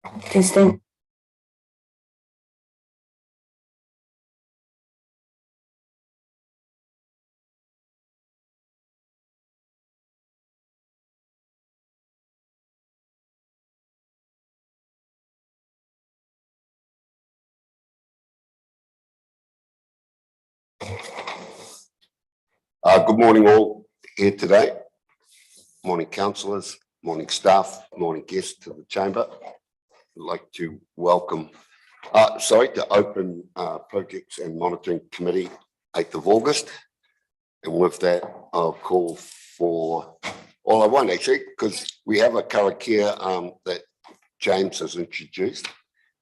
Testing. Good morning all here today. Morning councillors, morning staff, morning guests to the chamber. I'd like to welcome, to open Projects and Monitoring Committee 8th of August. And with that, I'll call for, all I want actually, because we have a karakia that James has introduced,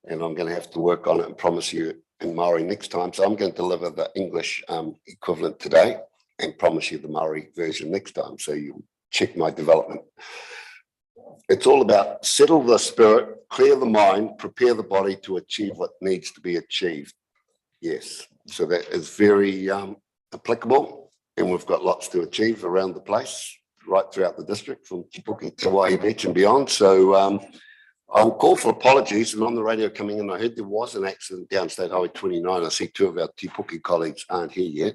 and I'm going to have to work on it and promise you in Maori next time. So I'm going to deliver the English equivalent today and promise you the Maori version next time, so you check my development. It's all about settle the spirit, clear the mind, prepare the body to achieve what needs to be achieved. Yes, so that is very applicable, and we've got lots to achieve around the place, right throughout the district, from Te Puke to Waihi Beach and beyond. So I'll call for apologies, and on the radio coming in, I heard there was an accident down State Highway 29. I see two of our Te Puke colleagues aren't here yet.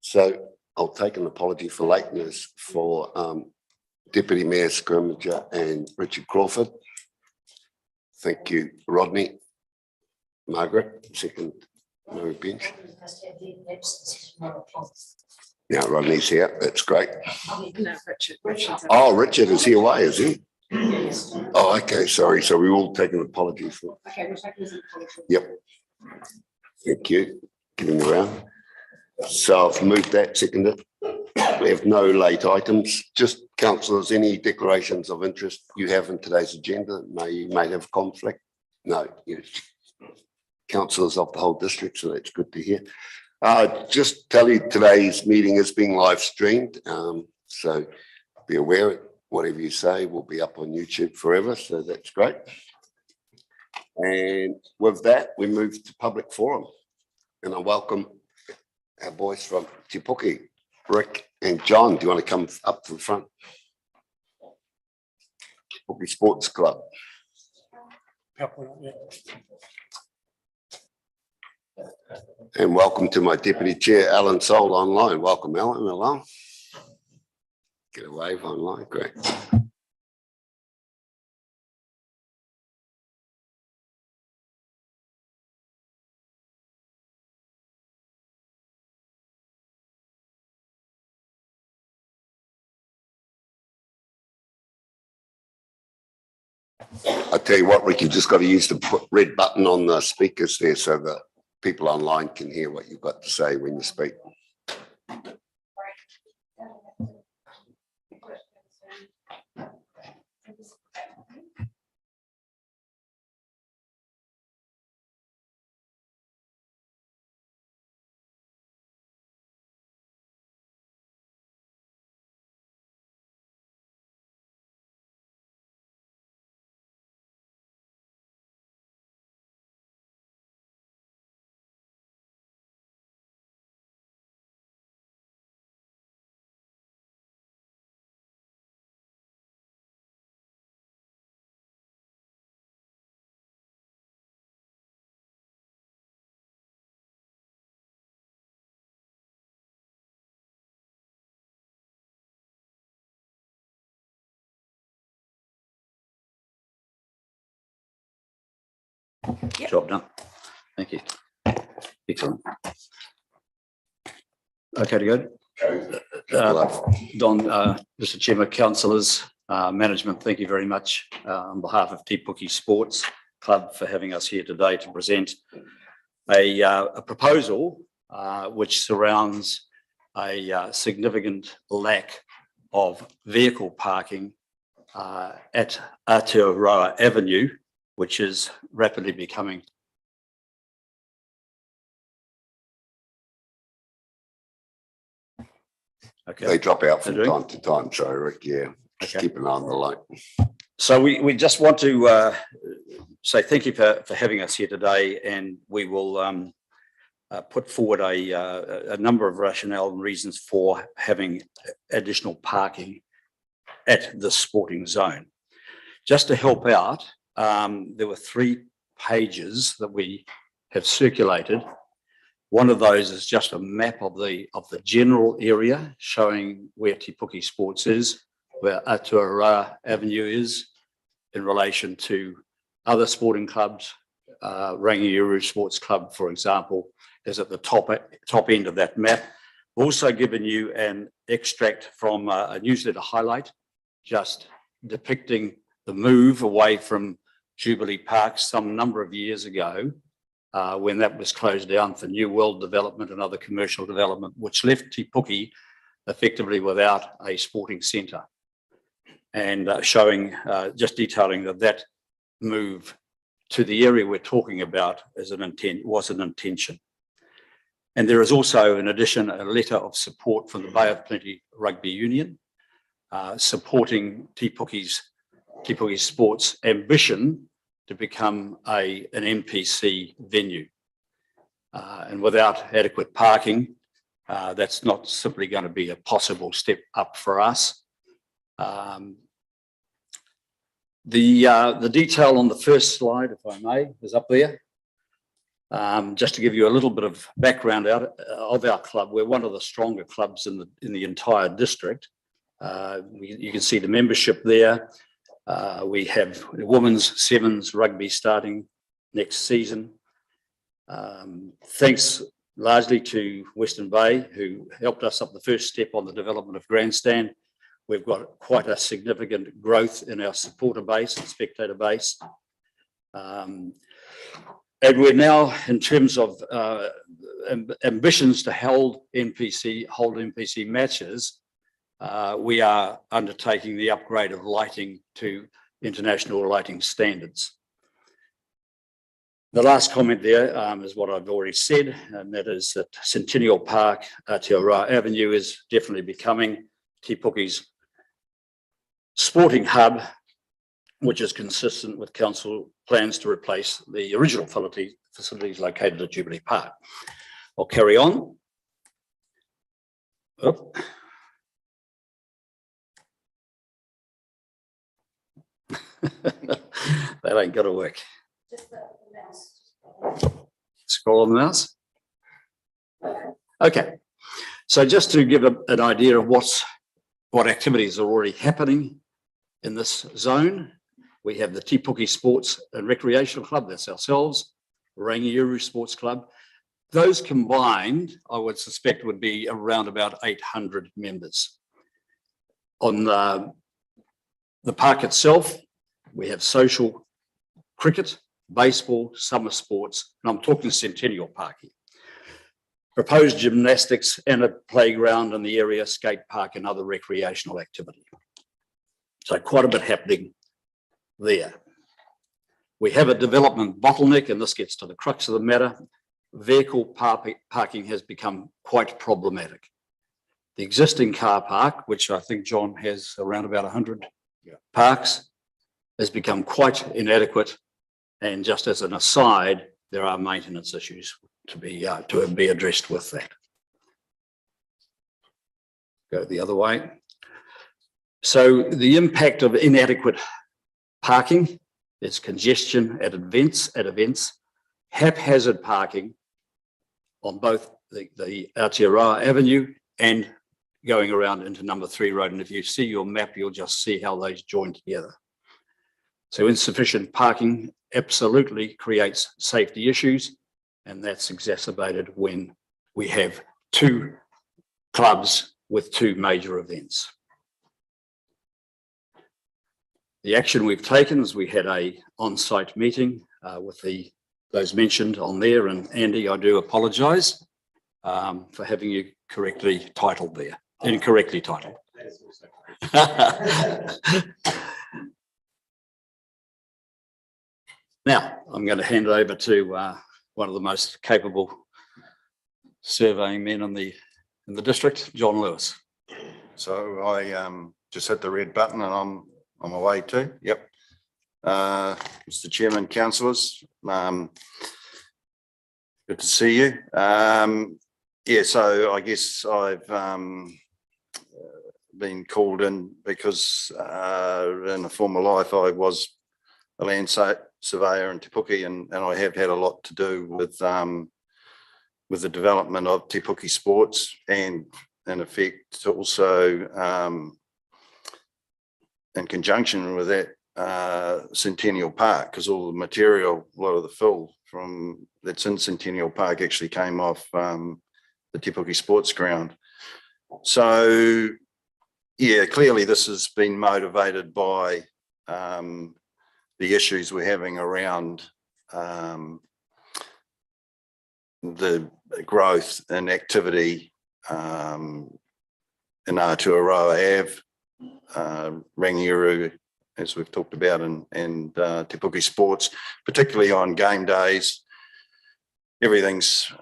So I'll take an apology for lateness for Deputy Mayor Scrimmager and Richard Crawford. Thank you, Rodney. Margaret, second Mary Bench. Yeah, Rodney's here. That's great. No, Richard. Oh, Richard is he away, is he? Yes. Oh, okay, sorry. So we all take an apology for. Okay, we'll take this apology. Yep. Thank you. Getting around. So I've moved that, seconded. We have no late items. Just councillors, any declarations of interest you have in today's agenda? You may have conflict. No, yes. Councillors of the whole district, so that's good to hear. Just tell you today's meeting is being live streamed. So be aware, whatever you say will be up on YouTube forever. So that's great. And with that, we move to public forum. And I welcome our boys from Te Puke, Rick and John. Do you want to come up to the front? Te Puke Sports Club. And welcome to my Deputy Chair, Alan Soul, online. Welcome, Alan, along. Get a wave online, great. I tell you what, Rick, you just got to use the red button on the speakers there so that people online can hear what you've got to say when you speak. Yep. Job done. Thank you. Excellent. Okay to go. Don, Mr. Chairman, councillors, management, thank you very much on behalf of Te Puke Sports Club for having us here today to present a proposal which surrounds a significant lack of vehicle parking at Aotearoa Avenue, which is rapidly becoming okay. They drop out from time to time, so Rick, yeah, just keep an eye on the light. So we just want to say thank you for having us here today, and we will put forward a number of rationale and reasons for having additional parking at the sporting zone. Just to help out, there were 3 pages that we have circulated. One of those is just a map of the general area showing where Te Puke Sports is, where Aotearoa Avenue is in relation to other sporting clubs. Rangiuru Sports Club, for example, is at the top end of that map. We've also given you an extract from a newsletter highlight, just depicting the move away from Jubilee Park some number of years ago, when that was closed down for New World development and other commercial development, which left Te Puke effectively without a sporting centre, and showing, just detailing that move to the area we're talking about was an intention. And there is also, in addition, a letter of support from the Bay of Plenty Rugby Union, supporting Te Puke Sports' ambition to become an NPC venue. And without adequate parking, that's not simply going to be a possible step up for us. The detail on the first slide, if I may, is up there. Just to give you a little bit of background of our club, we're one of the stronger clubs in the entire district. You can see the membership there. We have women's sevens rugby starting next season. Thanks largely to Western Bay, who helped us up the first step on the development of Grandstand. We've got quite a significant growth in our supporter base and spectator base. And we're now, in terms of ambitions to hold NPC matches, we are undertaking the upgrade of lighting to international lighting standards. The last comment there is what I've already said, and that is that Centennial Park, Aotearoa Avenue, is definitely becoming Te Puke's sporting hub, which is consistent with council plans to replace the original facilities located at Jubilee Park. I'll carry on. Oh. That ain't gonna work. Scroll on the mouse. Okay, so just to give an idea of what activities are already happening in this zone, we have the Te Puke Sports and Recreational Club, that's ourselves, Rangiuru Sports Club. Those combined, I would suspect, would be around about 800 members. On the park itself, we have social cricket, baseball, summer sports, and I'm talking Centennial Park here. Proposed gymnastics and a playground in the area, skate park and other recreational activity. So quite a bit happening there. We have a development bottleneck, and this gets to the crux of the matter. Vehicle parking has become quite problematic. The existing car park, which I think John has around about 100 parks, has become quite inadequate. And just as an aside, there are maintenance issues to be addressed with that. Go the other way. So the impact of inadequate parking is congestion at events, haphazard parking on both the Aotearoa Avenue and going around into number 3 road. And if you see your map, you'll just see how those join together. So insufficient parking absolutely creates safety issues, and that's exacerbated when we have 2 clubs with 2 major events. The action we've taken is we had a on-site meeting with those mentioned on there, and Andy, I do apologise for having you correctly titled there, incorrectly titled. Now, I'm going to hand it over to one of the most capable surveying men in the district, John Lewis. So I just hit the red button and I'm on my way too. Yep. Mr. Chairman, councillors, good to see you. Yeah, so I guess I've been called in because in a former life I was a land surveyor in Te Puke, and I have had a lot to do with the development of Te Puke Sports, and in effect also in conjunction with that, Centennial Park, because all the material, a lot of the fill from that's in Centennial Park actually came off the Te Puke Sports Ground. So yeah, clearly this has been motivated by the issues we're having around the growth and activity in Aotearoa Ave, Rangiru, as we've talked about, and Te Puke Sports, particularly on game days. Everything's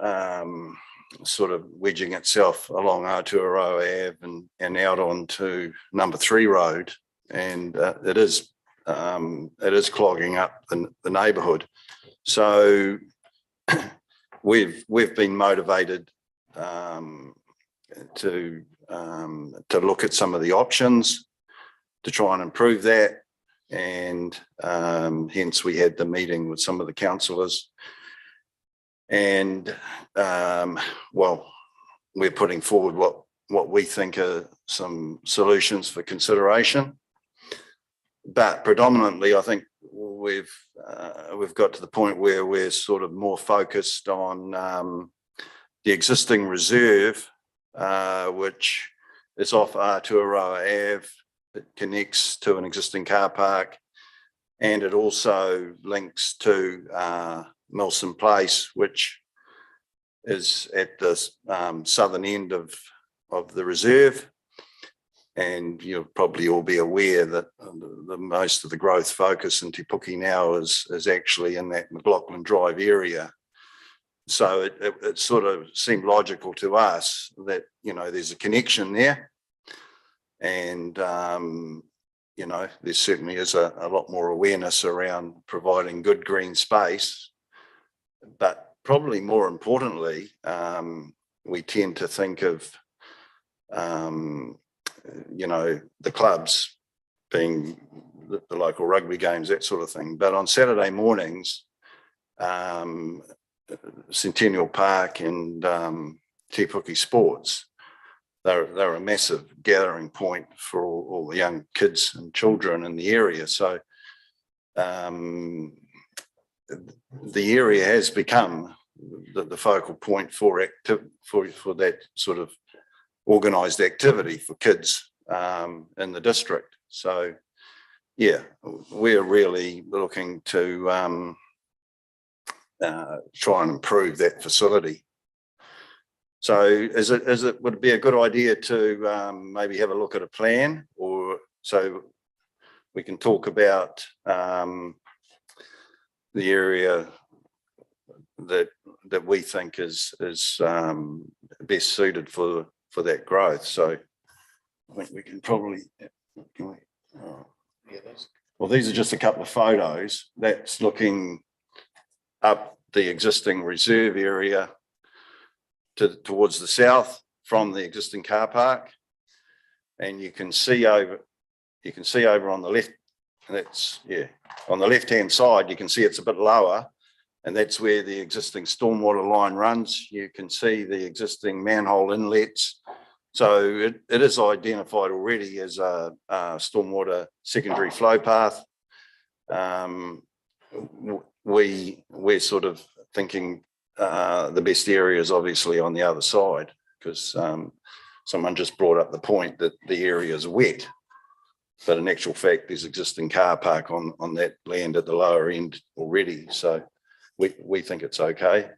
sort of wedging itself along Aotearoa Ave and out onto number 3 road, and it is clogging up the neighbourhood. So we've been motivated to look at some of the options to try and improve that, and hence we had the meeting with some of the councillors, and well, we're putting forward what we think are some solutions for consideration. But predominantly, I think we've got to the point where we're sort of more focused on the existing reserve, which is off Aotearoa Ave. It connects to an existing car park, and it also links to Milson Place, which is at the southern end of the reserve. And you'll probably all be aware that the most of the growth focus in Te Puke now is actually in that McLaughlin Drive area. So it sort of seemed logical to us that, you know, there's a connection there, and you know, there certainly is a lot more awareness around providing good green space. But probably more importantly, we tend to think of you know, the clubs being the local rugby games, that sort of thing. But on Saturday mornings, Centennial Park and Te Puke Sports, they're a massive gathering point for all the young kids and children in the area. So the area has become the focal point for that sort of organised activity for kids in the district. So yeah, we're really looking to try and improve that facility. So would it be a good idea to maybe have a look at a plan, or so we can talk about the area that we think is best suited for that growth. So I think we can probably, well, these are just a couple of photos. That's looking up the existing reserve area towards the south from the existing car park, and you can see over on the left, that's, yeah, on the left hand side, you can see it's a bit lower, and that's where the existing stormwater line runs. You can see the existing manhole inlets. So it is identified already as a stormwater secondary flow path. We're sort of thinking the best area is obviously on the other side, because someone just brought up the point that the area is wet, but in actual fact there's existing car park on that land at the lower end already. So we think it's okay.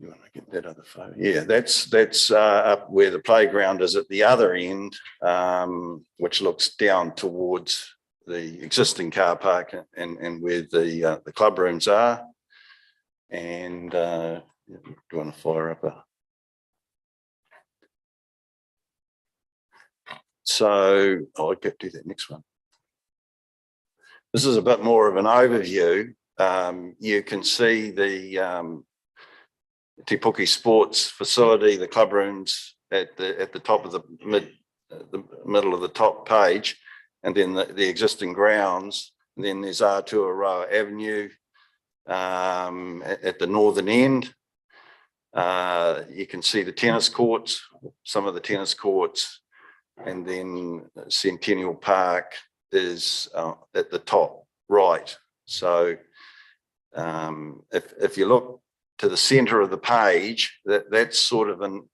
You want to get that other photo? Yeah, that's up where the playground is at the other end, which looks down towards the existing car park and where the club rooms are. And do you want to fire up a? So I'll get to that next one. This is a bit more of an overview. You can see the Te Puke Sports facility, the club rooms at the top of the middle of the top page, and then the existing grounds. And then there's Aotearoa Avenue at the northern end. You can see the tennis courts, some of the tennis courts, and then Centennial Park is at the top right. So if you look to the center of the page, that's sort of an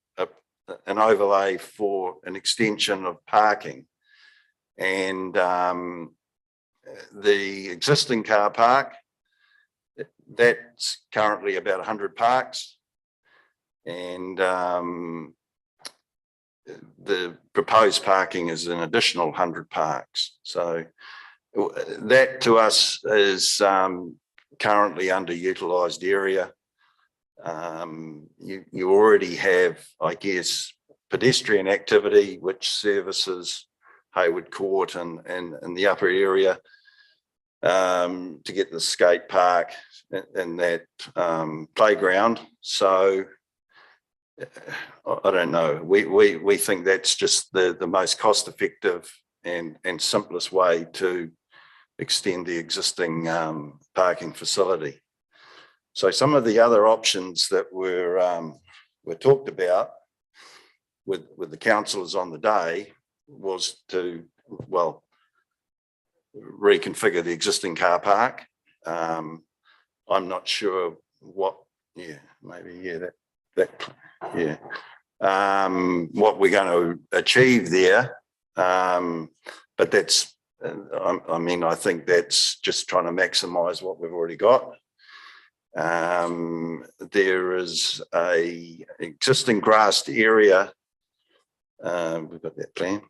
overlay for an extension of parking. And the existing car park, that's currently about 100 parks. And the proposed parking is an additional 100 parks. So that to us is currently underutilized area. You already have, I guess, pedestrian activity which services Hayward Court and the upper area to get the skate park and that playground. So I don't know. We think that's just the most cost-effective and simplest way to extend the existing parking facility. So some of the other options that were talked about with the councillors on the day was to, well, reconfigure the existing car park. I'm not sure what, what we're going to achieve there, but that's, I mean, I think that's just trying to maximise what we've already got. There is a existing grassed area. We've got that plan.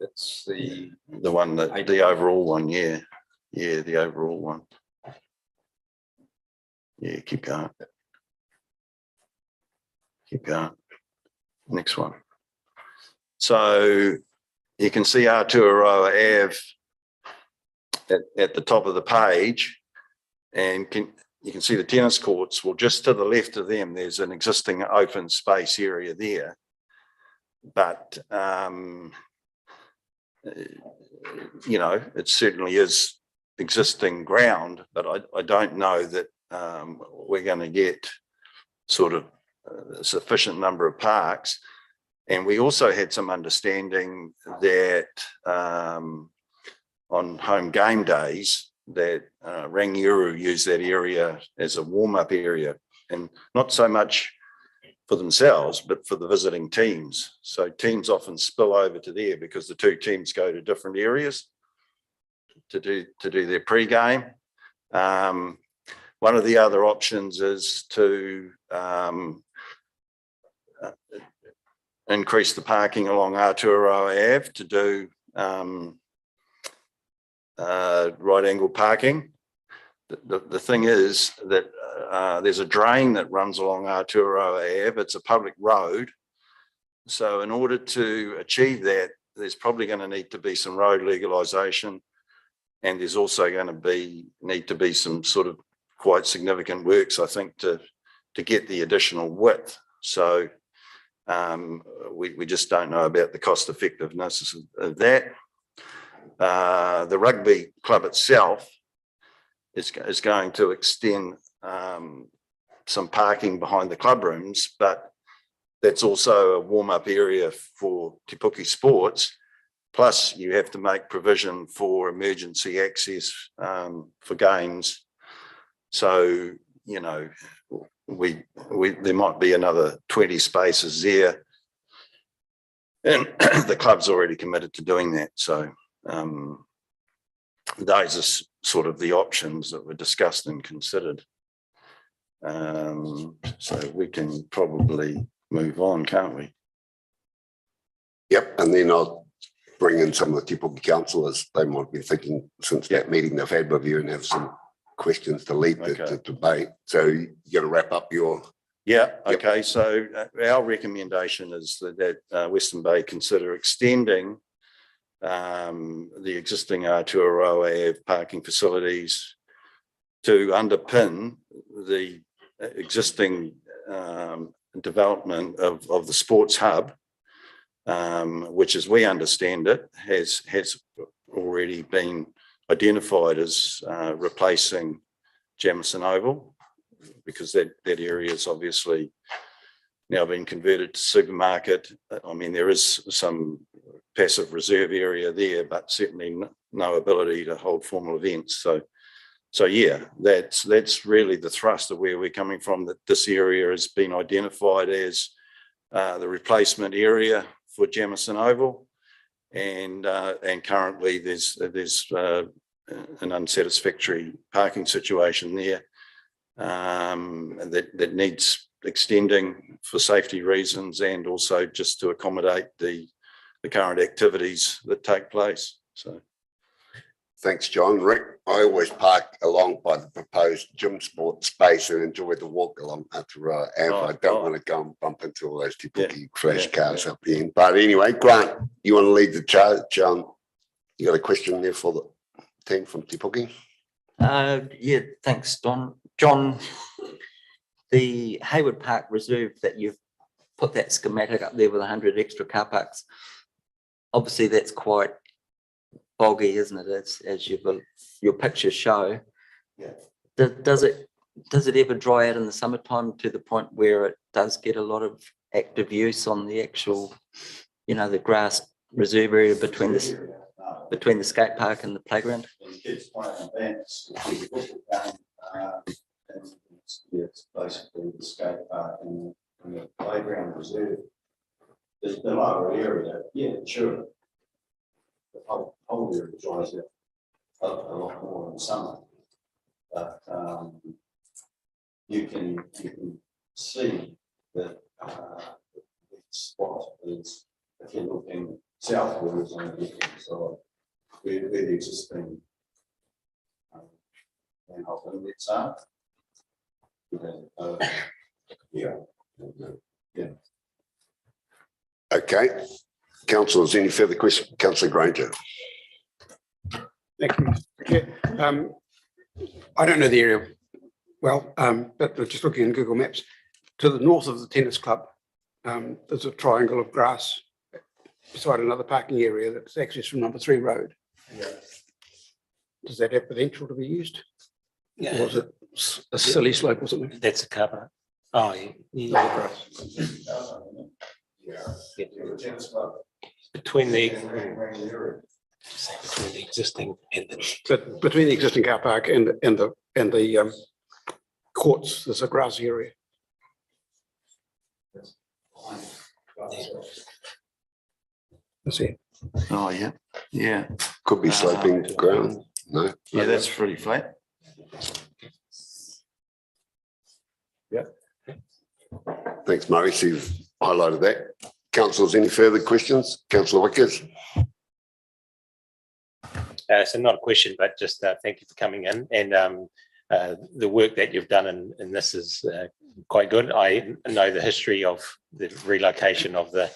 That's the one that the overall one, yeah, the overall one. Yeah, keep going. Keep going. Next one. So you can see Aotearoa Ave at the top of the page, and you can see the tennis courts. Well, just to the left of them, there's an existing open space area there. But, you know, it certainly is existing ground, but I don't know that we're going to get sort of a sufficient number of parks. And we also had some understanding that on home game days that Rangiuru use that area as a warm-up area, and not so much for themselves, but for the visiting teams. So teams often spill over to there because the two teams go to different areas to do their pre-game. One of the other options is to increase the parking along Aotearoa Ave to do right angle parking. The thing is that there's a drain that runs along Aotearoa Ave. It's a public road. So in order to achieve that, there's probably going to need to be some road legalisation, and there's also going to need to be some sort of quite significant works, I think, to get the additional width. So we just don't know about the cost effectiveness of that. The rugby club itself is going to extend some parking behind the club rooms, but that's also a warm-up area for Te Puke Sports. Plus, you have to make provision for emergency access for games. So, you know, there might be another 20 spaces there, and the club's already committed to doing that. So those are sort of the options that were discussed and considered. So we can probably move on, can't we? Yep, and then I'll bring in some of the Te Puke councillors. They might be thinking since that meeting they've had with you and have some questions to lead the debate. So you got to wrap up your... Yeah, okay. So our recommendation is that Western Bay consider extending the existing Aotearoa Ave parking facilities to underpin the existing development of the sports hub, which as we understand it, has already been identified as replacing Jamison Oval, because that area is obviously now been converted to supermarket. I mean, there is some passive reserve area there, but certainly no ability to hold formal events. So yeah, that's really the thrust of where we're coming from, that this area has been identified as the replacement area for Jamison Oval, and currently there's an unsatisfactory parking situation there that needs extending for safety reasons, and also just to accommodate the current activities that take place. So. Thanks, John. Rick, I always park along by the proposed gym sport space and enjoy the walk along Aotearoa, and I don't want to go and bump into all those Te Puke crash cars up here. But anyway, Grant, you want to lead the charge? You got a question there for the team from Te Puke? Yeah, thanks, Don. John, the Hayward Park Reserve that you've put that schematic up there with 100 extra car parks, obviously that's quite boggy, isn't it? As your pictures show. Yeah. Does it ever dry out in the summertime to the point where it does get a lot of active use on the actual, the grass reserve area between the skate park and the playground? Kids playing events, it's basically the skate park and the playground reserve. There's the lower area, yeah, sure. The whole area dries out a lot more in summer, but you can see that the spot is, if you're looking southwards on the left-hand side, where the existing manhole inlets are. Yeah. Okay. Councillors, any further questions? Councillor Granger. Thank you, Chair. I don't know the area well, but just looking in Google Maps, to the north of the tennis club, there's a triangle of grass beside another parking area that's accessed from number 3 road. Yeah. Does that have potential to be used? Yeah. Or is it a silly slope or something? That's a cover. Oh, yeah. Between the existing and the But between the existing car park and the courts, there's a grassy area. That's it. Oh, yeah, yeah. Could be sloping ground. No. Yeah, that's pretty flat. Yeah. Thanks, Murray. So you've highlighted that. Councillors, any further questions? Councillor Wickers. so not a question, but just thank you for coming in, and the work that you've done in this is quite good. I know the history of the relocation of the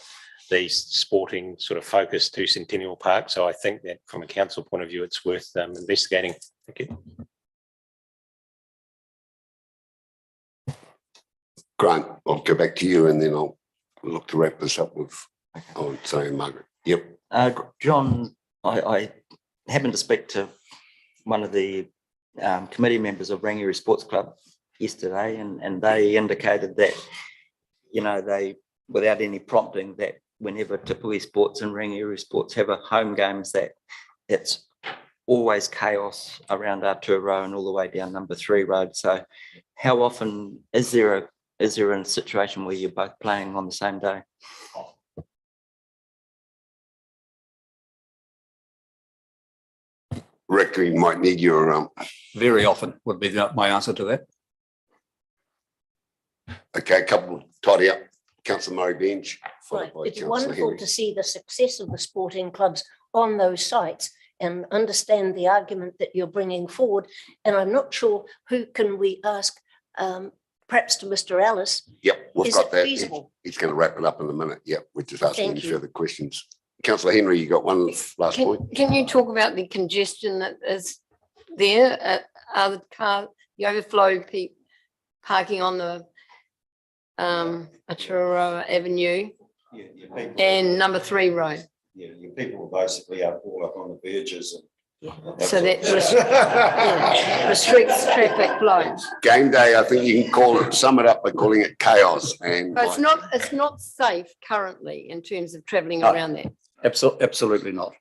sporting sort of focus to Centennial Park, so I think that from a council point of view, it's worth investigating. Thank you. Grant, I'll go back to you and then I'll look to wrap this up with, sorry, Margaret. Yep. John, I happened to speak to one of the committee members of Rangiora Sports Club yesterday, and they indicated that, they, without any prompting, that whenever Te Puke Sports and Rangiora Sports have a home games, that it's always chaos around Aotearoa and all the way down number 3 road. So how often is there a situation where you're both playing on the same day? Rick, you might need your Very often would be my answer to that. okay, couple tidy up. Councillor Murray Bench. Right. It's wonderful to see the success of the sporting clubs on those sites and understand the argument that you're bringing forward. And I'm not sure who can we ask, perhaps to Mr. Ellis. Yep, we've Is got it that. feasible? He's going to wrap it up in a minute. Yep, we're just asking Thank any you. further questions. Councillor Henry, you got one last point? Can you talk about the congestion that is there? Are the overflow parking on the Aotearoa Avenue Your people, and number 3 road. your people basically are all up on the verges. So that restricts traffic flow. Game day, I think you can sum it up by calling it chaos, and But it's not safe currently in terms of travelling No. around there. Absolutely not.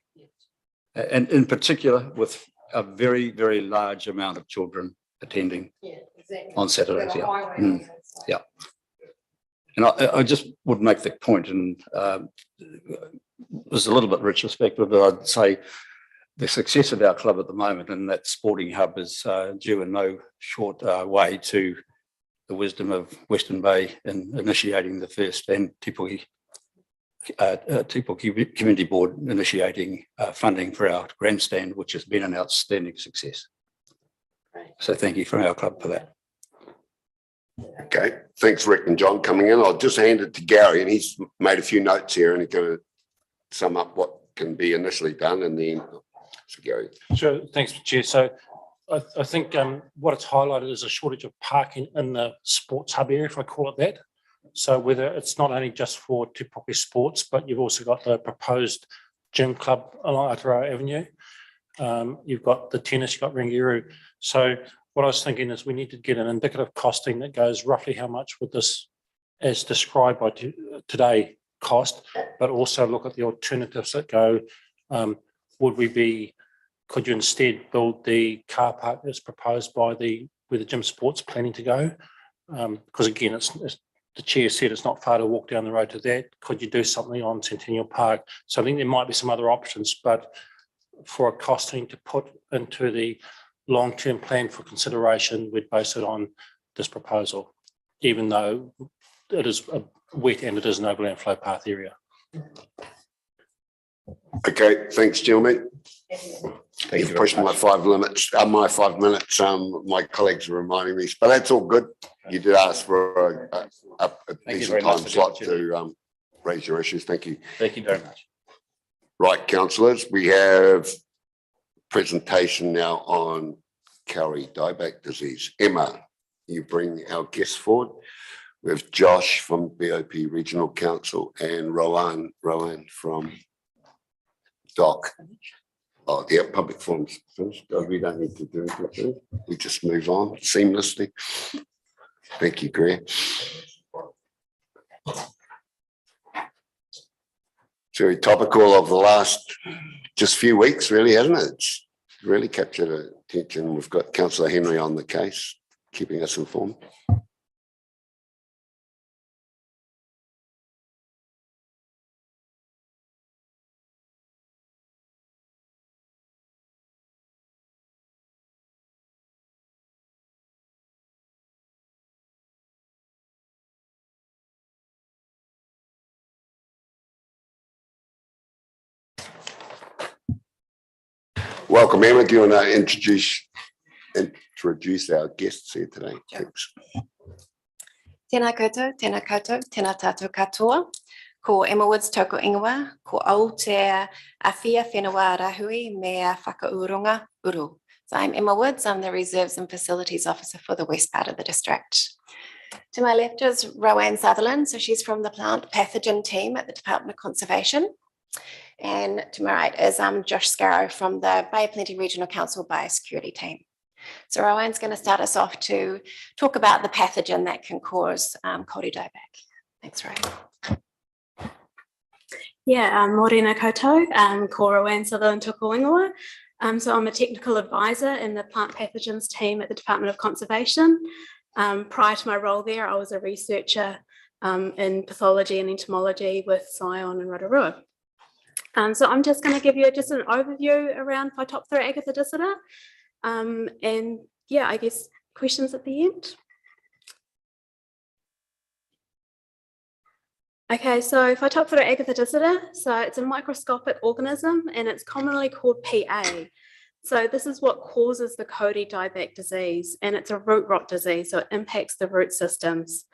And in particular, with a very, very large amount of children attending Yeah, exactly. on Saturdays. Yeah. And I just would make the point, and it was a little bit retrospective, but I'd say the success of our club at the moment and that sporting hub is due in no short way to the wisdom of Western Bay in initiating the first, and Te Puke Community Board initiating funding for our grandstand, which has been an outstanding success. So thank you from our club for that. okay, thanks Rick and John coming in. I'll just hand it to Gary, and he's made a few notes here, and he's going to sum up what can be initially done, and then so Gary. Sure, thanks, Chair. So I think what it's highlighted is a shortage of parking in the sports hub area, if I call it that. So whether it's not only just for Te Puke Sports, but you've also got the proposed gym club along Aotearoa Avenue. You've got the tennis, you've got Ringiru. So what I was thinking is we need to get an indicative costing that goes roughly how much would this, as described by today, cost, but also look at the alternatives that go, could you instead build the car park that's proposed by where the gym sports planning to go? Because again, it's the chair said it's not far to walk down the road to that. Could you do something on Centennial Park? So I think there might be some other options, but for a costing to put into the long-term plan for consideration, we'd base it on this proposal, even though it is a wet and it is an overland flow path area. Okay, thanks, gentlemen. Thank you You've very pushed my much. 5 minutes. My 5 minutes. My colleagues are reminding me, but that's all good. You did ask for a Thank you decent very much time for the slot opportunity. to raise your issues. Thank you. Thank you very much. Right, councillors, we have presentation now on Cowrie dieback disease. Emma, you bring our guests forward. We have Josh from BOP Regional Council and Rowan from DOC. Oh, yeah, public forums finished. We don't need to do anything. We just move on seamlessly. Thank you, Greer. It's very topical of the last just few weeks, really, hasn't it? It's really captured attention. We've got Councillor Henry on the case, keeping us informed. Welcome, Emma. Do you want to introduce our guests here today? Thanks. Tēnā koutou, tēnā koutou, tēnā tātou katoa. Ko Emma Woods toko ingoa, ko au te awhia whenua rahui mea whakaurunga uru. So I'm Emma Woods, I'm the Reserves and Facilities Officer for the west part of the district. To my left is Rowan Sutherland, so she's from the plant pathogen team at the Department of Conservation. And to my right is Josh Scarrow from the Bay of Plenty Regional Council Biosecurity team. So Rowan's going to start us off to talk about the pathogen that can cause Cowrie dieback. Thanks, Rowan. Yeah, Morena koutou, ko Rowan Sutherland toko ingoa. So I'm a technical advisor in the plant pathogens team at the Department of Conservation. Prior to my role there, I was a researcher in pathology and entomology with Scion and Rotorua. So I'm just going to give you just an overview around Phytophthora agathodicida. And yeah, I guess questions at the end. Okay, so Phytophthora agathodicida, so it's a microscopic organism and it's commonly called PA. So this is what causes the Cowrie dieback disease, and it's a root rot disease, so it impacts the root systems.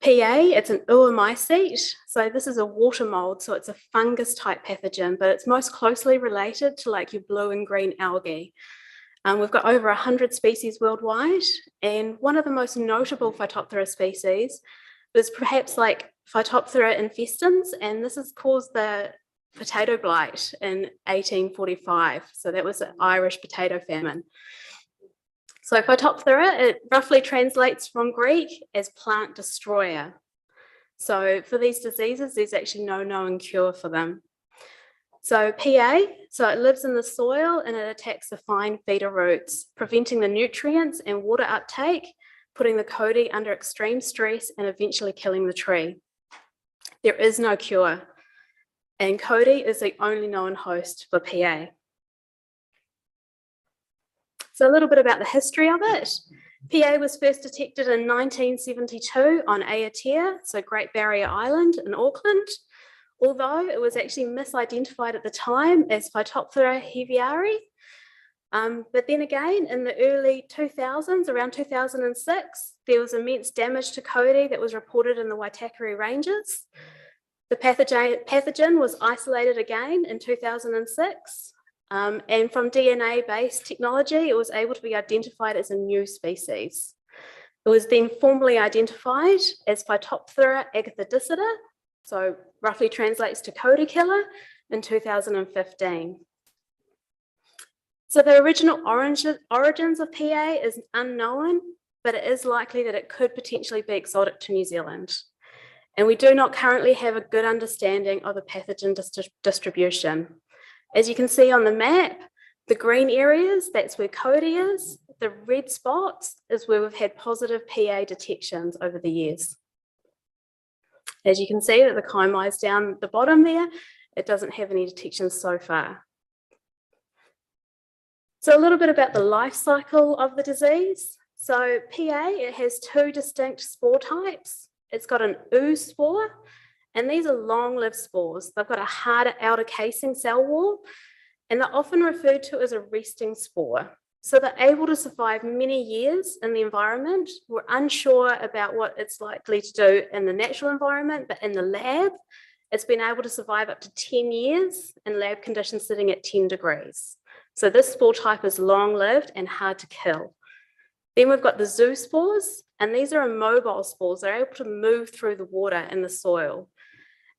PA, it's an oomycete, so this is a water mold, so it's a fungus type pathogen, but it's most closely related to like your blue and green algae. We've got over 100 species worldwide, and one of the most notable Phytophthora species is perhaps like Phytophthora infestans, and this has caused the potato blight in 1845. So that was an Irish potato famine. So Phytophthora, it roughly translates from Greek as plant destroyer. So for these diseases, there's actually no known cure for them. So PA, so it lives in the soil and it attacks the fine feeder roots, preventing the nutrients and water uptake, putting the Cody under extreme stress and eventually killing the tree. There is no cure, and Cody is the only known host for PA. So a little bit about the history of it. PA was first detected in 1972 on Aotea, so Great Barrier Island in Auckland, although it was actually misidentified at the time as Phytophthora heviari. But then again, in the early 2000s, around 2006, there was immense damage to Cody that was reported in the Waitakere Ranges. The pathogen was isolated again in 2006. And from DNA-based technology, it was able to be identified as a new species. It was then formally identified as Phytophthora agathodicida, so roughly translates to Cody killer, in 2015. So the original origins of PA is unknown, but it is likely that it could potentially be exotic to New Zealand. And we do not currently have a good understanding of the pathogen distribution. As you can see on the map, the green areas, that's where Cody is. The red spots is where we've had positive PA detections over the years. As you can see that the Kaimai's down the bottom there, it doesn't have any detections so far. So a little bit about the life cycle of the disease. So PA, it has two distinct spore types. It's got an ooze spore, and these are long-lived spores. They've got a harder outer casing cell wall, and they're often referred to as a resting spore. So they're able to survive many years in the environment. We're unsure about what it's likely to do in the natural environment, but in the lab, it's been able to survive up to 10 years in lab conditions sitting at 10 degrees. So this spore type is long-lived and hard to kill. Then we've got the zoospores, and these are immobile spores. They're able to move through the water and the soil.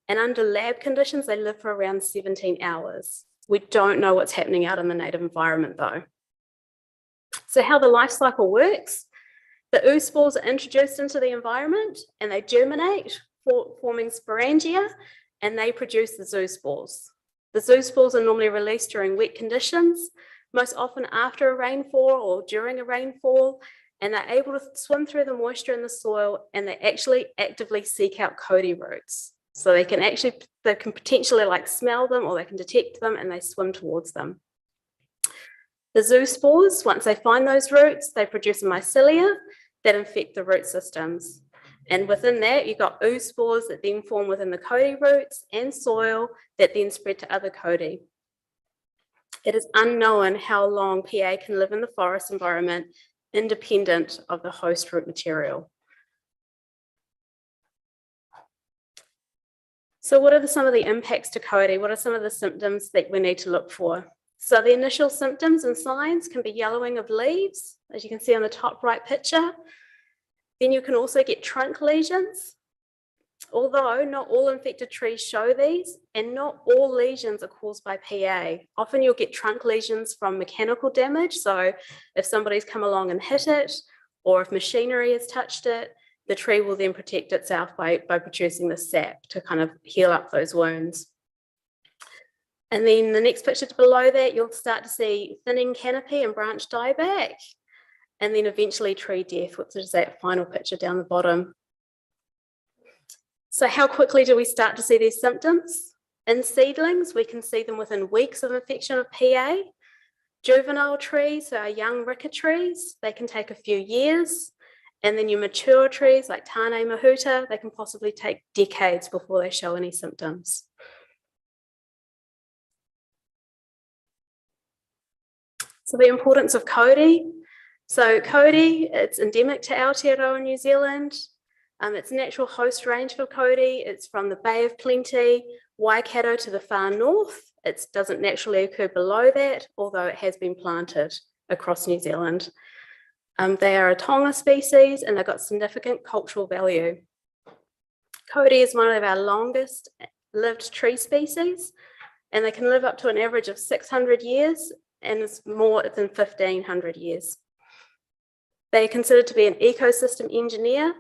And under lab conditions, they live for around 17 hours. We don't know what's happening out in the native environment though. So how the life cycle works, the ooze spores are introduced into the environment and they germinate, forming sporangia, and they produce the zoospores. The zoospores are normally released during wet conditions, most often after a rainfall or during a rainfall, and they're able to swim through the moisture in the soil, and they actually actively seek out Cody roots. So they can potentially like smell them, or they can detect them, and they swim towards them. The zoospores, once they find those roots, they produce a mycelia that infect the root systems. And within that, you've got ooze spores that then form within the Cody roots and soil that then spread to other Cody. It is unknown how long PA can live in the forest environment independent of the host root material. So what are some of the impacts to Cody? What are some of the symptoms that we need to look for? So the initial symptoms and signs can be yellowing of leaves, as you can see on the top right picture. Then you can also get trunk lesions, although not all infected trees show these, and not all lesions are caused by PA. Often you'll get trunk lesions from mechanical damage. So if somebody's come along and hit it, or if machinery has touched it, the tree will then protect itself by producing the sap to kind of heal up those wounds. And then the next picture below that, you'll start to see thinning canopy and branch dieback, and then eventually tree death, which is that final picture down the bottom. So how quickly do we start to see these symptoms? In seedlings, we can see them within weeks of infection of PA. Juvenile trees, so our young rika trees, they can take a few years. And then your mature trees like Tane Mahuta, they can possibly take decades before they show any symptoms. So the importance of Cody. So Cody, it's endemic to Aotearoa, New Zealand. Its natural host range for Cody, it's from the Bay of Plenty, Waikato to the far north. It doesn't naturally occur below that, although it has been planted across New Zealand. They are a Tonga species and they've got significant cultural value. Kauri is one of our longest lived tree species, and they can live up to an average of 600 years, and it's more than 1,500 years. They are considered to be an ecosystem engineer,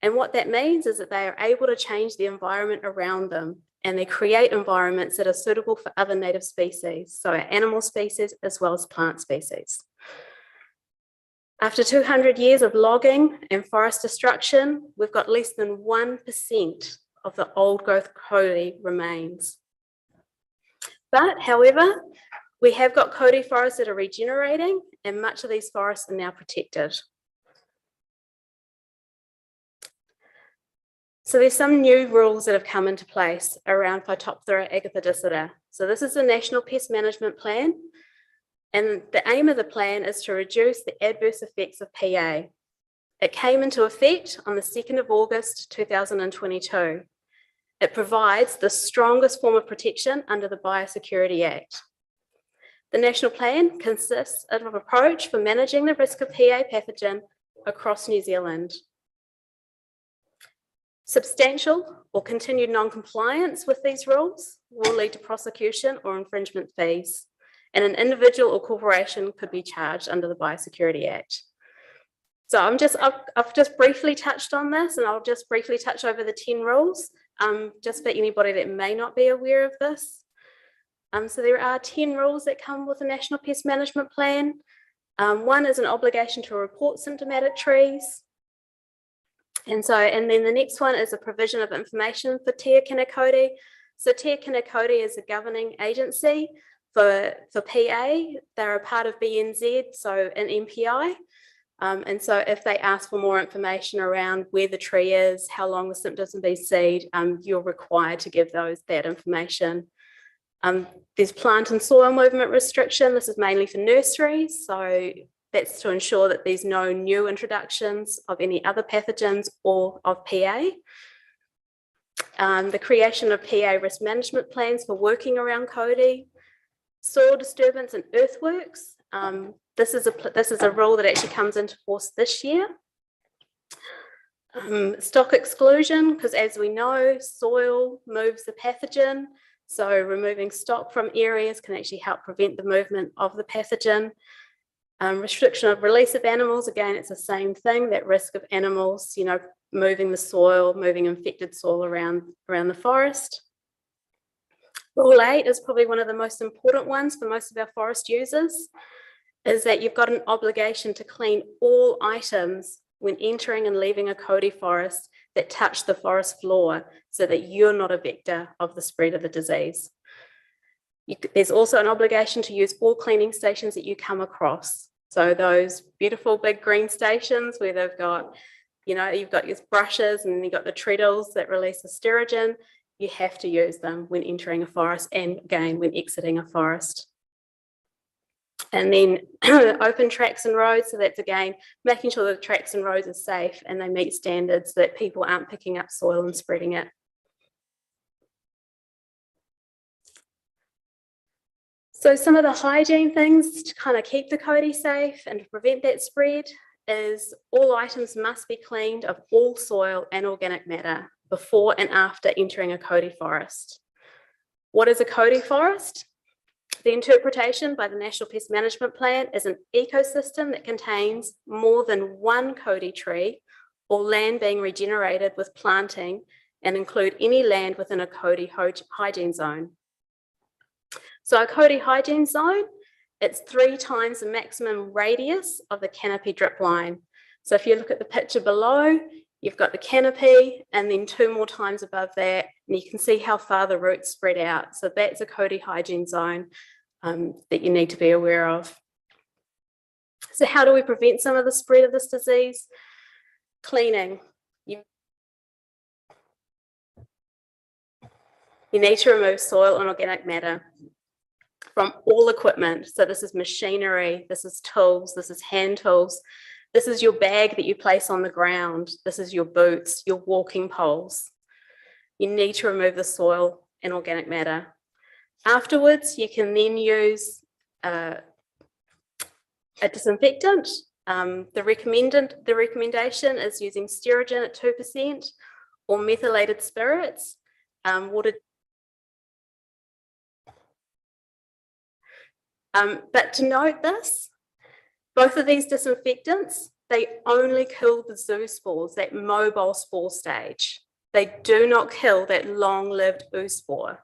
and what that means is that they are able to change the environment around them, and they create environments that are suitable for other native species, so our animal species as well as plant species. After 200 years of logging and forest destruction, we've got less than 1% of the old growth kauri remains. But however, we have got kauri forests that are regenerating, and much of these forests are now protected. So there's some new rules that have come into place around Phytophthora agathodicida. So this is the National Pest Management Plan, and the aim of the plan is to reduce the adverse effects of PA. It came into effect on the 2nd of August 2022. It provides the strongest form of protection under the Biosecurity Act. The national plan consists of an approach for managing the risk of PA pathogen across New Zealand. Substantial or continued non-compliance with these rules will lead to prosecution or infringement fees, and an individual or corporation could be charged under the Biosecurity Act. So I've just briefly touched on this, and I'll just briefly touch over the 10 rules, just for anybody that may not be aware of this. So there are 10 rules that come with the National Pest Management Plan. One is an obligation to report symptomatic trees. And then the next one is a provision of information for Te Kinekoti. So Te Kinekoti is a governing agency for PA. They're a part of BNZ, so an MPI. And so if they ask for more information around where the tree is, how long the symptoms have been seen, you're required to give that information. There's plant and soil movement restriction. This is mainly for nurseries. So that's to ensure that there's no new introductions of any other pathogens or of PA. The creation of PA risk management plans for working around kauri. Soil disturbance and earthworks. This is a rule that actually comes into force this year. Stock exclusion, because as we know, soil moves the pathogen. So removing stock from areas can actually help prevent the movement of the pathogen. Restriction of release of animals, again, it's the same thing, that risk of animals, moving the soil, moving infected soil around the forest. Rule 8 is probably one of the most important ones for most of our forest users, is that you've got an obligation to clean all items when entering and leaving a kauri forest that touch the forest floor, so that you're not a vector of the spread of the disease. There's also an obligation to use all cleaning stations that you come across. So those beautiful big green stations where they've got, you've got your brushes and then you've got the treadles that release the styrogen, you have to use them when entering a forest and again when exiting a forest. And then open tracks and roads, so that's again making sure that the tracks and roads are safe and they meet standards so that people aren't picking up soil and spreading it. So some of the hygiene things to kind of keep the kauri safe and to prevent that spread is all items must be cleaned of all soil and organic matter before and after entering a kauri forest. What is a kauri forest? The interpretation by the National Pest Management Plan is an ecosystem that contains more than one kauri tree or land being regenerated with planting, and include any land within a kauri hygiene zone. So a kauri hygiene zone, it's 3 times the maximum radius of the canopy drip line. So if you look at the picture below, you've got the canopy and then 2 more times above that, and you can see how far the roots spread out. So that's a kauri hygiene zone that you need to be aware of. So how do we prevent some of the spread of this disease? Cleaning. You need to remove soil and organic matter from all equipment. So this is machinery, this is tools, this is hand tools, this is your bag that you place on the ground, this is your boots, your walking poles. You need to remove the soil and organic matter. Afterwards, you can then use a disinfectant. The recommendation is using Styrogen at 2% or methylated spirits, water. But to note this, both of these disinfectants, they only kill the zoospores, that mobile spore stage. They do not kill that long-lived oospore.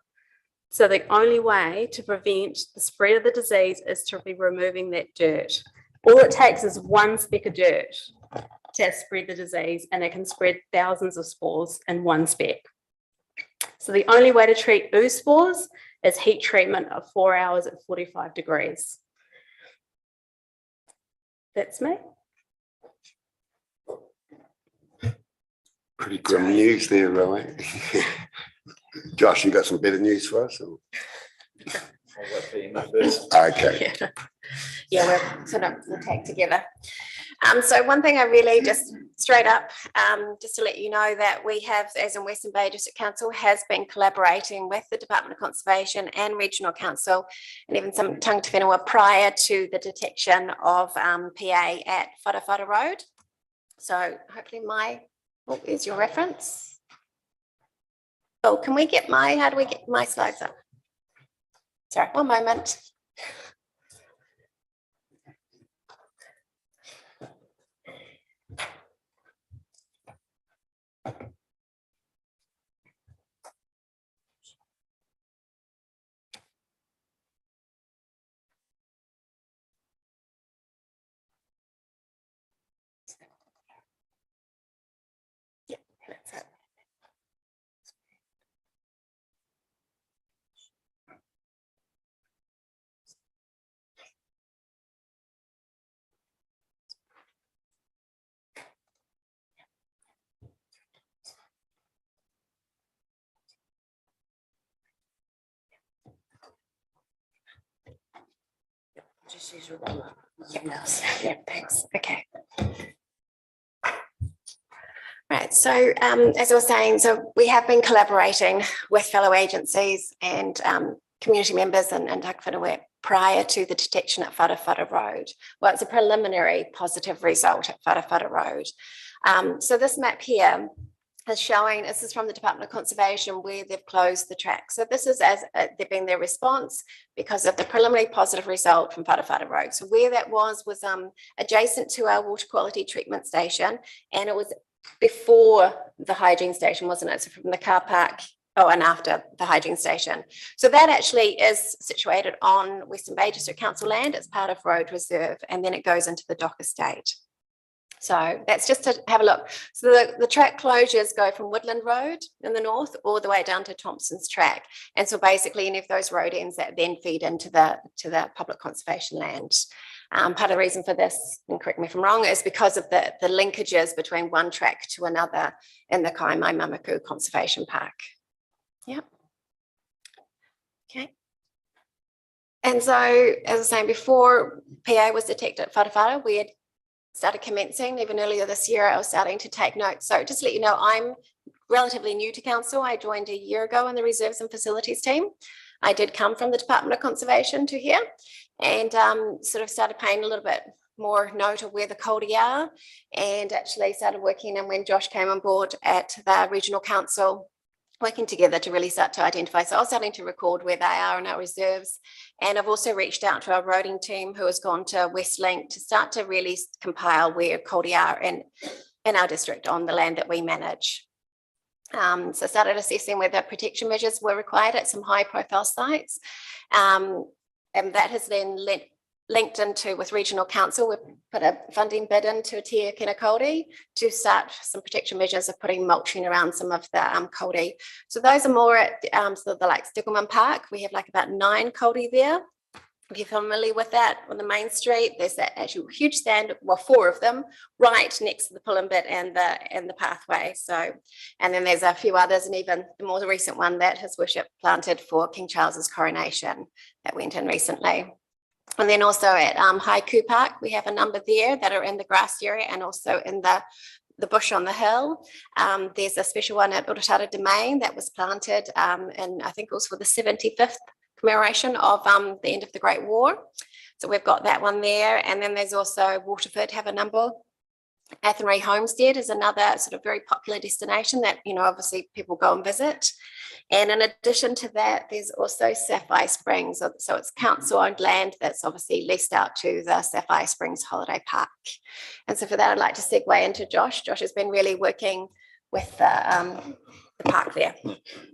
So the only way to prevent the spread of the disease is to be removing that dirt. All it takes is one speck of dirt to spread the disease, and it can spread thousands of spores in one speck. So the only way to treat oospores is heat treatment of 4 hours at 45 degrees. That's me. Pretty grim news there, right? Josh, you got some better news for us? Or? Okay. Yeah, we're sort of we'll take together. So one thing I really just straight up, just to let you know that we have, as in Western Bay District Council, has been collaborating with the Department of Conservation and Regional Council and even some Tangata Whenua prior to the detection of PA at Whara Road. So hopefully is your reference. Oh, can we get how do we get my slides up? Sorry, one moment. Yeah, that's it. Just use your yeah, thanks. Okay. Right, so as I was saying, so we have been collaborating with fellow agencies and community members and Tangata Whenua prior to the detection at Whara Road. Well, it's a preliminary positive result at Whara Road. So this map here is showing, this is from the Department of Conservation, where they've closed the track. So this is as they've been their response because of the preliminary positive result from Whara Road. So where that was adjacent to our water quality treatment station, and it was before the hygiene station, wasn't it? So from the car park, and after the hygiene station. So that actually is situated on Western Bay District Council land. It's part of Road Reserve, and then it goes into the dock estate. So that's just to have a look. So the track closures go from Woodland Road in the north all the way down to Thompson's Track. And so basically any of those road ends that then feed into the public conservation land. Part of the reason for this, and correct me if I'm wrong, is because of the linkages between one track to another in the Kaimai Mamaku Conservation Park. Yep. Okay. And so, as I was saying before, PA was detected at Whara. We had started commencing even earlier this year. I was starting to take notes. So just to let you know, I'm relatively new to council. I joined a year ago in the reserves and facilities team. I did come from the Department of Conservation to here and sort of started paying a little bit more note of where the Kauri are, and actually started working. And when Josh came on board at the regional council, working together to really start to identify. So I was starting to record where they are in our reserves. And I've also reached out to our roading team who has gone to Westlink to start to really compile where Kauri are in our district on the land that we manage. So I started assessing whether protection measures were required at some high profile sites. And that has then linked into with regional council. We've put a funding bid into Te Kina Kauri to start some protection measures of putting mulching around some of the Kauri. So those are more at so the like Stickleman Park. We have like about 9 Kauri there. If you're familiar with that, on the main street, there's that actual huge stand, well, 4 of them, right next to the pulling bit and the pathway. So, and then there's a few others, and even the more recent one that His Worship planted for King Charles's coronation that went in recently. And then also at Haiku Park, we have a number there that are in the grass area and also in the bush on the hill. There's a special one at Urutara Domain that was planted, and I think it was for the 75th commemoration of the end of the Great War. So we've got that one there. And then there's also Waterford have a number Athenry Homestead is another sort of very popular destination that, obviously people go and visit. And in addition to that, there's also Sapphire Springs. So it's council-owned land that's obviously leased out to the Sapphire Springs Holiday Park. And so for that, I'd like to segue into Josh. Josh has been really working with the park there.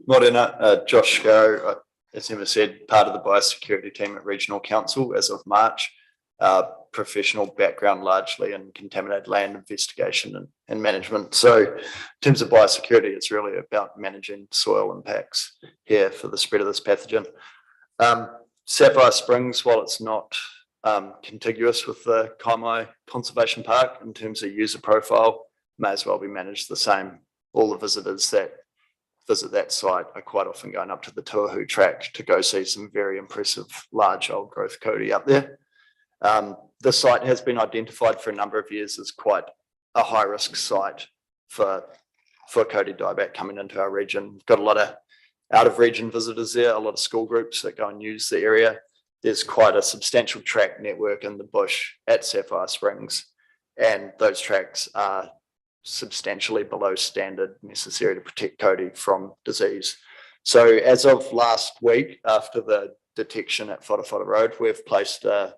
Morena, Josh Scarrow, as Emma said, part of the biosecurity team at Regional Council as of March. Professional background largely in contaminated land investigation and management. So in terms of biosecurity, it's really about managing soil impacts here for the spread of this pathogen. Sapphire Springs, while it's not contiguous with the Kaimai Conservation Park in terms of user profile, may as well be managed the same. All the visitors that visit that site are quite often going up to the Tuahu track to go see some very impressive large old growth Kodi up there. The site has been identified for a number of years as quite a high risk site for Kodi dieback coming into our region. We've got a lot of out of region visitors there, a lot of school groups that go and use the area. There's quite a substantial track network in the bush at Sapphire Springs, and those tracks are substantially below standard necessary to protect Kodi from disease. So as of last week, after the detection at Whatawhata Road, we've placed a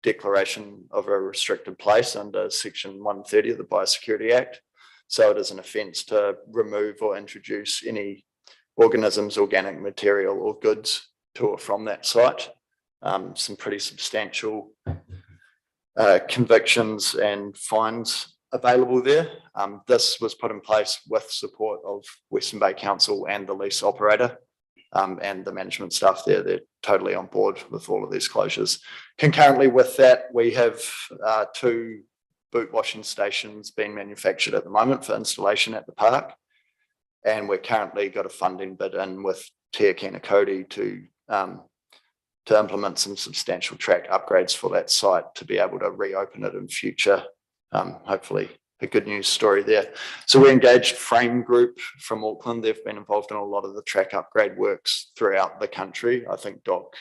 declaration of a restricted place under Section 130 of the Biosecurity Act. So it is an offence to remove or introduce any organisms, organic material or goods to or from that site. Some pretty substantial convictions and fines available there. This was put in place with support of Western Bay Council and the lease operator. And the management staff there, they're totally on board with all of these closures. Concurrently with that, we have 2 boot washing stations being manufactured at the moment for installation at the park. And we're currently got a funding bid in with Te Akina Kodi to implement some substantial track upgrades for that site to be able to reopen it in future. Hopefully a good news story there. So we engaged Frame Group from Auckland. They've been involved in a lot of the track upgrade works throughout the country. I think Doc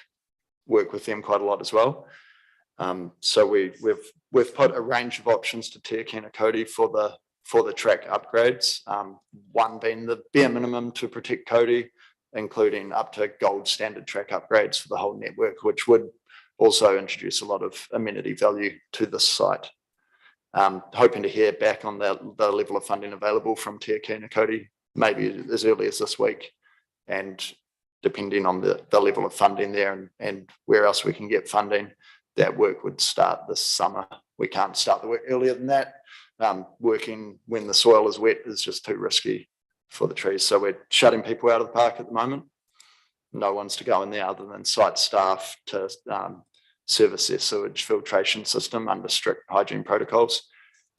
worked with them quite a lot as well. So we've put a range of options to Te Akina Kodi for the track upgrades. One being the bare minimum to protect Kodi, including up to gold standard track upgrades for the whole network, which would also introduce a lot of amenity value to this site. Hoping to hear back on the level of funding available from Te Akina Kodi, maybe as early as this week, and depending on the level of funding there and where else we can get funding, that work would start this summer. We can't start the work earlier than that. Working when the soil is wet is just too risky for the trees. So we're shutting people out of the park at the moment. No one's to go in there other than site staff to service their sewage filtration system under strict hygiene protocols,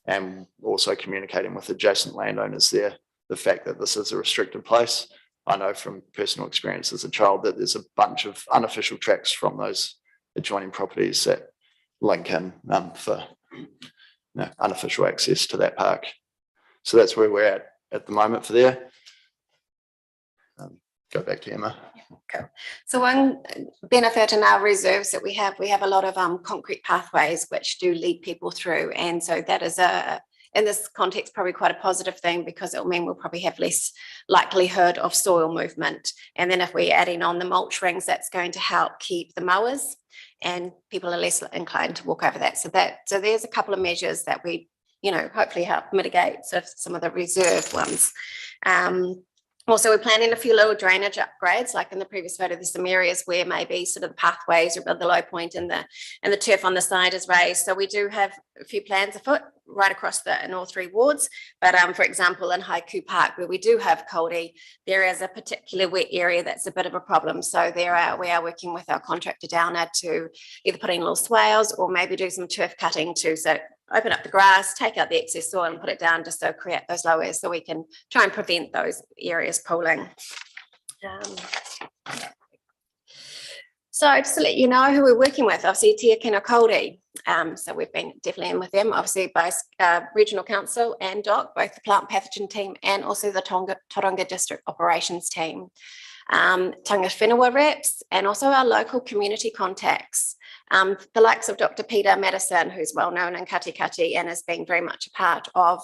and also communicating with adjacent landowners there the fact that this is a restricted place. I know from personal experience as a child that there's a bunch of unofficial tracks from those adjoining properties that link in for unofficial access to that park. So that's where we're at the moment for there. Go back to Emma. Cool. So one benefit in our reserves that we have a lot of concrete pathways which do lead people through, and so that is in this context probably quite a positive thing, because it will mean we'll probably have less likelihood of soil movement. And then if we're adding on the mulch rings, that's going to help keep the mowers, and people are less inclined to walk over that. So there's a couple of measures that we hopefully help mitigate some of the reserve ones. Also, we're planning a few little drainage upgrades, like in the previous photo, there's some areas where maybe sort of the pathways are above the low point and the turf on the side is raised. So we do have a few plans afoot right across in all 3 wards. But for example, in Haiku Park, where we do have Kodi, there is a particular wet area that's a bit of a problem. So we are working with our contractor down there to either put in little swales or maybe do some turf cutting too. So open up the grass, take out the excess soil and put it down just to create those low areas so we can try and prevent those areas pooling. So just to let you know who we're working with, obviously Te Akina Kodi. So we've been definitely in with them, obviously by Regional Council and DOC, both the plant pathogen team and also the Tauranga District Operations team. Tanga Whenua reps and also our local community contacts. The likes of Dr. Peter Madison, who's well known in Katikati and has been very much a part of,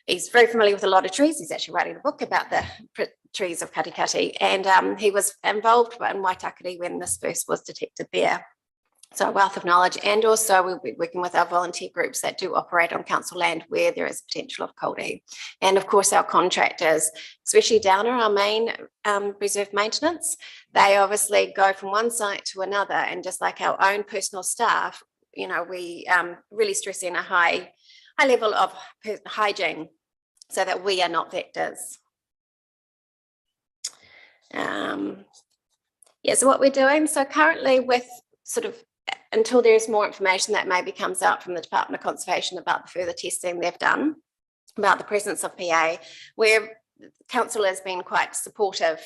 he's very familiar with a lot of trees. He's actually writing a book about the trees of Katikati, and he was involved in Waitakere when this first was detected there. So a wealth of knowledge, and also we'll be working with our volunteer groups that do operate on council land where there is potential of kauri. And of course our contractors, especially Downer, our main reserve maintenance, they obviously go from one site to another, and just like our own personal staff, you know, we really stress in a high level of hygiene so that we are not vectors. Yeah, so what we're doing, so currently with sort of, until there's more information that maybe comes out from the Department of Conservation about the further testing they've done about the presence of PA, where council has been quite supportive.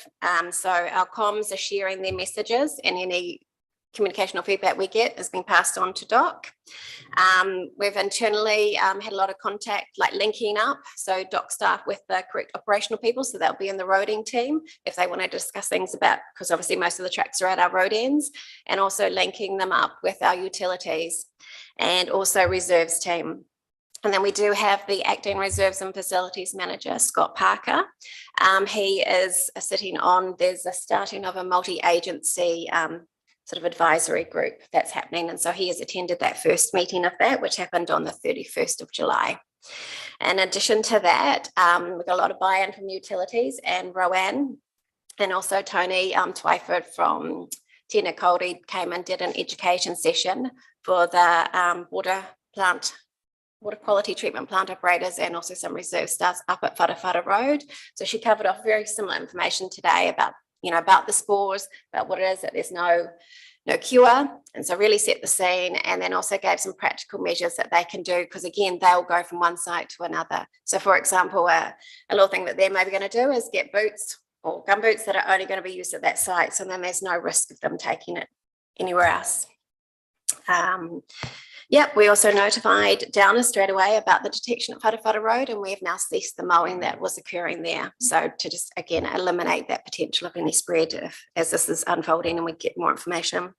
So our comms are sharing their messages, and any communication or feedback we get is being passed on to DOC. We've internally had a lot of contact, like linking up, so DOC staff with the correct operational people, so they'll be in the roading team if they want to discuss things about, because obviously most of the tracks are at our road ends, and also linking them up with our utilities and also reserves team. And then we do have the acting reserves and facilities manager, Scott Parker. He is sitting on, there's a starting of a multi-agency sort of advisory group that's happening. And so he has attended that first meeting of that, which happened on the 31st of July. In addition to that, we've got a lot of buy-in from utilities and Rowan, and also Tony Twyford from Tēnā Kāori came and did an education session for the water quality treatment plant operators, and also some reserve staff up at Wharawhara Road. So she covered off very similar information today about, you know, about the spores, about what it is, that there's no cure. And so really set the scene, and then also gave some practical measures that they can do, because again, they'll go from one site to another. So for example, a little thing that they're maybe going to do is get boots or gum boots that are only going to be used at that site. So then there's no risk of them taking it anywhere else. Yep, we also notified Downer straight away about the detection at Wharawhara Road, and we have now ceased the mowing that was occurring there. So to just, again, eliminate that potential of any spread as this is unfolding and we get more information.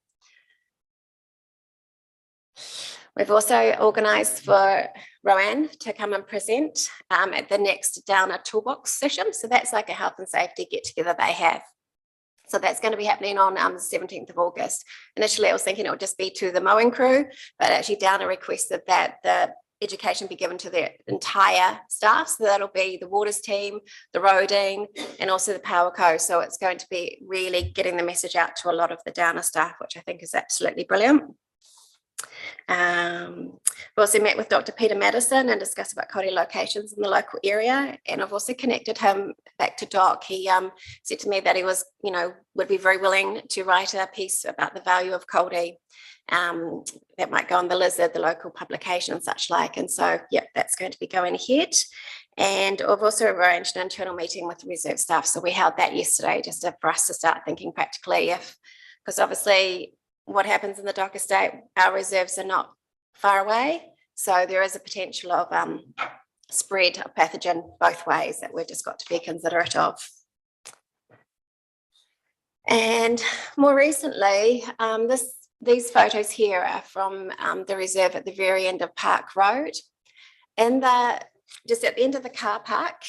We've also organised for Rowan to come and present at the next Downer Toolbox session. So that's like a health and safety get together they have. So that's going to be happening on the 17th of August. Initially, I was thinking it would just be to the mowing crew, but actually Downer requested that the education be given to their entire staff. So that'll be the waters team, the roading, and also the power co. So it's going to be really getting the message out to a lot of the Downer staff, which I think is absolutely brilliant. We also met with Dr. Peter Madison and discussed about kauri locations in the local area, and I've also connected him back to Doc. He said to me that he was, you know, would be very willing to write a piece about the value of kauri that might go on the Lizard, the local publication and such like. And so, yep, that's going to be going ahead. And I've also arranged an internal meeting with the reserve staff. So we held that yesterday just for us to start thinking practically, because obviously what happens in the Dock estate, our reserves are not far away. So there is a potential of spread of pathogen both ways that we've just got to be considerate of. And more recently, these photos here are from the reserve at the very end of Park Road. Just at the end of the car park,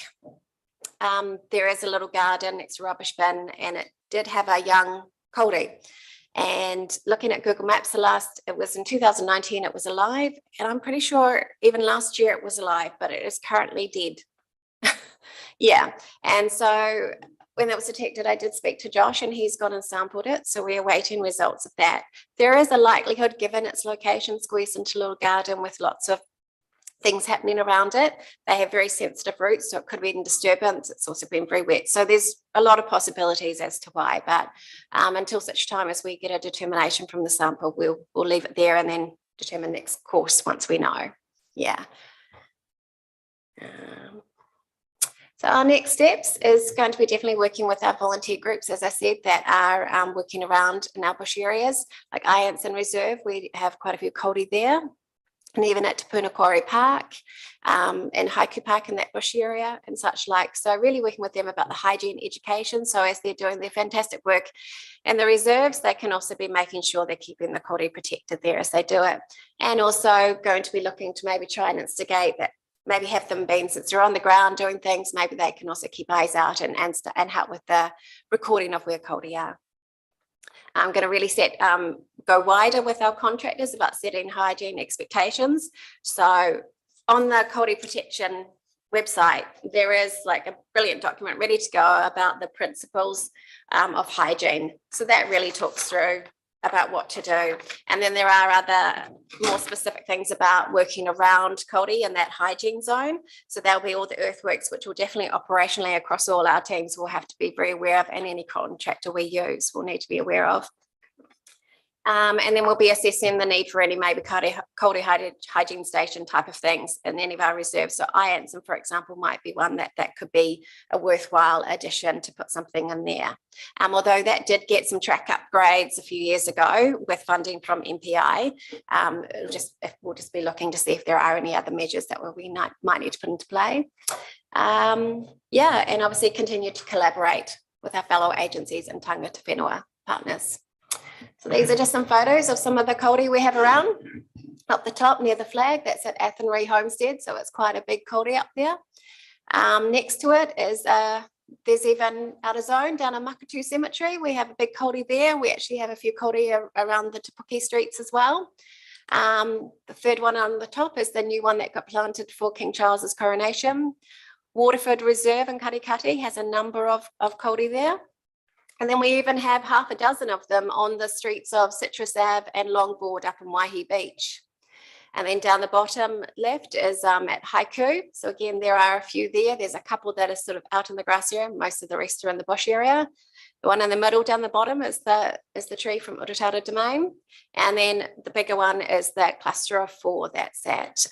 there is a little garden next to a rubbish bin, and it did have a young kauri. And looking at Google Maps, it was in 2019, it was alive. And I'm pretty sure even last year it was alive, but it is currently dead. Yeah. And so when that was detected, I did speak to Josh, and he's gone and sampled it. So we're awaiting results of that. There is a likelihood, given its location squeezed into a little garden with lots of things happening around it. They have very sensitive roots, so it could be in disturbance. It's also been very wet. So there's a lot of possibilities as to why, but until such time as we get a determination from the sample, we'll leave it there and then determine next course once we know. Yeah. So our next steps is going to be definitely working with our volunteer groups, as I said, that are working around in our bush areas, like Ianson Reserve. We have quite a few kauri there. and even at Te Puna Quarry Park and Haiku Park in that bush area and such like. So really working with them about the hygiene education. So as they're doing their fantastic work in the reserves, they can also be making sure they're keeping the Kāori protected there as they do it. And also going to be looking to maybe try and instigate that, maybe have them been, since they're on the ground doing things, maybe they can also keep eyes out and help with the recording of where Kāori are. I'm going to really go wider with our contractors about setting hygiene expectations. So on the Kāori Protection website, there is like a brilliant document ready to go about the principles of hygiene. So that really talks through about what to do. And then there are other more specific things about working around Kāori in that hygiene zone. So there'll be all the earthworks, which will definitely operationally across all our teams will have to be very aware of, and any contractor we use will need to be aware of. And then we'll be assessing the need for any maybe Kāori hygiene station type of things in any of our reserves. So Ianson, for example, might be one that could be a worthwhile addition to put something in there. Although that did get some track upgrades a few years ago with funding from MPI, we'll just be looking to see if there are any other measures that we might need to put into play. And obviously continue to collaborate with our fellow agencies and tangata whenua partners. So these are just some photos of some of the Kāori we have around. Up the top near the flag, that's at Athenry Homestead, so it's quite a big Kāori up there. Next to it is, there's even out of zone down at Makatu Cemetery. We have a big Kāori there. We actually have a few Kāori around the Te Puke streets as well. The third one on the top is the new one that got planted for King Charles's coronation. Waterford Reserve in Karikati has a number of Kāori there. And then we even have half a dozen of them on the streets of Citrus Ave and Longboard up in Waihi Beach. And then down the bottom left is at Haiku. So again, there are a few there. There's a couple that are sort of out in the grass area. Most of the rest are in the bush area. The one in the middle down the bottom is the tree from Urutara Domain. And then the bigger one is that cluster of 4 that's at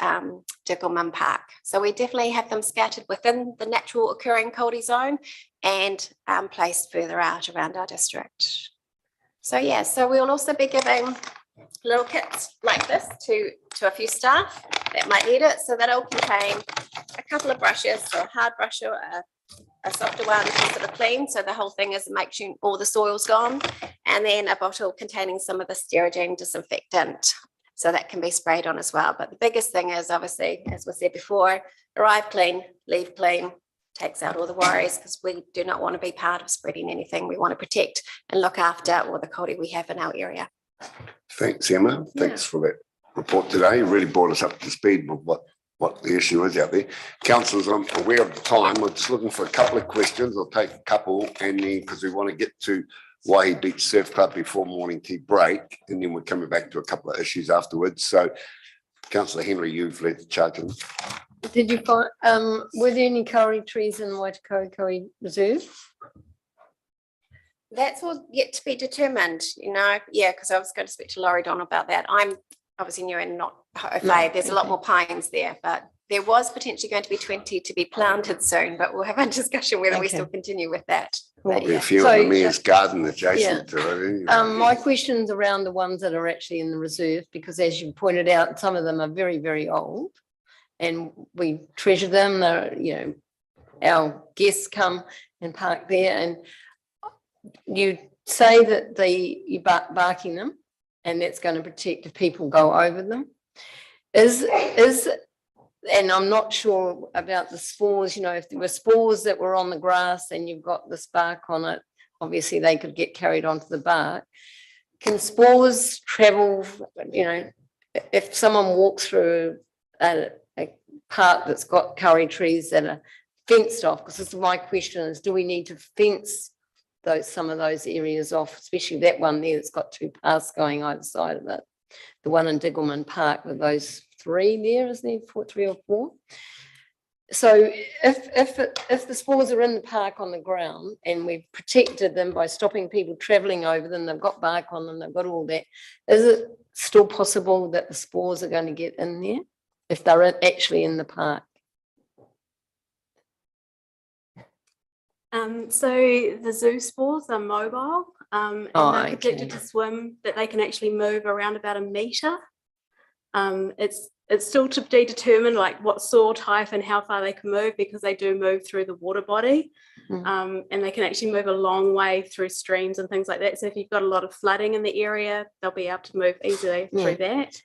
Diggelman Park. So we definitely have them scattered within the natural occurring Kāori zone and placed further out around our district. So yeah, so we'll also be giving little kits like this to a few staff that might need it. So that'll contain a couple of brushes, so a hard brush or a softer one to sort of clean. So the whole thing is make sure all the soil's gone. And then a bottle containing some of the Sterigene disinfectant. So that can be sprayed on as well. But the biggest thing is obviously, as we said before, arrive clean, leave clean, takes out all the worries, because we do not want to be part of spreading anything. We want to protect and look after all the Kāori we have in our area. Thanks, Emma. Thanks for that report today. You really brought us up to speed with what the issue is out there. Councillors, I'm aware of the time. We're just looking for a couple of questions. I'll take a couple, and then because we want to get to Waihi Beach Surf Club before morning tea break, and then we're coming back to a couple of issues afterwards. So, Councillor Henry, you've led the charge on this. Did you find, were there any Kāori trees in Waitakauri Kāori Reserve? That's all yet to be determined, because I was going to speak to Laurie Don about that. I'm obviously new and not au fait. There's a lot more pines there, but there was potentially going to be 20 to be planted soon, but we'll have a discussion whether we still continue with that. There'll be a few in the Mayor's Garden adjacent to it. My question's around the ones that are actually in the reserve, because as you pointed out, some of them are very, very old and we treasure them. They're, our guests come and park there, and you say that you're barking them and that's going to protect if people go over them. And I'm not sure about the spores, if there were spores that were on the grass and you've got this bark on it, obviously they could get carried onto the bark. Can spores travel, if someone walks through a part that's got Kāori trees that are fenced off, because this is my question is, do we need to fence some of those areas off, especially that one there that's got 2 paths going either side of it? The one in Diggelman Park with those 3 there, isn't there? 3 or 4. So if the spores are in the park on the ground and we've protected them by stopping people travelling over them, they've got bark on them, they've got all that, is it still possible that the spores are going to get in there if they're actually in the park? So the zoo spores are mobile and they're predicted to swim, that they can actually move around about 1 metre. It's it's still to be determined like what soil type and how far they can move, because they do move through the water body. And they can actually move a long way through streams and things like that. So if you've got a lot of flooding in the area, they'll be able to move easily through that.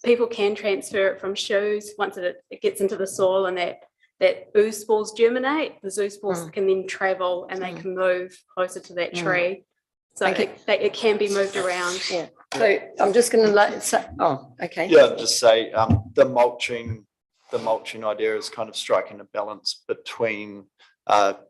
People can transfer it from shoes once it gets into the soil, and that ooze spores germinate. The ooze spores can then travel and they can move closer to that tree. So it can be moved around. Yeah. So I'm just going to say, oh, okay. Yeah, just say the mulching idea is kind of striking a balance between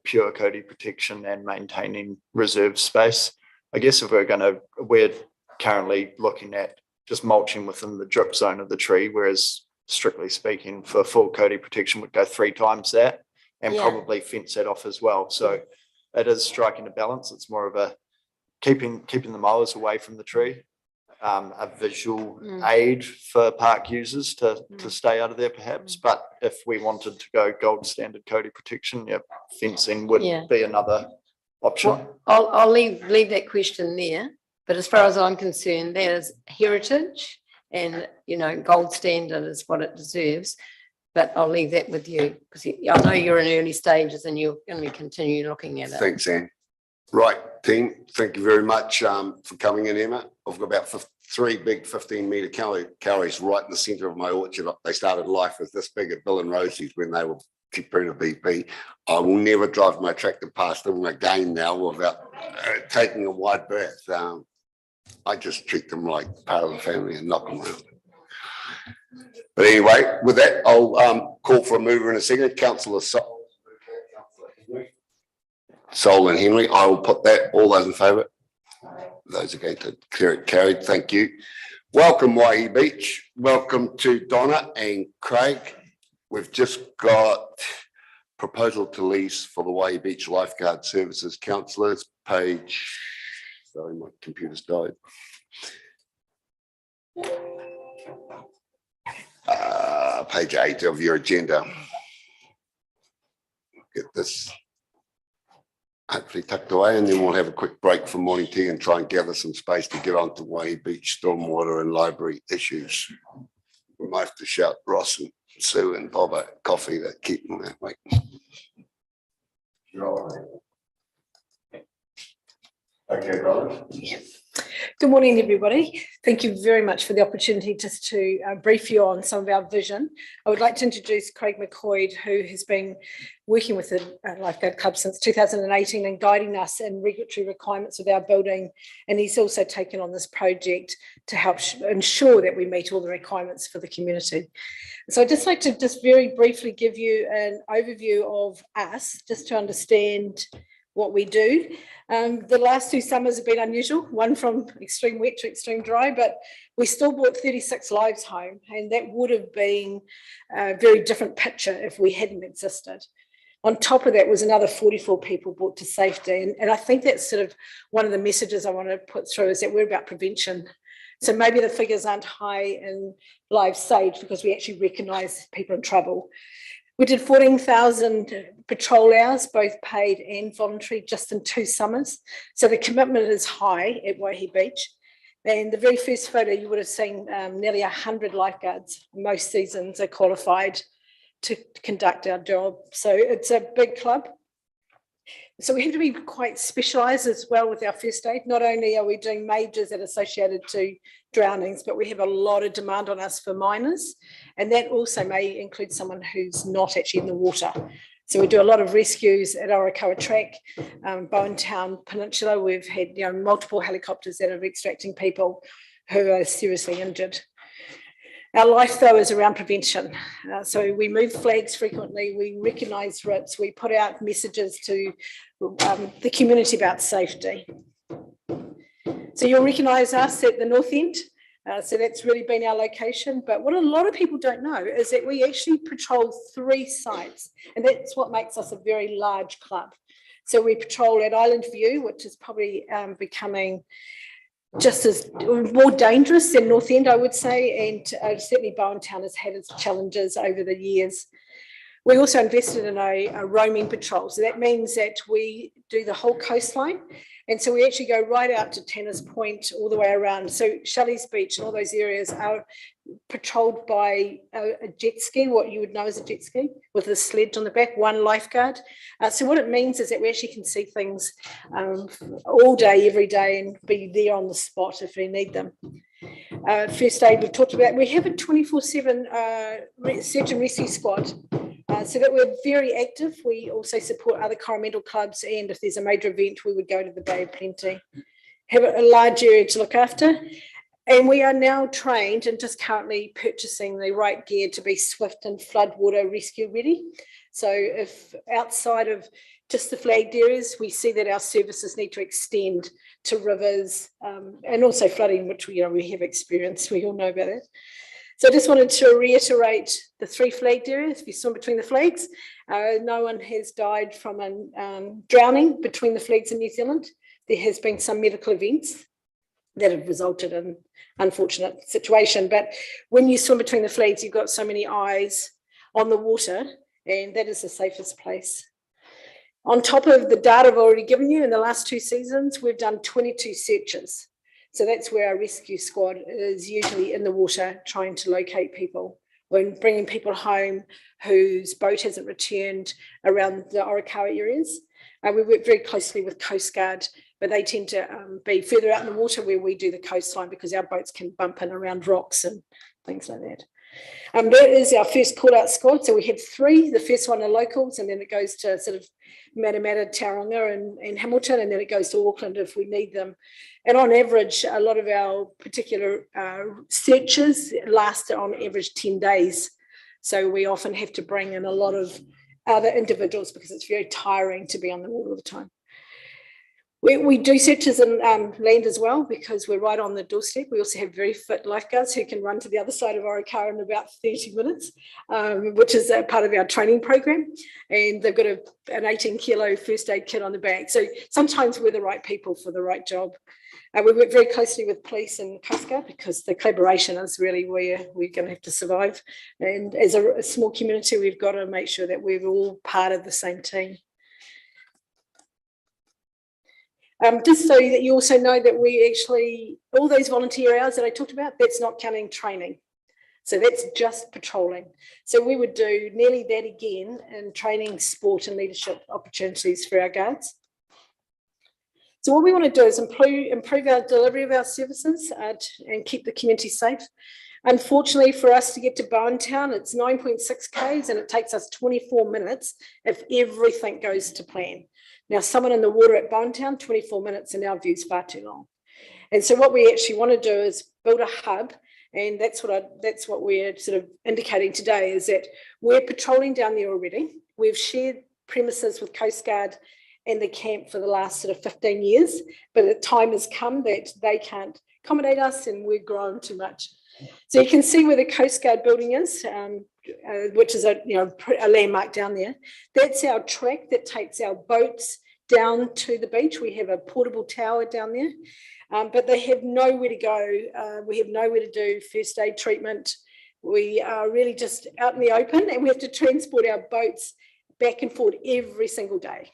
pure Cody protection and maintaining reserve space. I guess if we're currently looking at just mulching within the drip zone of the tree, whereas strictly speaking for full Cody protection would go 3 times that and probably fence that off as well. So it is striking a balance. It's more of a keeping the mowers away from the tree, a visual aid for park users to stay out of there perhaps. But if we wanted to go gold standard Cody protection, fencing would be another option. Well, I'll leave that question there. But as far as I'm concerned, there's heritage and, gold standard is what it deserves. But I'll leave that with you because I know you're in early stages and you're going to continue looking at it. Thanks, Anne. Right, team, thank you very much for coming in, Emma. I've got about 3 big 15-metre calories right in the centre of my orchard. They started life as this big at Bill and Rosie's when they were Te Puna BP. I will never drive my tractor past them again now without taking a wide berth. I just treat them like part of the family and knock them around. But anyway, with that, I'll call for a mover in a second. Councillor Sol and Henry, I will put that. All those in favour? Those against it, carried. Thank you. Welcome, Waihi Beach. Welcome to Donna and Craig. We've just got proposal to lease for the Waihi Beach Lifeguard Services Councillors, page. Sorry, my computer's died. Page 8 of your agenda. Get this hopefully tucked away, and then we'll have a quick break for morning tea and try and gather some space to get on to Waihi Beach stormwater and library issues. We might have to shout Ross and Sue and Bob at coffee that keep them that way. Okay, brother. Yeah. Good morning, everybody. Thank you very much for the opportunity just to brief you on some of our vision. I would like to introduce Craig McCoy, who has been working with the Lifeguard Club since 2018 and guiding us in regulatory requirements of our building. And he's also taken on this project to help ensure that we meet all the requirements for the community. So I'd just like to very briefly give you an overview of us, just to understand what we do. The last 2 summers have been unusual, one from extreme wet to extreme dry, but we still brought 36 lives home, and that would have been a very different picture if we hadn't existed. On top of that was another 44 people brought to safety, and I think that's sort of one of the messages I want to put through is that we're about prevention. So maybe the figures aren't high in lives saved because we actually recognise people in trouble. We did 14,000 patrol hours, both paid and voluntary, just in 2 summers. So the commitment is high at Waihi Beach. And the very first photo, you would have seen nearly 100 lifeguards. Most seasons are qualified to conduct our job. So it's a big club. So we have to be quite specialised as well with our first aid. Not only are we doing majors that are associated to drownings, but we have a lot of demand on us for minors. And that also may include someone who's not actually in the water. So we do a lot of rescues at Orokoa Track, Bowen Town Peninsula. We've had multiple helicopters that are extracting people who are seriously injured. Our life, though, is around prevention. So we move flags frequently, we recognise RIPs, we put out messages to the community about safety. So you'll recognise us at the North End. So that's really been our location. But what a lot of people don't know is that we actually patrol 3 sites, and that's what makes us a very large club. So we patrol at Island View, which is probably becoming just as more dangerous than North End, I would say, and certainly Bowen Town has had its challenges over the years. We also invested in a roaming patrol. So that means that we do the whole coastline. And so we actually go right out to Tennis Point all the way around. So Shelley's Beach and all those areas are patrolled by a jet ski, what you would know as a jet ski, with a sledge on the back, one lifeguard. So what it means is that we actually can see things all day, every day, and be there on the spot if we need them. First aid, we've talked about. We have a 24/7 search and rescue squad. So that we're very active. We also support other Coromandel clubs, and if there's a major event, we would go to the Bay of Plenty. Have a large area to look after, and we are now trained and just currently purchasing the right gear to be swift and floodwater rescue ready. So if outside of just the flagged areas, we see that our services need to extend to rivers and also flooding, which we have experienced. We all know about it. So I just wanted to reiterate the 3 flagged areas. If you saw between the flags, no one has died from drowning between the flags in New Zealand. There has been some medical events that have resulted in unfortunate situation. But when you swim between the flags, you've got so many eyes on the water, and that is the safest place. On top of the data I've already given you, in the last 2 seasons, we've done 22 searches. So that's where our rescue squad is usually in the water trying to locate people, when bringing people home whose boat hasn't returned around the Orikawa areas. We work very closely with Coast Guard, but they tend to be further out in the water where we do the coastline, because our boats can bump in around rocks and things like that. That is our first call-out squad. So we have 3. The first one are locals, and then it goes to sort of Matamata, Tauranga and Hamilton, and then it goes to Auckland if we need them. And on average, a lot of our particular searches last on average 10 days. So we often have to bring in a lot of other individuals because it's very tiring to be on the water all the time. We do searches in land as well, because we're right on the doorstep. We also have very fit lifeguards who can run to the other side of Orikawa in about 30 minutes, which is a part of our training program. And they've got an 18-kilo first aid kit on the back. So sometimes we're the right people for the right job. We work very closely with police and Coast Guard, because the collaboration is really where we're going to have to survive. And as a small community, we've got to make sure that we're all part of the same team. Just so that you also know that we actually, all those volunteer hours that I talked about, that's not counting training. So that's just patrolling. So we would do nearly that again in training, sport and leadership opportunities for our guards. So what we want to do is improve our delivery of our services and keep the community safe. Unfortunately for us to get to Bowen Town, it's 9.6 k's and it takes us 24 minutes if everything goes to plan. Now, someone in the water at Bowen Town, 24 minutes in our view is far too long. And so what we actually want to do is build a hub, and that's what we're sort of indicating today, is that we're patrolling down there already. We've shared premises with Coast Guard and the camp for the last sort of 15 years, but the time has come that they can't accommodate us and we're growing too much. So you can see where the Coast Guard building is, which is a landmark down there. That's our track that takes our boats down to the beach. We have a portable tower down there, but they have nowhere to go. We have nowhere to do first aid treatment. We are really just out in the open, and we have to transport our boats back and forth every single day.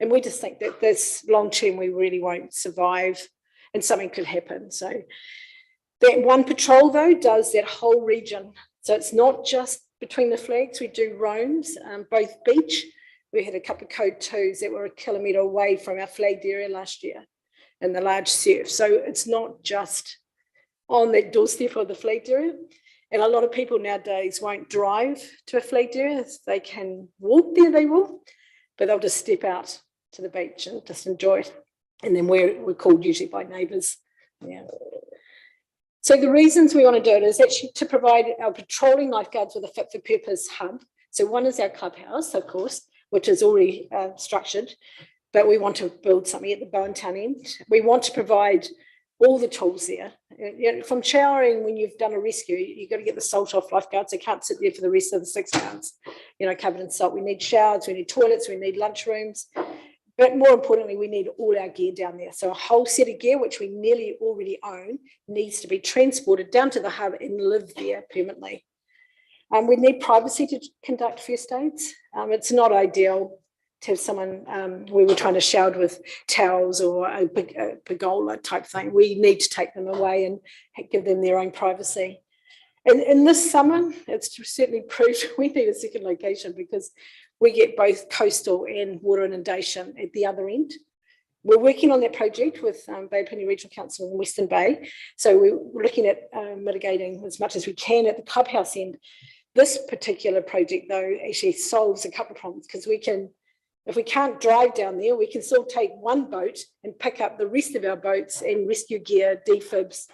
And we just think that this long term, we really won't survive and something could happen. So that one patrol, though, does that whole region. So it's not just between the flags. We do roams, both beach. We had a couple of code 2s that were 1 kilometre away from our flagged area last year in the large surf. So it's not just on that doorstep of the flagged area. And a lot of people nowadays won't drive to a flagged area. If they can walk there, they will, but they'll just step out to the beach and just enjoy it. And then we're called usually by neighbours. Yeah. So the reasons we want to do it is actually to provide our patrolling lifeguards with a fit for purpose hub. So one is our clubhouse, of course, which is already structured, but we want to build something at the Bowen Town end. We want to provide all the tools there. From showering when you've done a rescue, you've got to get the salt off lifeguards. They can't sit there for the rest of the 6 months, covered in salt. We need showers, we need toilets, we need lunch rooms. But more importantly, we need all our gear down there. So a whole set of gear, which we nearly already own, needs to be transported down to the hub and live there permanently. We need privacy to conduct first aids. It's not ideal to have someone, we were trying to shower with towels or a pergola type thing. We need to take them away and give them their own privacy. And in this summer, it's certainly proved we need a second location because we get both coastal and water inundation at the other end. We're working on that project with Bay of Plenty Regional Council in Western Bay. So we're looking at mitigating as much as we can at the clubhouse end. This particular project, though, actually solves a couple of problems because we can, if we can't drive down there, we can still take one boat and pick up the rest of our boats and rescue gear, defibs,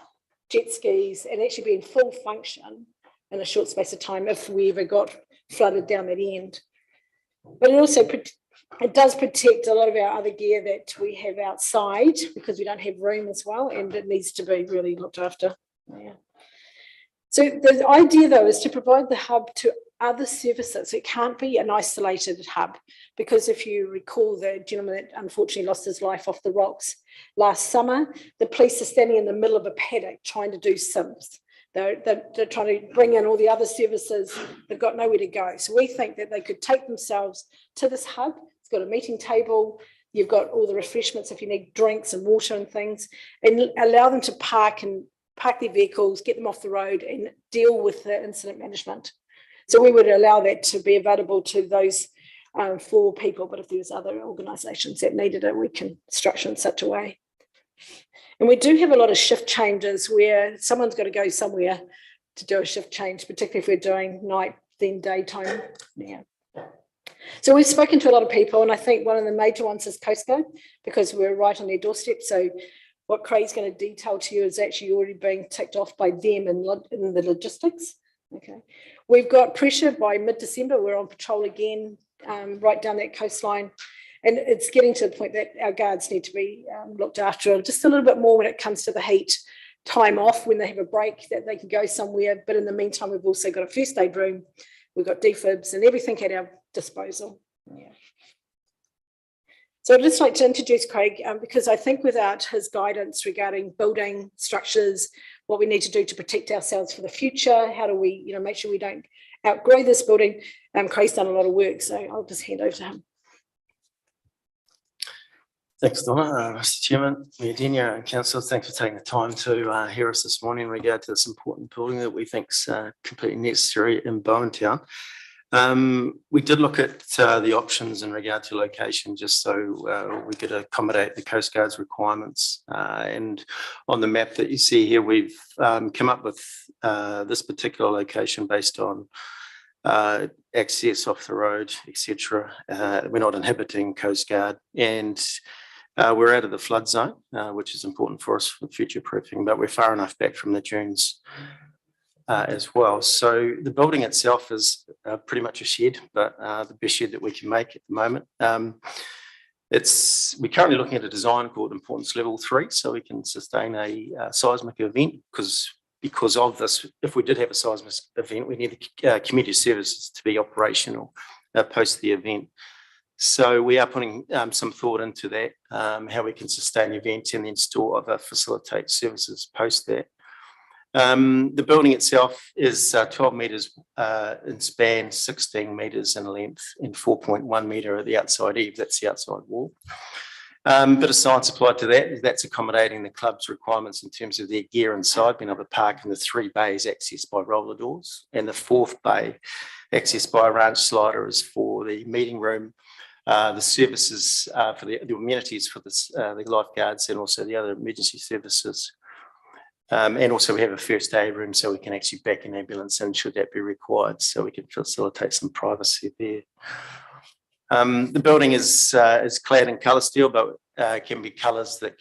jet skis, and actually be in full function in a short space of time if we ever got flooded down that end. But it also it does protect a lot of our other gear that we have outside because we don't have room as well, and it needs to be really looked after. Yeah. So the idea, though, is to provide the hub to other services. It can't be an isolated hub because if you recall the gentleman that unfortunately lost his life off the rocks last summer, the police are standing in the middle of a paddock trying to do sims. They're trying to bring in all the other services. They've got nowhere to go. So we think that they could take themselves to this hub. It's got a meeting table. You've got all the refreshments if you need drinks and water and things, and allow them to park their vehicles, get them off the road and deal with the incident management. So we would allow that to be available to those 4 people, but if there's other organisations that needed it, we can structure in such a way. And we do have a lot of shift changes where someone's got to go somewhere to do a shift change, particularly if we're doing night, then daytime. Yeah. So we've spoken to a lot of people, and I think one of the major ones is Coast Guard because we're right on their doorstep. So what Craig's going to detail to you is actually already being ticked off by them in the logistics. Okay, we've got pressure by mid-December. We're on patrol again, right down that coastline. And it's getting to the point that our guards need to be looked after just a little bit more when it comes to the heat, time off when they have a break, that they can go somewhere. But in the meantime, we've also got a first aid room. We've got defibs and everything at our disposal. Yeah. So I'd just like to introduce Craig because I think without his guidance regarding building structures, what we need to do to protect ourselves for the future, how do we make sure we don't outgrow this building, Craig's done a lot of work. So I'll just hand over to him. Thanks, Donna. Mr. Chairman, Mayor Denia and Council, thanks for taking the time to hear us this morning in regard to this important building that we think is completely necessary in Bowentown. We did look at the options in regard to location just so we could accommodate the Coast Guard's requirements. And on the map that you see here, we've come up with this particular location based on access off the road, etc. We're not inhibiting Coast Guard, and we're out of the flood zone, which is important for us for future proofing, but we're far enough back from the dunes as well. So the building itself is pretty much a shed, but the best shed that we can make at the moment. We're currently looking at a design called Importance Level 3, so we can sustain a seismic event because of this. If we did have a seismic event, we need the community services to be operational post the event. So we are putting some thought into that, how we can sustain the event and then still facilitate services post that. The building itself is 12 metres in span, 16 metres in length, and 4.1 metre at the outside eave. That's the outside wall. Bit of science applied to that. That's accommodating the club's requirements in terms of their gear inside, being able to park in the 3 bays accessed by roller doors, and the 4th bay accessed by a ranch slider is for the meeting room, the services for the amenities for the lifeguards and also the other emergency services. And also we have a first aid room so we can actually back an ambulance in should that be required, so we can facilitate some privacy there. The building is clad in colour steel, but can be colours that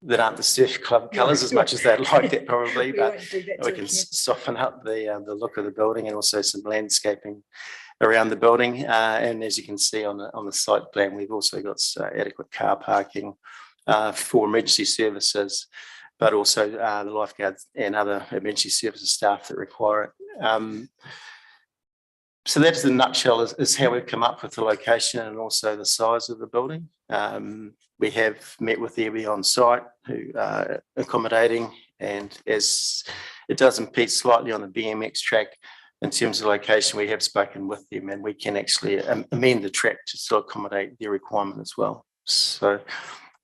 that aren't the surf club colours as much as they'd like that probably, but we can soften up the look of the building, and also some landscaping around the building. And as you can see on the site plan, we've also got adequate car parking for emergency services, but also the lifeguards and other emergency services staff that require it. So that's the nutshell is how we've come up with the location and also the size of the building. We have met with the EB on site who are accommodating, and as it does impede slightly on the BMX track, in terms of location, we have spoken with them and we can actually amend the track to still accommodate their requirement as well. So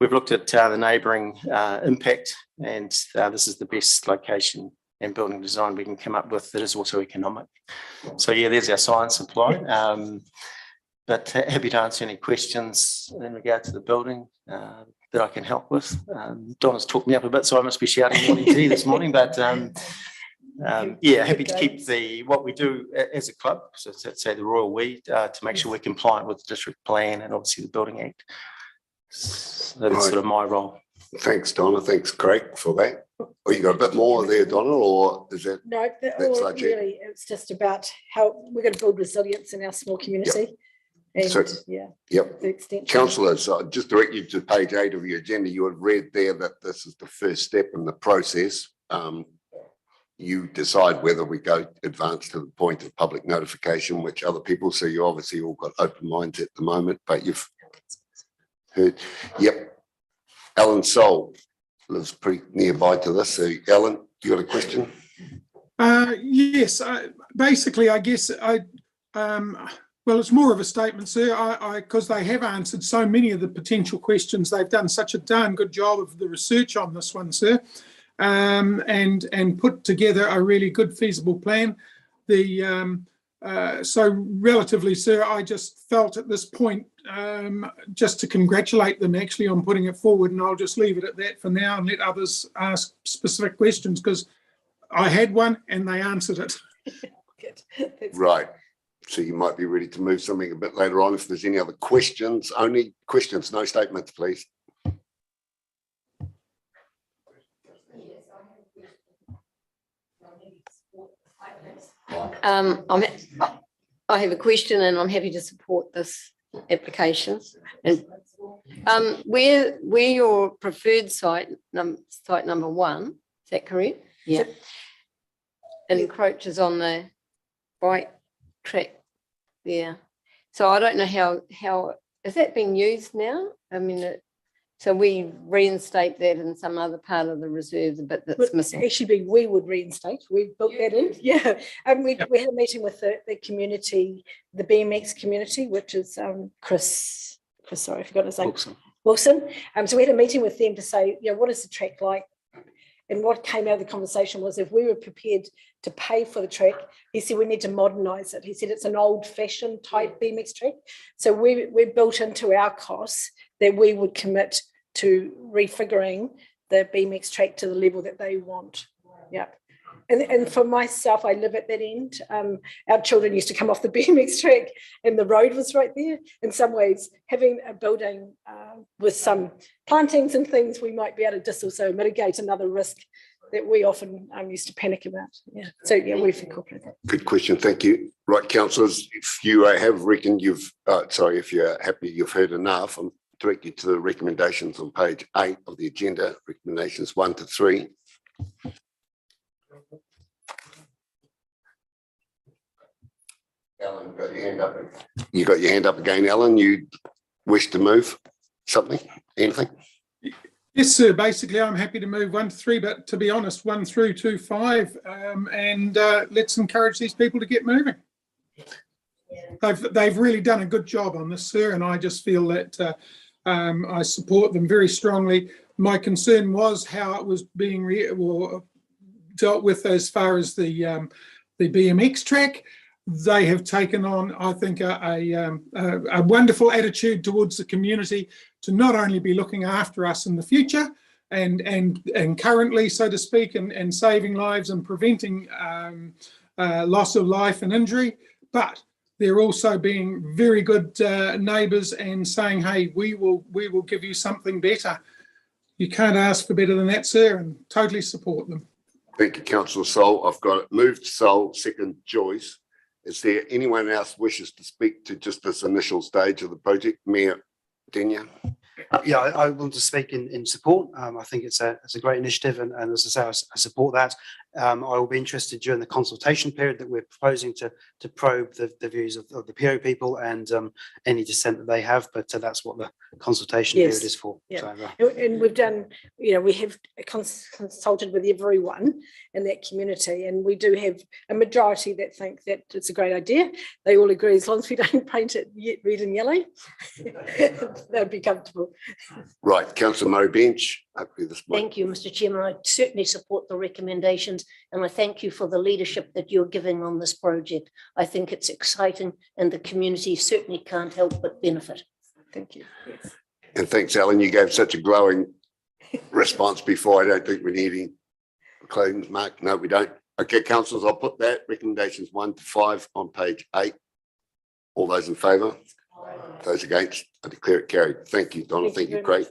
we've looked at the neighbouring impact, and this is the best location and building design we can come up with that is also economic. So yeah, there's our science applied. But happy to answer any questions in regard to the building that I can help with. Donna's talked me up a bit, so I must be shouting morning tea this morning, but yeah, happy to keep what we do as a club, so let's say the Royal We, to make sure we're compliant with the district plan and obviously the Building Act. So that's sort of my role. Thanks, Donna. Thanks, Craig, for that. Oh, you got a bit more there, Donna, or is that? No, that's like really, it's just about how we're going to build resilience in our small community. And So- yeah, Yep. the extension. Councillors, just direct you to page 8 of your agenda. You had read there that this is the first step in the process. You decide whether we go advance to the point of public notification, which other people, so you obviously all got open minds at the moment, but you've heard. Yep. Alan Soul lives pretty nearby to this. So Alan, you got a question? Yes, basically, I guess well, it's more of a statement, sir, because they have answered so many of the potential questions. They've done such a darn good job of the research on this one, sir, and put together a really good feasible plan. So relatively, sir, I just felt at this point just to congratulate them actually on putting it forward, and I'll just leave it at that for now and let others ask specific questions, because I had one and they answered it. Right. So you might be ready to move something a bit later on if there's any other questions. Only questions, no statements, please. I have a question and I'm happy to support this application. And where your preferred site number 1, is that correct? Yeah. Encroaches on the bike track there. So I don't know how is that being used now? I mean, so we reinstate that in some other part of the reserve, the bit that's missing. Actually, we would reinstate. We built that in. Yeah. And we had a meeting with the community, the BMX community, which is Chris, sorry, I forgot his name. Wilson. So we had a meeting with them to say, you know, what is the track like? And what came out of the conversation was if we were prepared to pay for the track, he said we need to modernise it. He said it's an old-fashioned type BMX track. So we built into our costs that we would commit to refiguring the BMX track to the level that they want. Yeah. And for myself, I live at that end. Our children used to come off the BMX track and the road was right there. In some ways, having a building with some plantings and things, we might be able to also mitigate another risk that we often used to panic about. Yeah. So yeah, we've incorporated that. Good question. Thank you. Right, councillors, if you have reckoned you've, if you're happy you've heard enough, I'm direct you to the recommendations on page 8 of the agenda, recommendations 1 to 3. Alan, got your hand up. You got your hand up again, Alan. You wish to move something, anything? Yes, sir. Basically, I'm happy to move 1 to 3, but to be honest, 1 through to 5, and let's encourage these people to get moving. They've really done a good job on this, sir, and I just feel that I support them very strongly. My concern was how it was being dealt with as far as the BMX track. They have taken on, I think, a wonderful attitude towards the community to not only be looking after us in the future and currently, so to speak, and saving lives and preventing loss of life and injury, but they're also being very good neighbours and saying, hey, we will give you something better. You can't ask for better than that, sir, and totally support them. Thank you, Councillor Sol. I've got it moved Sol, second Joyce. Is there anyone else wishes to speak to just this initial stage of the project? Mayor Denia? Yeah, I want to speak in support. I think it's a great initiative, and as I say, I support that. I will be interested during the consultation period that we're proposing to probe the views of the PO people and any dissent that they have, but that's what the consultation period is for. Yeah. So, And we've done, we have consulted with everyone in that community, and we do have a majority that think that it's a great idea. They all agree, as long as we don't paint it red and yellow, they'd be comfortable. Right, councillor Murray Bench. Hopefully this might. Thank you, Mr. Chairman. I certainly support the recommendations, and I thank you for the leadership that you're giving on this project. I think it's exciting, and the community certainly can't help but benefit. Thank you. Yes. And thanks, Alan. You gave such a glowing response before. I don't think we need any closing mark. No, we don't. Okay, councillors, I'll put that recommendations 1 to 5 on page 8. All those in favour? Those against? I declare it carried. Thank you, Donna. Thank you, Craig.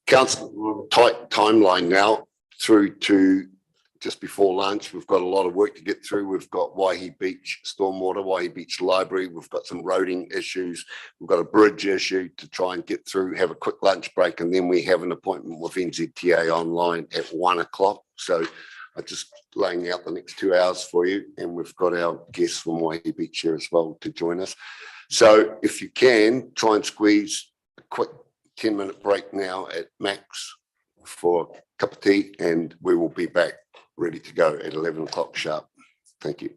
Council, tight timeline now through to just before lunch. We've got a lot of work to get through. We've got Waihi Beach Stormwater, Waihi Beach Library. We've got some roading issues. We've got a bridge issue to try and get through, have a quick lunch break, and then we have an appointment with NZTA online at 1 o'clock. So I'm just laying out the next 2 hours for you. And we've got our guests from Waihi Beach here as well to join us. So if you can, try and squeeze a quick 10-minute break now at max for a cup of tea, and we will be back ready to go at 11 o'clock sharp. Thank you.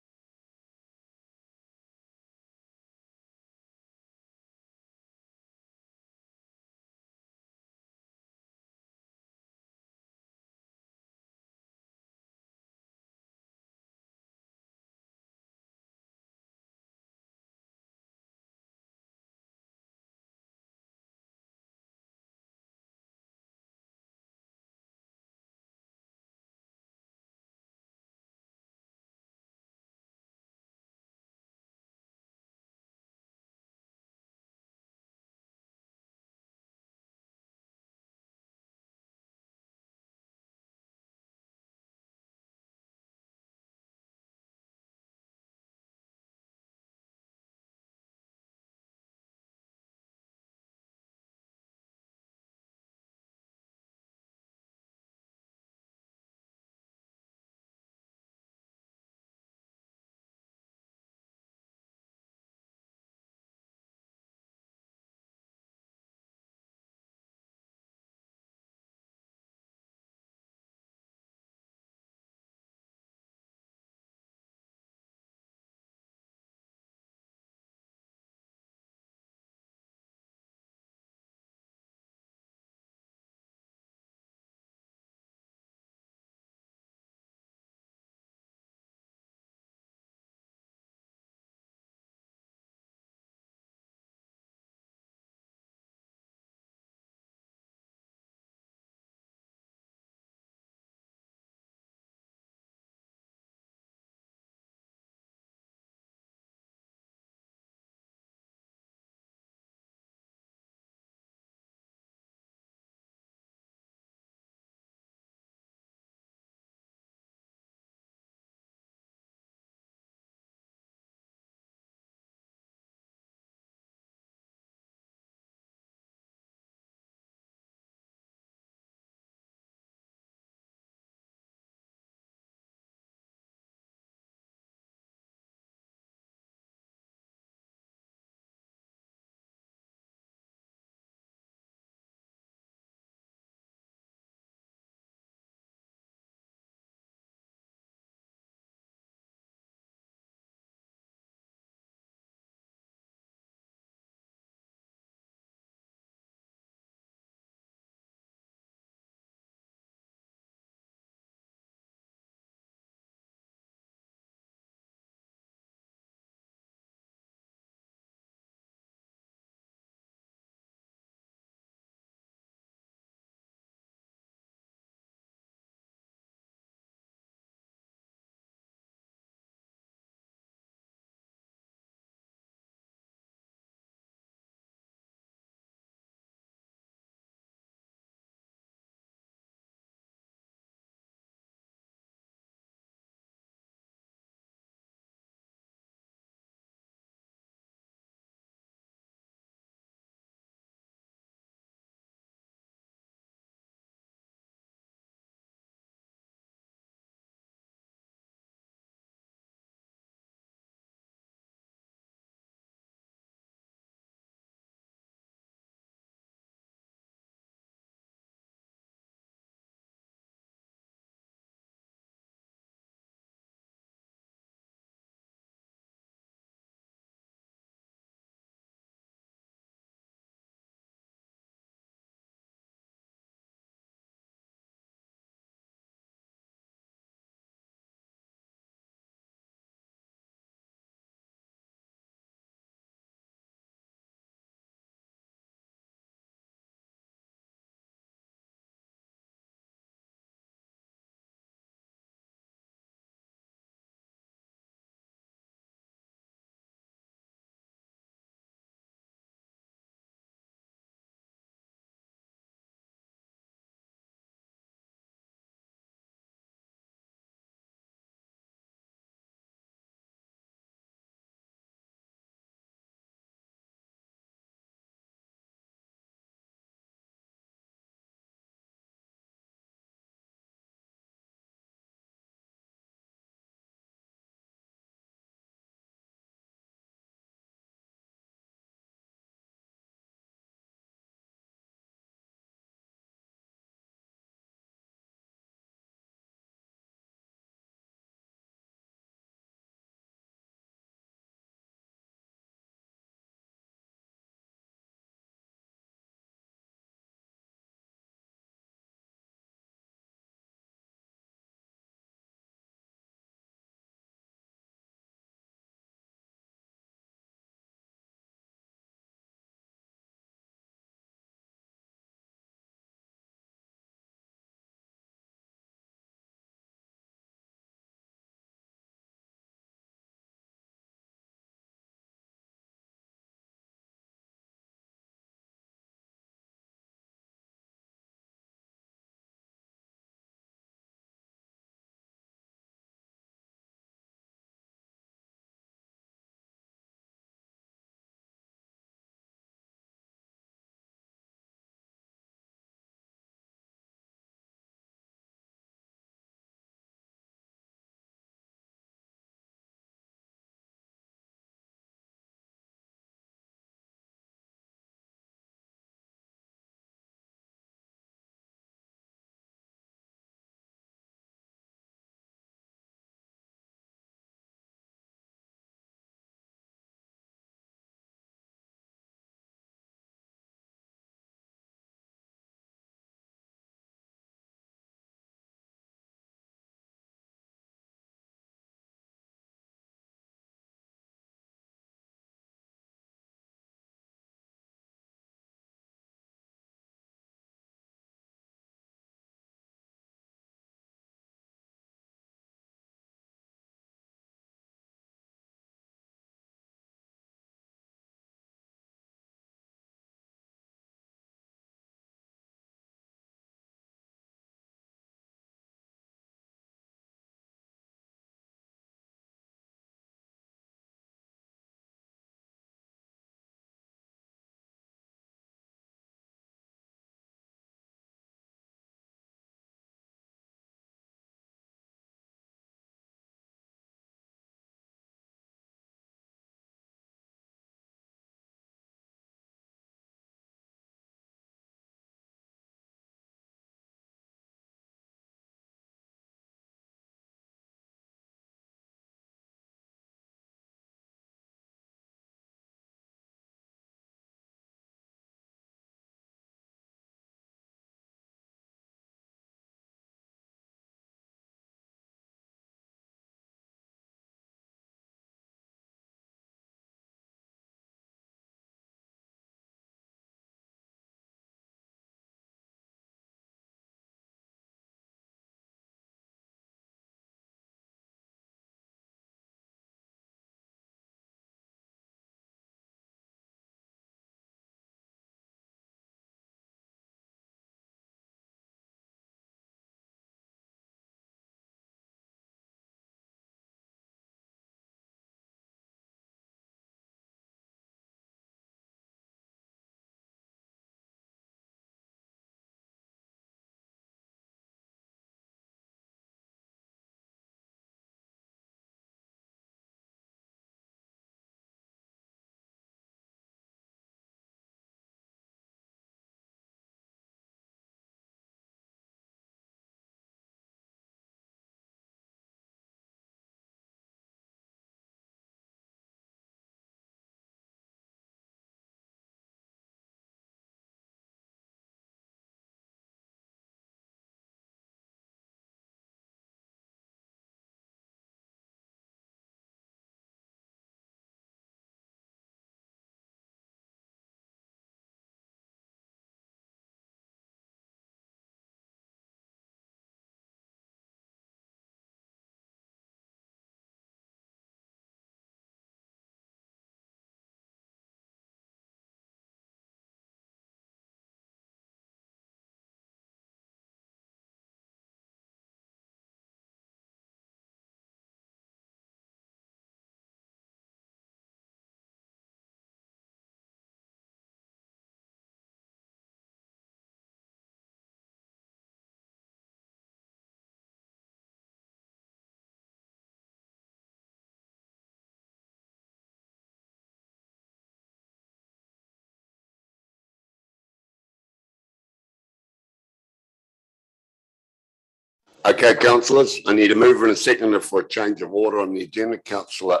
Okay, councillors, I need a mover and a seconder for a change of order on the agenda. Councillor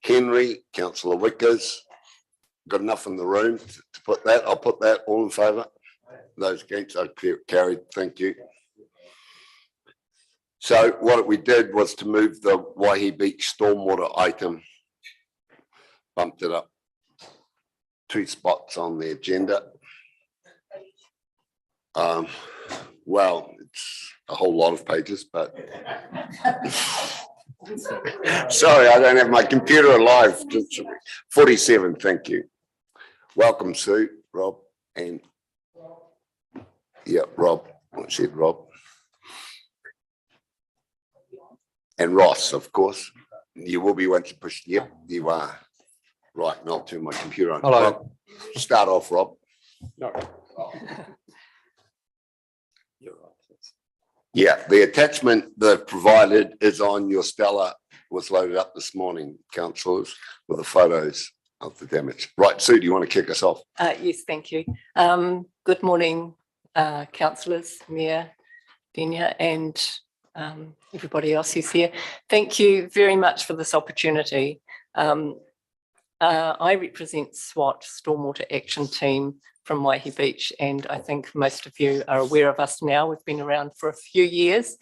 Henry, councillor Wickers. Got enough in the room to put that? I'll put that. All in favour? Those against are carried. Thank you. So what we did was to move the Waihi Beach stormwater item. Bumped it up 2 spots on the agenda. Well, it's a whole lot of pages, but sorry, I don't have my computer alive. 47, thank you. Welcome, Sue, Rob, and yeah, Rob. I said Rob. And Ross, of course. You will be once you push. Yep, you are. Right, and I'll turn my computer on. Hello. Rob, start off, Rob. No. Yeah, the attachment they've provided is on your Stella, was loaded up this morning, councillors, with the photos of the damage. Right, Sue, do you want to kick us off? Yes, thank you. Good morning, councillors, Mayor Denia, and everybody else who's here. Thank you very much for this opportunity. I represent SWAT, Stormwater Action Team from Waihi Beach, and I think most of you are aware of us now. We've been around for a few years.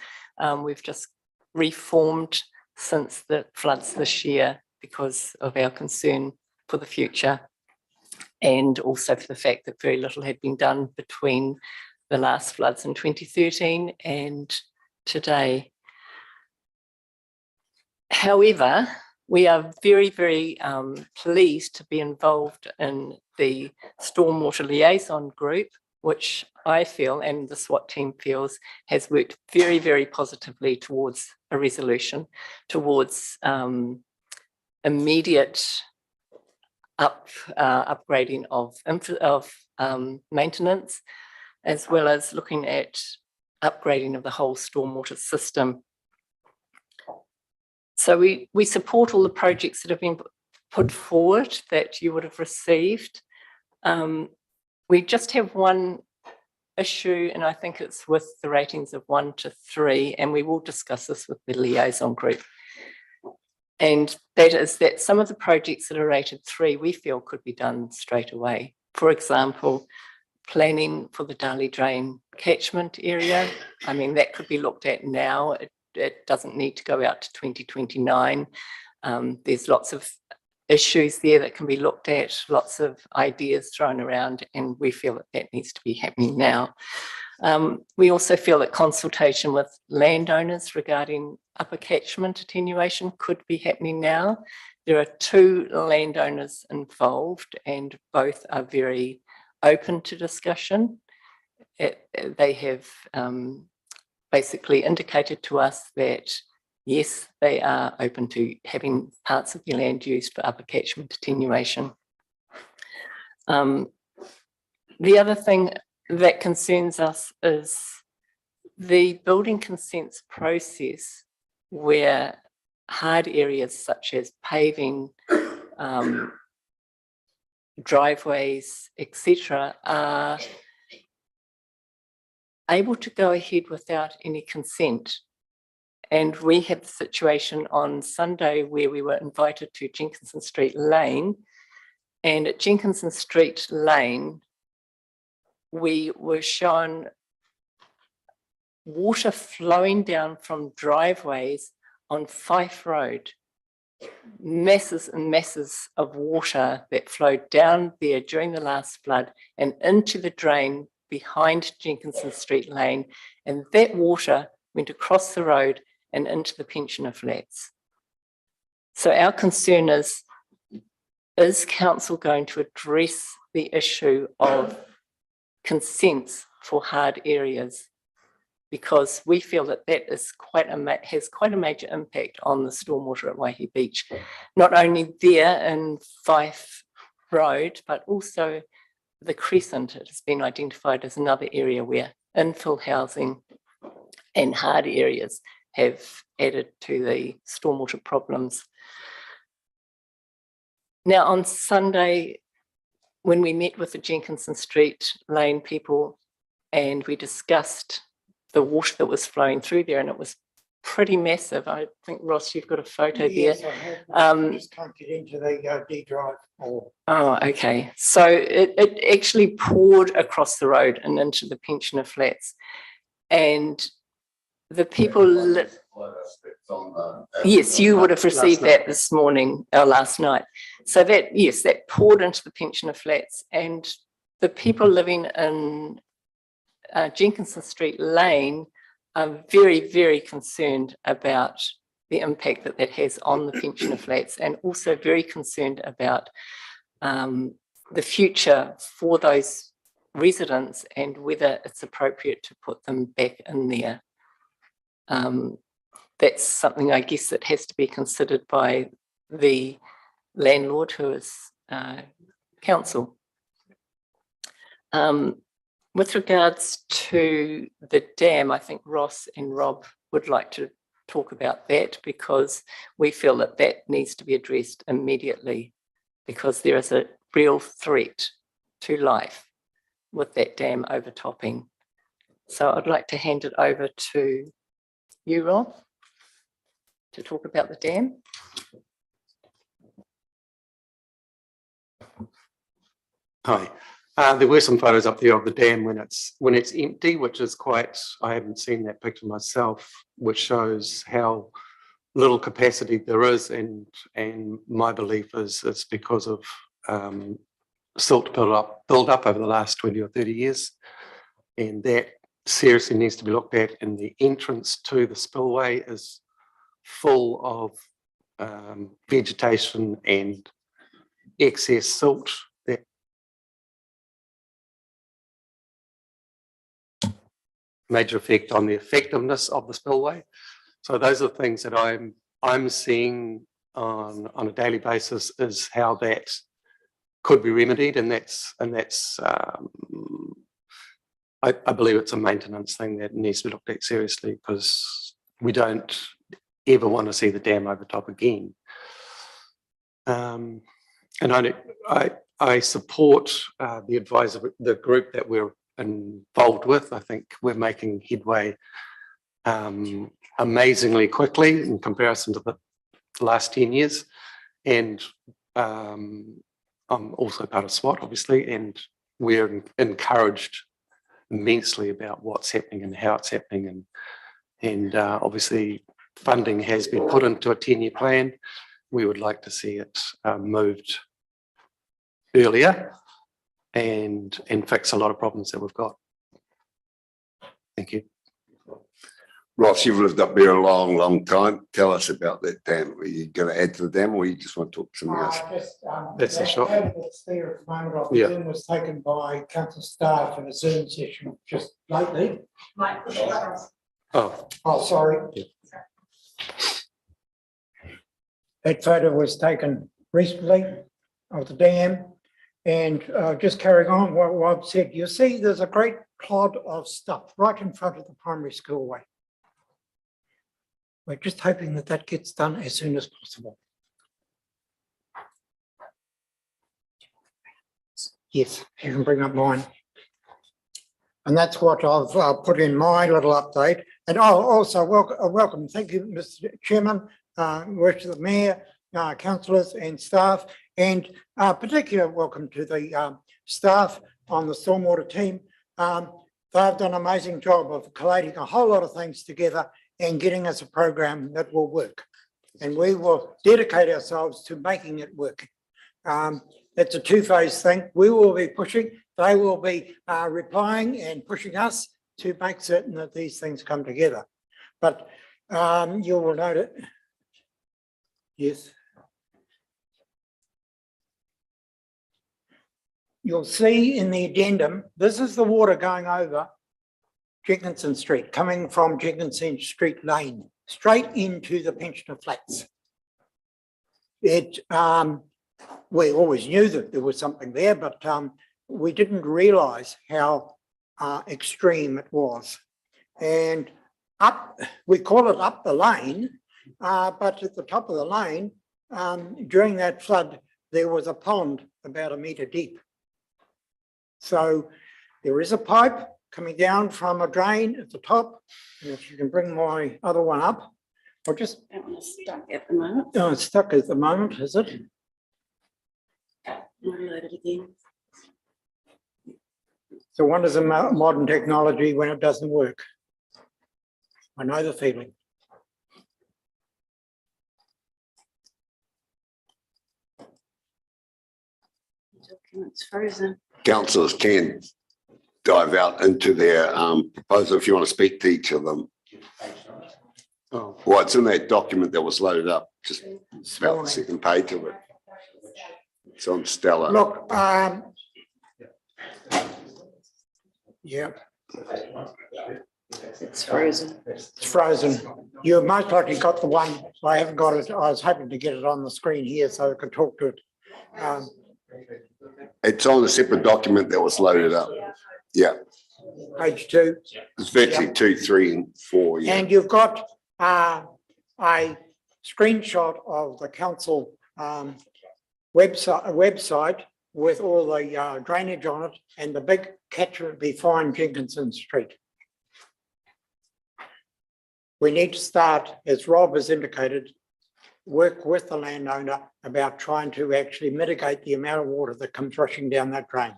We've just reformed since the floods this year because of our concern for the future, and also for the fact that very little had been done between the last floods in 2013 and today. However, we are very, very pleased to be involved in the Stormwater Liaison Group, which I feel, and the SWAT team feels, has worked very, very positively towards a resolution, towards immediate upgrading of maintenance, as well as looking at upgrading of the whole stormwater system. So we support all the projects that have been put forward that you would have received. We just have one issue, and I think it's with the ratings of 1 to 3, and we will discuss this with the liaison group. And that is that some of the projects that are rated 3, we feel could be done straight away. For example, planning for the Darley Drain catchment area. I mean, that could be looked at now. It doesn't need to go out to 2029. There's lots of issues there that can be looked at, lots of ideas thrown around, and we feel that that needs to be happening now. We also feel that consultation with landowners regarding upper catchment attenuation could be happening now. There are 2 landowners involved, and both are very open to discussion. They have basically indicated to us that yes, they are open to having parts of the land used for upper catchment attenuation. The other thing that concerns us is the building consents process, where hard areas such as paving, driveways, etc., are able to go ahead without any consent. And we had the situation on Sunday where we were invited to Jenkinson Street Lane, and at Jenkinson Street Lane, we were shown water flowing down from driveways on Fife Road. Masses and masses of water that flowed down there during the last flood and into the drain behind Jenkinson Street Lane, and that water went across the road and into the pensioner flats. So our concern is council going to address the issue of consents for hard areas? Because we feel that that is has quite a major impact on the stormwater at Waihi Beach, not only there in Fife Road, but also the Crescent. It has been identified as another area where infill housing and hard areas have added to the stormwater problems. Now, on Sunday, when we met with the Jenkinson Street Lane people and we discussed the water that was flowing through there, and it was pretty massive. I think, Ross, you've got a photo there. Yes, I have. I just can't get into the D drive. Oh, okay. So it actually poured across the road and into the Pensioner Flats. And the people, yes, you would have received that this morning, last night. So that, yes, that poured into the Pensioner Flats, and the people living in Jenkinson Street Lane are very, very concerned about the impact that that has on the Pensioner Flats, and also very concerned about the future for those residents and whether it's appropriate to put them back in there. That's something, I guess, that has to be considered by the landlord, who is council. With regards to the dam, I think Ross and Rob would like to talk about that, because we feel that that needs to be addressed immediately, because there is a real threat to life with that dam overtopping. So I'd like to hand it over to you, Rob, to talk about the dam. Hi. There were some photos up there of the dam when it's empty, which is quite, I haven't seen that picture myself, which shows how little capacity there is, and my belief is it's because of silt build up over the last 20 or 30 years, and that seriously needs to be looked at. And the entrance to the spillway is full of vegetation and excess silt that major effect on the effectiveness of the spillway. So those are the things that I'm seeing on a daily basis, is how that could be remedied, and that's I believe it's a maintenance thing that needs to be looked at seriously, because we don't ever want to see the dam overtop again. And I support the group that we're involved with. I think we're making headway amazingly quickly in comparison to the last 10 years. And I'm also part of SWAT, obviously, and we're encouraged immensely about what's happening and how it's happening. And obviously funding has been put into a 10-year plan. We would like to see it moved earlier and fix a lot of problems that we've got. Thank you. Ross, you've lived up there a long, long time. Tell us about that dam. Are you going to add to the dam, or you just want to talk to something else? That's a shot. That's there at the moment. I presume was taken by council staff in a Zoom session just lately. Oh, sorry. Yeah. That photo was taken recently of the dam, and just carrying on what Rob said, you see there's a great clod of stuff right in front of the primary school way. We're just hoping that that gets done as soon as possible. Yes, you can bring up mine. And that's what I've put in my little update. And also welcome. Thank you, Mr. Chairman, work to the Mayor, councillors and staff, and particular welcome to the staff on the stormwater team. They've done an amazing job of collating a whole lot of things together and getting us a program that will work. And we will dedicate ourselves to making it work. It's a two-phase thing. We will be pushing, they will be replying and pushing us to make certain that these things come together. But you will note it. Yes. You'll see in the addendum, this is the water going over Jenkinson Street, coming from Jenkinson Street Lane, straight into the Pensioner Flats. We always knew that there was something there, but we didn't realise how extreme it was. And we call it up the lane, but at the top of the lane, during that flood, there was a pond about 1 metre deep. So there is a pipe coming down from a drain at the top. And if you can bring my other one up, or just. That one is stuck at the moment. Oh, it's stuck at the moment, is it? I'll load it again. So what is a modern technology when it doesn't work? I know the feeling. Document's frozen. Councillors can dive out into their proposal if you want to speak to each of them. Oh, Well, it's in that document that was loaded up, just about the second page of it. It's on Stella. Look, yeah. It's frozen. It's frozen. You most likely got the one. I haven't got it. I was hoping to get it on the screen here so I could talk to it. It's on a separate document that was loaded up. Yeah, Page 2. it's virtually 2, 3, and 4. Yeah. And you've got a screenshot of the council website with all the drainage on it, and the big catchment behind Jenkinson Street. We need to start, as Rob has indicated, work with the landowner about trying to actually mitigate the amount of water that comes rushing down that drain.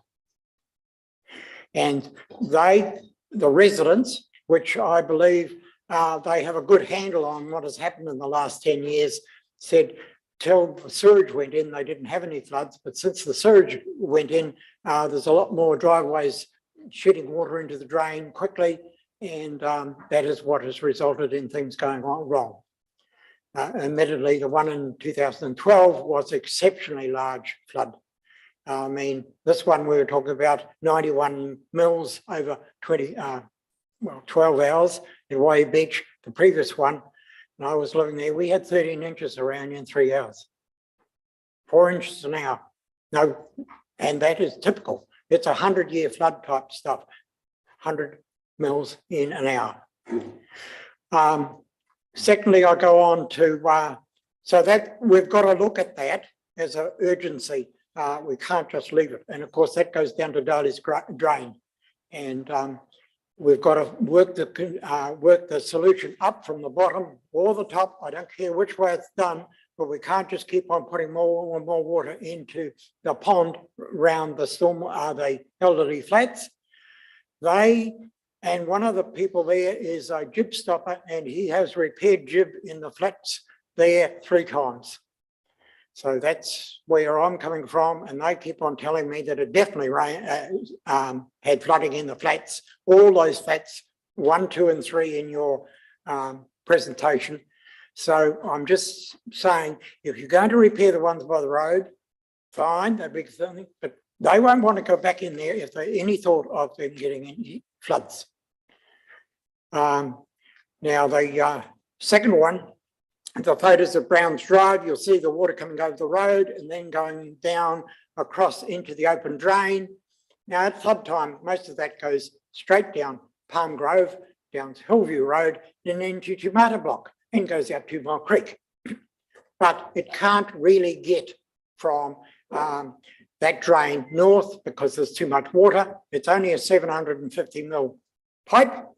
And the residents, which I believe they have a good handle on what has happened in the last 10 years, said till the sewage went in, they didn't have any floods, but since the sewage went in, there's a lot more driveways shooting water into the drain quickly, and that is what has resulted in things going on wrong. Admittedly, the one in 2012 was exceptionally large flood. I mean, this one we were talking about 91 mils over 12 hours at Waihee Beach. The previous one, and I was living there, we had 13 inches around in 3 hours. 4 inches an hour. No, and that is typical. It's 100-year flood type stuff. 100 mils in an hour. Secondly, I go on to, so that we've got to look at that as an urgency. We can't just leave it. And of course, that goes down to Daly's drain. And we've got to work the solution up from the bottom or the top. I don't care which way it's done, but we can't just keep on putting more and more water into the pond around the the elderly flats. And one of the people there is a jib stopper, and he has repaired jib in the flats there 3 times. So that's where I'm coming from, and they keep on telling me that it definitely had flooding in the flats, all those flats, 1, 2, and 3 in your presentation. So I'm just saying, if you're going to repair the ones by the road, fine, that big thing, but they won't want to go back in there if they any thought of them getting any floods. Now the second one, the photos of Browns Drive, you'll see the water coming over the road and then going down across into the open drain. Now at flood time, most of that goes straight down Palm Grove, down Hillview Road, and into Tomato Block and goes out to Mill Creek. But it can't really get from that drain north because there's too much water. It's only a 750 mil pipe.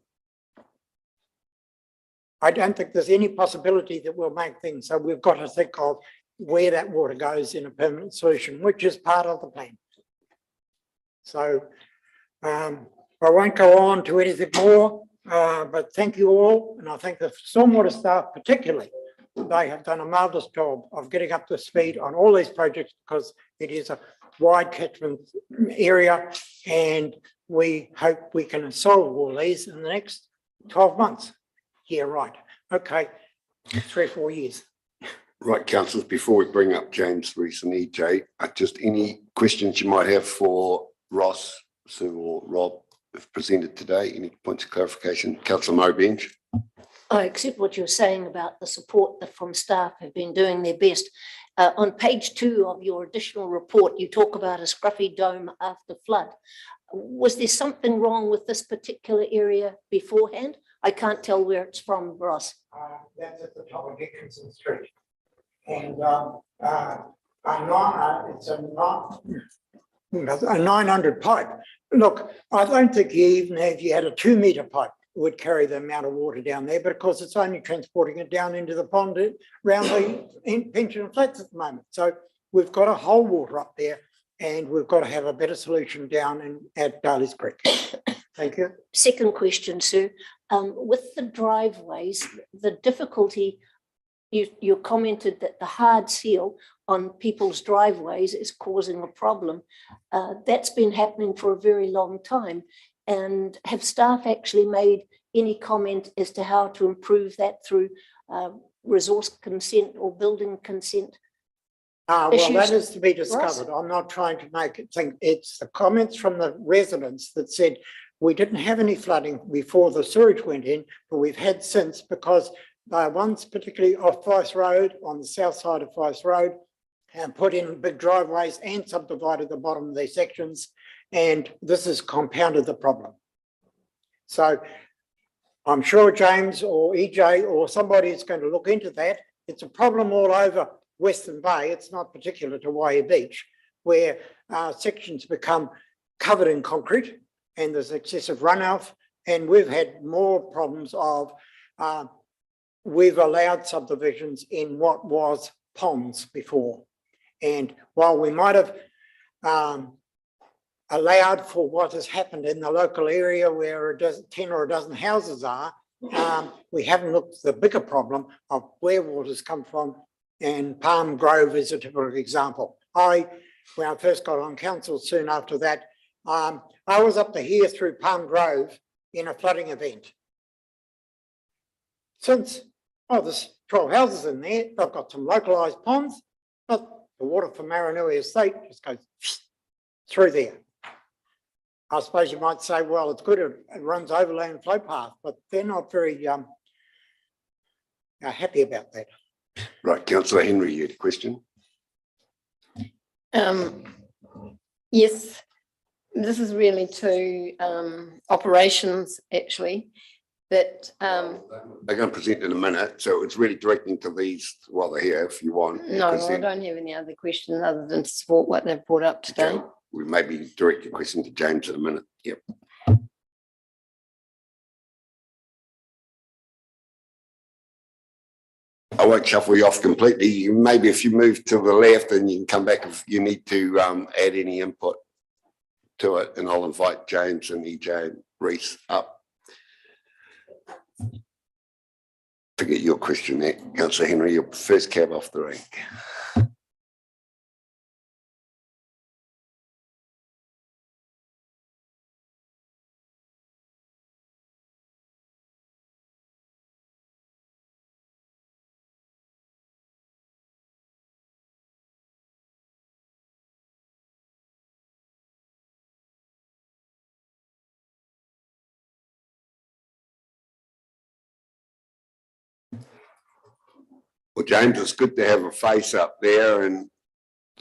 I don't think there's any possibility that we'll make things. So we've got to think of where that water goes in a permanent solution, which is part of the plan. So I won't go on to anything more, but thank you all. And I think the stormwater staff particularly, they have done a marvellous job of getting up to speed on all these projects because it is a wide catchment area, and we hope we can solve all these in the next 12 months. Yeah, right. Okay, 3 or 4 years. Right, councillors, before we bring up James, Reese and EJ, just any questions you might have for Ross, Sue or Rob have presented today, any points of clarification? Councillor Mobench. I accept what you're saying about the support that from staff have been doing their best. On page 2 of your additional report, you talk about a scruffy dome after flood. Was there something wrong with this particular area beforehand? I can't tell where it's from, Ross. That's at the top of Dickinson Street. And it's a a 900 pipe. Look, I don't think even if you had a 2-metre pipe would carry the amount of water down there, because it's only transporting it down into the pond around the Pension Flats at the moment. So we've got to hold water up there, and we've got to have a better solution down at Darley's Creek. Thank you. Second question, Sue. With the driveways, the difficulty, you commented that the hard seal on people's driveways is causing a problem. That's been happening for a very long time. And have staff actually made any comment as to how to improve that through resource consent or building consent? Well, that is to be discovered. I'm not trying to make it think. It's the comments from the residents that said we didn't have any flooding before the sewage went in, but we've had since, because one's particularly off Fife Road, on the south side of Fife Road, and put in big driveways and subdivided the bottom of their sections. And this has compounded the problem. So I'm sure James or EJ or somebody is going to look into that. It's a problem all over Western Bay. It's not particular to Waihi Beach, where sections become covered in concrete and there's excessive runoff. And we've had more problems of, we've allowed subdivisions in what was ponds before. And while we might have allowed for what has happened in the local area where 10 or a dozen houses are, we haven't looked at the bigger problem of where waters come from, and Palm Grove is a typical example. When I first got on council soon after that, I was up to here through Palm Grove in a flooding event. Since, there's 12 houses in there, they've got some localised ponds, but the water from Maranui Estate just goes through there. I suppose you might say, well, it's good, it runs overland flow path, but they're not very happy about that. Right, Councillor Henry, you had a question? Yes, this is really to operations, actually, that They're going to present in a minute, so it's really directing to these while they're here, if you want. no, I don't have any other questions other than to support what they've brought up today. Okay. We maybe direct your question to James in a minute. Yep. I won't shuffle you off completely. Maybe if you move to the left and you can come back if you need to add any input to it, and I'll invite James and EJ and Reese up. Forget your question there, Councillor Henry, your first cab off the rank. Well, James, it's good to have a face up there and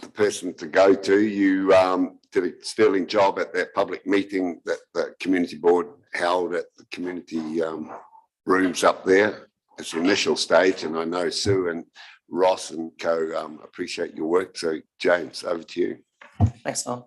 the person to go to. You did a sterling job at that public meeting that the community board held at the community rooms up there as the initial stage. And I know Sue and Ross and co appreciate your work. So James, over to you. Thanks, Tom.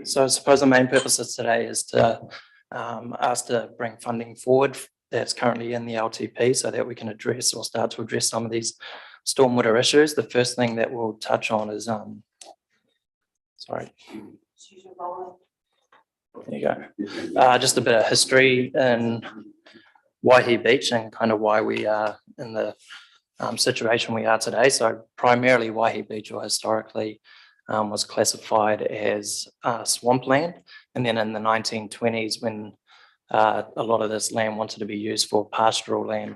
So I suppose the main purpose of today is to ask to bring funding forward that's currently in the LTP so that we can address or start to address some of these stormwater issues. The first thing that we'll touch on is, sorry. There you go. Just a bit of history in Waihi Beach and kind of why we are in the situation we are today. So primarily Waihi Beach, or historically, was classified as swampland. And then in the 1920s, when a lot of this land wanted to be used for pastoral land,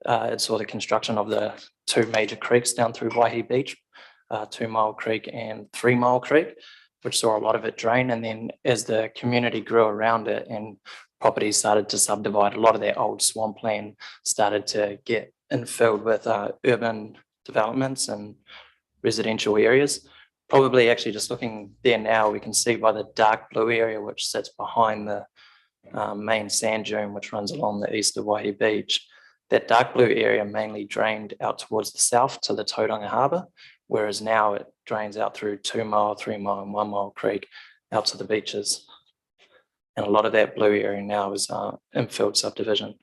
it saw the construction of the two major creeks down through Waihi Beach, 2 Mile Creek and 3 Mile Creek, which saw a lot of it drain. And then as the community grew around it and properties started to subdivide, a lot of that old swampland started to get infilled with urban developments and residential areas. probably actually just looking there now, we can see by the dark blue area, which sits behind the main sand dune, which runs along the east of Waihi Beach. That dark blue area mainly drained out towards the south to the Tauranga Harbour, whereas now it drains out through 2 Mile, 3 Mile and 1 Mile Creek out to the beaches. And a lot of that blue area now is infield subdivision.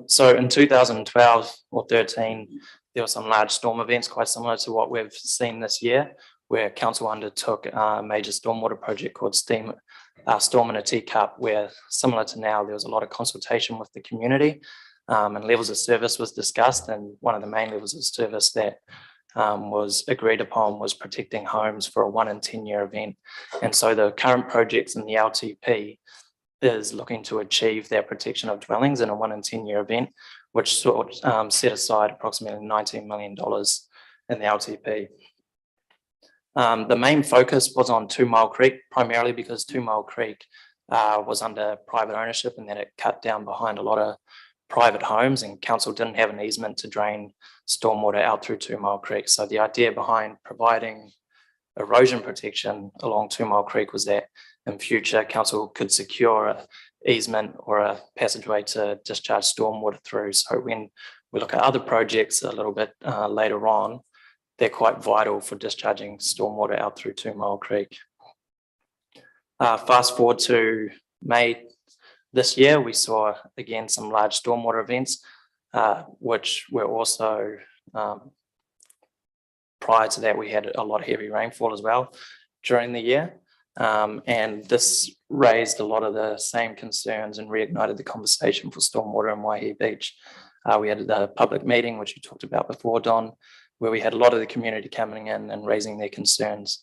So in 2012 or 13, there were some large storm events quite similar to what we've seen this year, where council undertook a major stormwater project called Storm in a Teacup, where similar to now, there was a lot of consultation with the community and levels of service was discussed. And one of the main levels of service that was agreed upon was protecting homes for a 1 in 10 year event. And so the current projects in the LTP is looking to achieve their protection of dwellings in a 1 in 10 year event, which set aside approximately $19 million in the LTP. The main focus was on 2 Mile Creek, primarily because 2 Mile Creek was under private ownership and then it cut down behind a lot of private homes, and council didn't have an easement to drain stormwater out through 2 Mile Creek. So the idea behind providing erosion protection along 2 Mile Creek was that in future council could secure an easement or a passageway to discharge stormwater through. So when we look at other projects a little bit later on, they're quite vital for discharging stormwater out through 2 Mile Creek. Fast forward to May this year, we saw again some large stormwater events, which were also, prior to that, we had a lot of heavy rainfall as well during the year. And this raised a lot of the same concerns and reignited the conversation for stormwater in Waihi Beach. We had the public meeting, which you talked about before, Don, where we had a lot of the community coming in and raising their concerns.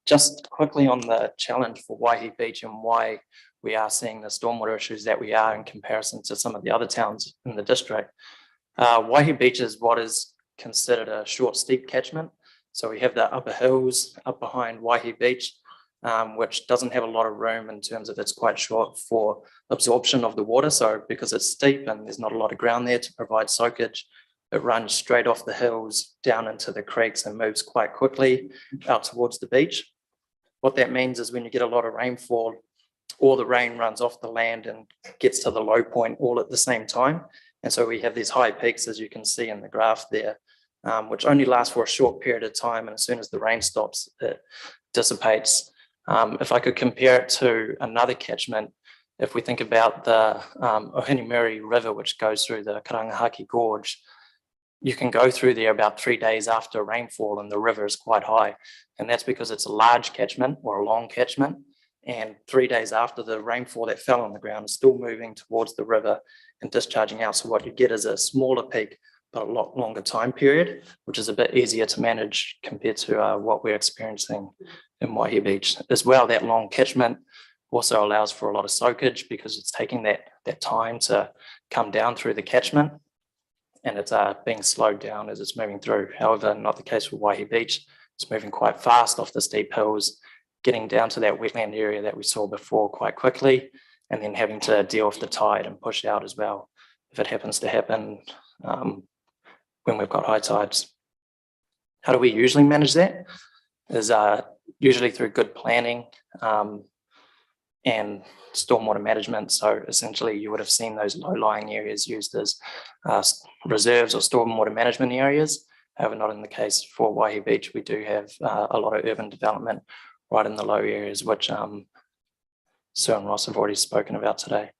Just quickly on the challenge for Waihi Beach and why we are seeing the stormwater issues that we are in comparison to some of the other towns in the district. Waihi Beach is what is considered a short, steep catchment. So we have the upper hills up behind Waihi Beach, which doesn't have a lot of room in terms of it's quite short for absorption of the water. So because it's steep and there's not a lot of ground there to provide soakage, it runs straight off the hills down into the creeks and moves quite quickly out towards the beach. What that means is when you get a lot of rainfall, all the rain runs off the land and gets to the low point all at the same time. And so we have these high peaks, as you can see in the graph there, which only lasts for a short period of time. And as soon as the rain stops, it dissipates. If I could compare it to another catchment, if we think about the Ohinimuri River, which goes through the Karangahaki Gorge, you can go through there about 3 days after rainfall and the river is quite high. And that's because it's a large catchment or a long catchment. And 3 days after the rainfall that fell on the ground is still moving towards the river and discharging out. So what you get is a smaller peak, but a lot longer time period, which is a bit easier to manage compared to what we're experiencing in Waihi Beach. As well, that long catchment also allows for a lot of soakage because it's taking that time to come down through the catchment. And it's being slowed down as it's moving through. However, not the case with Waihi Beach. It's moving quite fast off the steep hills, getting down to that wetland area that we saw before quite quickly, and then having to deal with the tide and push out as well, if it happens to happen when we've got high tides. How do we usually manage that? Is usually through good planning and stormwater management. So essentially you would have seen those low-lying areas used as reserves or stormwater management areas. However, not in the case for Waihi Beach. We do have a lot of urban development right in the low areas, which Sir and Ross have already spoken about today.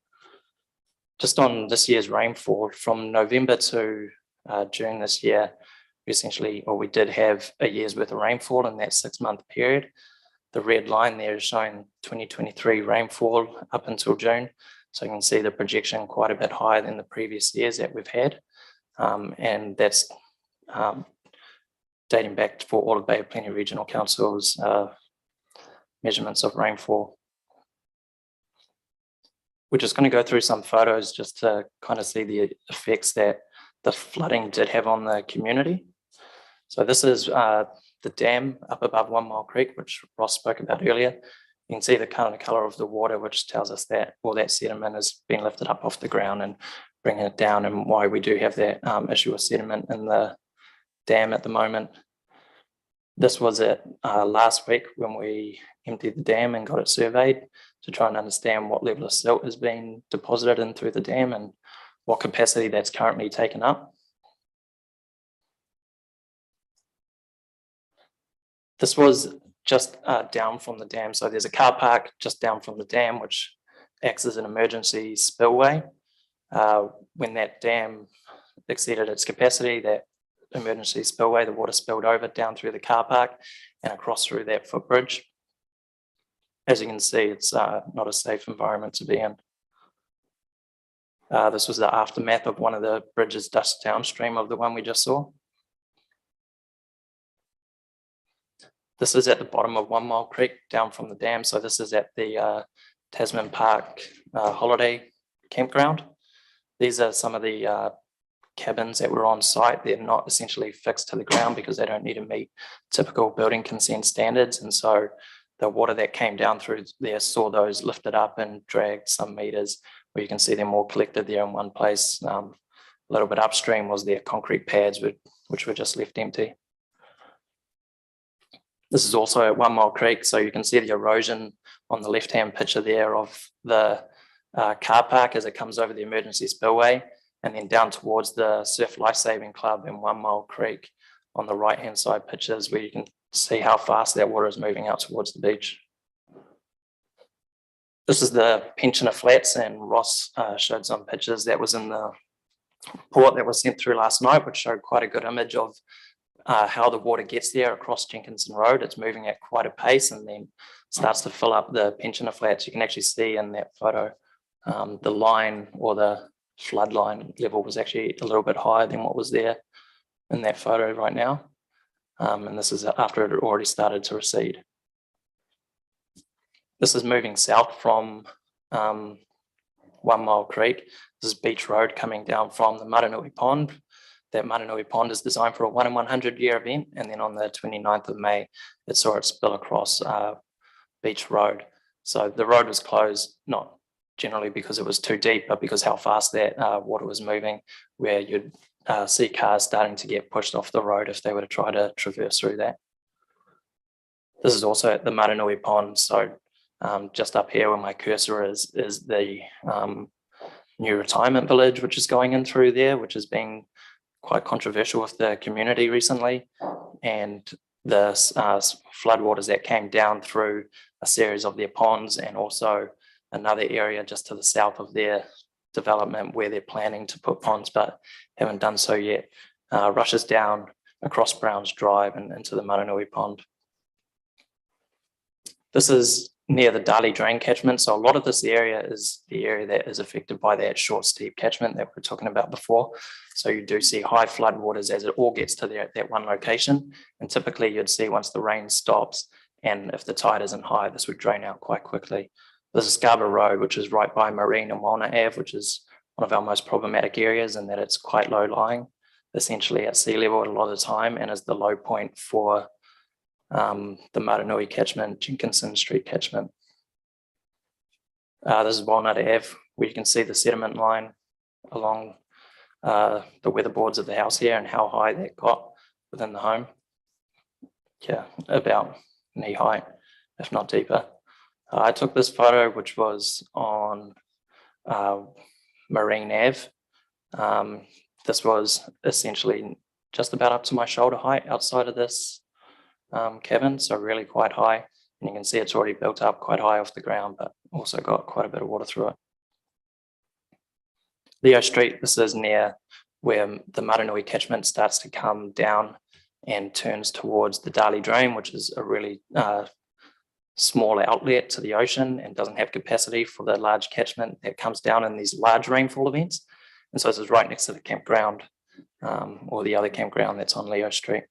Just on this year's rainfall, from November to June this year, we did have a year's worth of rainfall in that 6-month period. The red line there is showing 2023 rainfall up until June. So you can see the projection quite a bit higher than the previous years that we've had. And that's dating back for all of Bay of Plenty Regional Council's measurements of rainfall. We're just going to go through some photos just to kind of see the effects that the flooding did have on the community. So this is the dam up above 1 Mile Creek, which Ross spoke about earlier. You can see the kind of color of the water, which tells us that all that sediment has been lifted up off the ground and bringing it down, and why we do have that issue of sediment in the dam at the moment. This was it last week when we emptied the dam and got it surveyed to try and understand what level of silt has been deposited in through the dam and what capacity that's currently taken up. This was just down from the dam. So there's a car park just down from the dam, which acts as an emergency spillway. When that dam exceeded its capacity, that emergency spillway, the water spilled over down through the car park and across through that footbridge. As you can see, it's not a safe environment to be in. This was the aftermath of one of the bridges just downstream of the one we just saw. This is at the bottom of 1 Mile Creek down from the dam. So this is at the Tasman Park holiday campground. These are some of the cabins that were on site. They're not essentially fixed to the ground because they don't need to meet typical building consent standards. And so the water that came down through there saw those lifted up and dragged some meters, where you can see them all collected there in one place. A little bit upstream was their concrete pads, which were just left empty. This is also at 1 Mile Creek, so you can see the erosion on the left-hand picture there of the car park as it comes over the emergency spillway, and then down towards the Surf Lifesaving Club in 1 Mile Creek on the right-hand side pictures, where you can see how fast that water is moving out towards the beach. This is the Pensioner Flats, and Ross showed some pictures that was in the report that was sent through last night, which showed quite a good image of how the water gets there across Jenkinson Road. It's moving at quite a pace and then starts to fill up the Pensioner Flats. You can actually see in that photo, the line or the flood line level was actually a little bit higher than what was there in that photo right now. And this is after it had already started to recede. This is moving south from 1 Mile Creek. This is Beach Road coming down from the Maranui Pond. That Maranui Pond is designed for a 1 in 100 year event. And then on the 29th of May, it saw it spill across Beach Road. So the road was closed, not generally because it was too deep, but because how fast that water was moving, where you'd see cars starting to get pushed off the road if they were to try to traverse through that. This is also at the Maranui Pond. So just up here where my cursor is the new retirement village, which is going in through there, which has been quite controversial with the community recently. And the floodwaters that came down through a series of their ponds, and also another area just to the south of their development where they're planning to put ponds but haven't done so yet, rushes down across Browns Drive and into the Maranui Pond. This is near the Darley Drain catchment. So a lot of this area is the area that is affected by that short, steep catchment that we were talking about before. So you do see high floodwaters as it all gets to that one location. And typically you'd see once the rain stops, and if the tide isn't high, this would drain out quite quickly. There's a Scarborough Road, which is right by Marine and Walnut Ave, which is one of our most problematic areas, in that it's quite low lying, essentially at sea level a lot of the time, and is the low point for the Maranui catchment, Jenkinson Street catchment. This is Walnut Ave, where you can see the sediment line along the weatherboards of the house here and how high that got within the home. Yeah, about knee height, if not deeper. I took this photo, which was on Marine Ave. This was essentially just about up to my shoulder height outside of this cabin, so really quite high. And you can see it's already built up quite high off the ground, but also got quite a bit of water through it. Leo Street, this is near where the Maranui catchment starts to come down and turns towards the Darley Drain, which is a really small outlet to the ocean and doesn't have capacity for the large catchment that comes down in these large rainfall events. And so this is right next to the campground, or the other campground that's on Leo Street.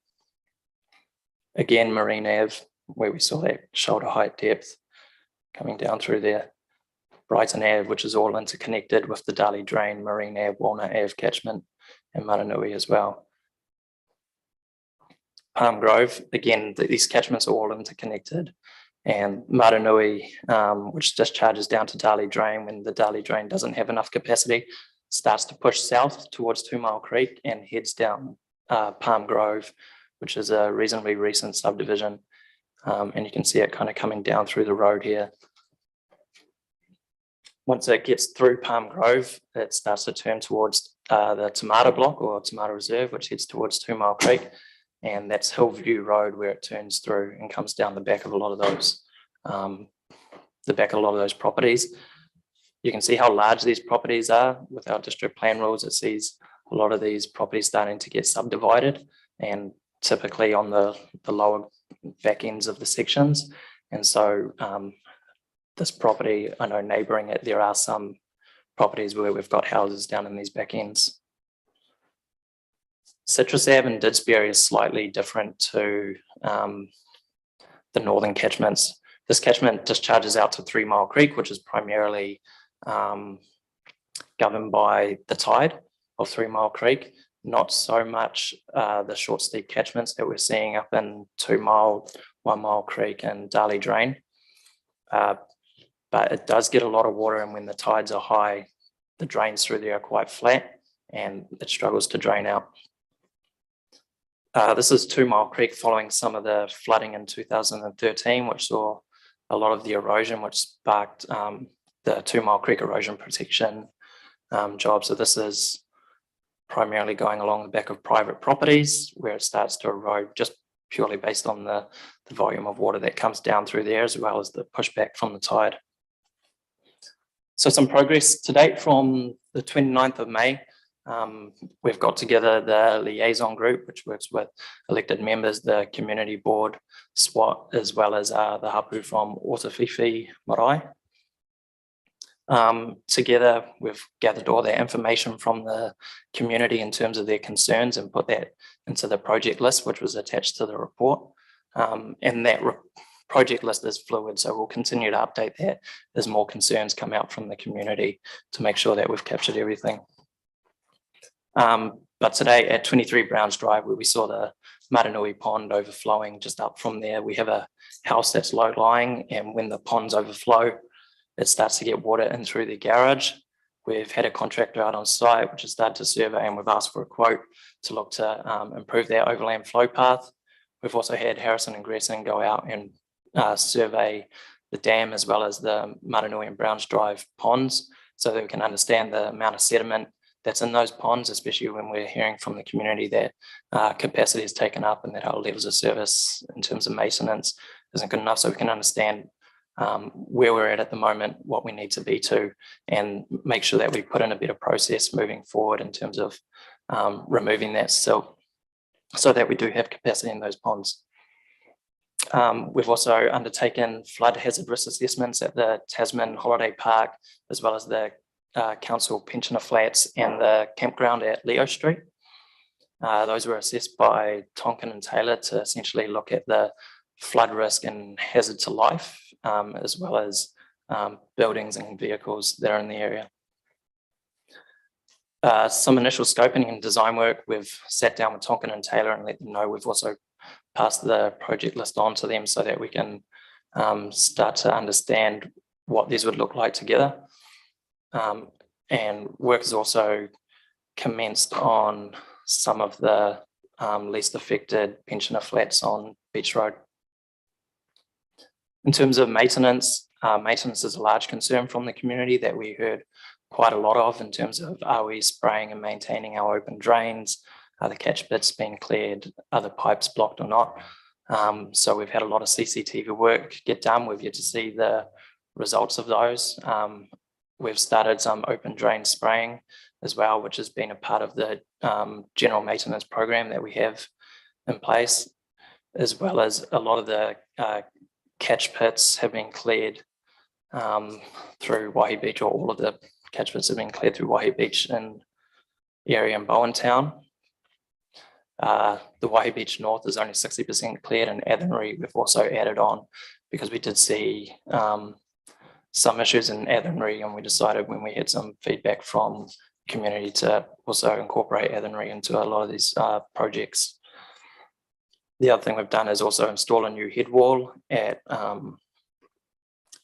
Again, Marine Ave, where we saw that shoulder height depth coming down through there. Brighton Ave, which is all interconnected with the Darley Drain, Marine Ave, Walnut Ave catchment, and Maranui as well. Palm Grove, again, these catchments are all interconnected. And Maranui, which discharges down to Darley Drain when the Darley Drain doesn't have enough capacity, starts to push south towards 2 Mile Creek and heads down Palm Grove, which is a reasonably recent subdivision. And you can see it kind of coming down through the road here. Once it gets through Palm Grove, it starts to turn towards the Tomato Block or Tomato Reserve, which heads towards 2 Mile Creek. And that's Hillview Road where it turns through and comes down the back of a lot of those, properties. You can see how large these properties are. With our district plan rules, it sees a lot of these properties starting to get subdivided, and typically on the lower back ends of the sections. And so this property, I know neighbouring it, there are some properties where we've got houses down in these back ends. Citrus Ave and Didsbury is slightly different to the northern catchments. This catchment discharges out to 3 Mile Creek, which is primarily governed by the tide of 3 Mile Creek, not so much the short steep catchments that we're seeing up in 2 Mile, 1 Mile Creek and Darley Drain. But it does get a lot of water, and when the tides are high, the drains through there are quite flat and it struggles to drain out. This is 2 Mile Creek following some of the flooding in 2013, which saw a lot of the erosion, which sparked the 2 Mile Creek erosion protection job. So this is primarily going along the back of private properties where it starts to erode just purely based on the volume of water that comes down through there, as well as the pushback from the tide. So some progress to date from the 29th of May. We've got together the liaison group, which works with elected members, the community board, SWAT, as well as the hapu from Otawhiwhi Marae. Together, we've gathered all that information from the community in terms of their concerns and put that into the project list, which was attached to the report. And that project list is fluid, so we'll continue to update that as more concerns come out from the community to make sure that we've captured everything. But today at 23 Browns Drive, where we saw the Maranui Pond overflowing, just up from there, we have a house that's low lying, and when the ponds overflow, it starts to get water in through the garage. We've had a contractor out on site, which has started to survey, and we've asked for a quote to look to improve their overland flow path. We've also had Harrison and Gresson go out and survey the dam as well as the Maranui and Browns Drive ponds, so that we can understand the amount of sediment that's in those ponds, especially when we're hearing from the community that capacity is taken up and that our levels of service in terms of maintenance isn't good enough, so we can understand where we're at the moment, what we need to be to, and make sure that we put in a better process moving forward in terms of removing that silt so that we do have capacity in those ponds. We've also undertaken flood hazard risk assessments at the Tasman Holiday Park, as well as the Council Pensioner Flats and the campground at Leo Street. Those were assessed by Tonkin and Taylor to essentially look at the flood risk and hazard to life, as well as buildings and vehicles that are in the area. Some initial scoping and design work, we've sat down with Tonkin and Taylor and let them know. We've also passed the project list on to them so that we can start to understand what these would look like together. And work is also commenced on some of the least affected pensioner flats on Beach Road. In terms of maintenance, maintenance is a large concern from the community that we heard quite a lot of in terms of, are we spraying and maintaining our open drains? Are the catch bits being cleared? Are the pipes blocked or not? So we've had a lot of CCTV work get done. We've yet to see the results of those. We've started some open drain spraying as well, which has been a part of the general maintenance program that we have in place, as well as a lot of the catch pits have been cleared through Waihi Beach, or all of the catch pits have been cleared through Waihi Beach and area in Bowen Town. The Waihi Beach North is only 60% cleared, and Athenry we've also added on because we did see some issues in Athenry, and we decided when we had some feedback from community to also incorporate Athenry into a lot of these projects. The other thing we've done is also install a new head wall at the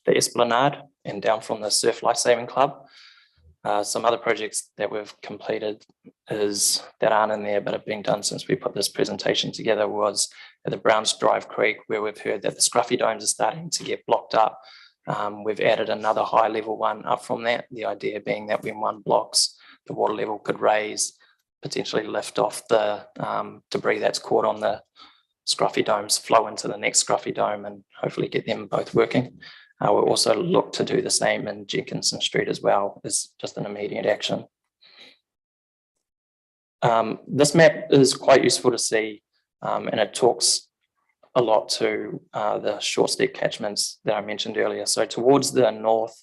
Esplanade and down from the Surf Lifesaving Club. Some other projects that we've completed that aren't in there but have been done since we put this presentation together was at the Browns Drive Creek, where we've heard that the scruffy domes are starting to get blocked up. We've added another high level one up from that, the idea being that when one blocks, the water level could raise, potentially lift off the debris that's caught on the scruffy domes, flow into the next scruffy dome, and hopefully get them both working. We'll also look to do the same in Jenkinson Street as well, as just an immediate action. This map is quite useful to see, and it talks a lot to the short stick catchments that I mentioned earlier. So towards the north,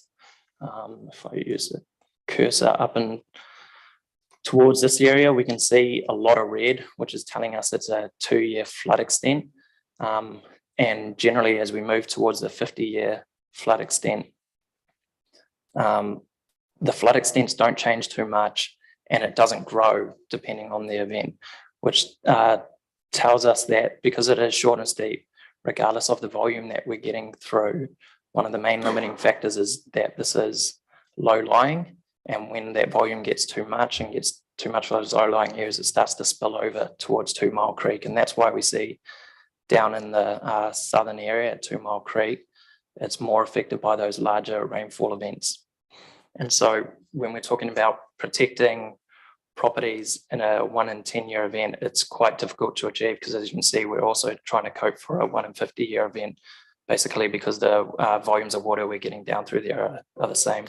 if I use the cursor up and towards this area, we can see a lot of red, which is telling us it's a 2-year flood extent. And generally, as we move towards the 50-year flood extent, the flood extents don't change too much, and it doesn't grow depending on the event, which tells us that because it is short and steep, regardless of the volume that we're getting through, one of the main limiting factors is that this is low lying. And when that volume gets too much and gets too much for those low lying areas, it starts to spill over towards 2 Mile Creek. And that's why we see down in the southern area at 2 Mile Creek, it's more affected by those larger rainfall events. And so when we're talking about protecting properties in a 1 in 10 year event, it's quite difficult to achieve, because as you can see, we're also trying to cope for a 1 in 50 year event, basically because the volumes of water we're getting down through there are the same.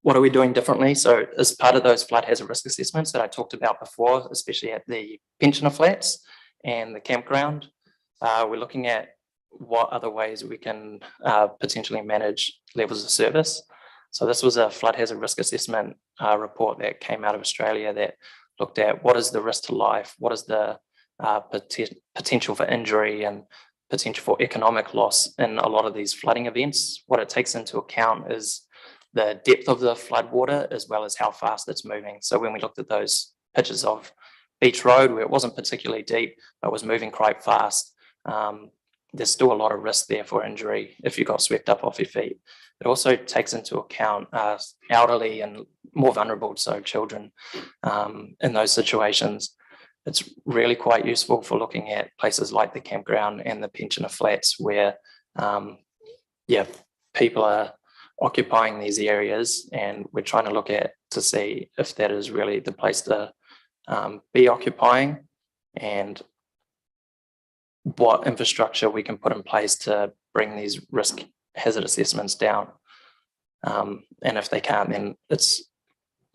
What are we doing differently? So as part of those flood hazard risk assessments that I talked about before, especially at the Pensioner Flats and the campground, we're looking at what other ways we can potentially manage levels of service. So this was a flood hazard risk assessment report that came out of Australia that looked at what is the risk to life, what is the potential for injury and potential for economic loss in a lot of these flooding events. What it takes into account is the depth of the flood water as well as how fast it's moving. So when we looked at those pictures of Beach Road, where it wasn't particularly deep, but was moving quite fast, there's still a lot of risk there for injury if you got swept up off your feet. It also takes into account elderly and more vulnerable, so children in those situations. It's really quite useful for looking at places like the campground and the Pensioner Flats where, people are occupying these areas, and we're trying to look at to see if that is really the place to be occupying, and what infrastructure we can put in place to bring these risk hazard assessments down. And if they can't, then it's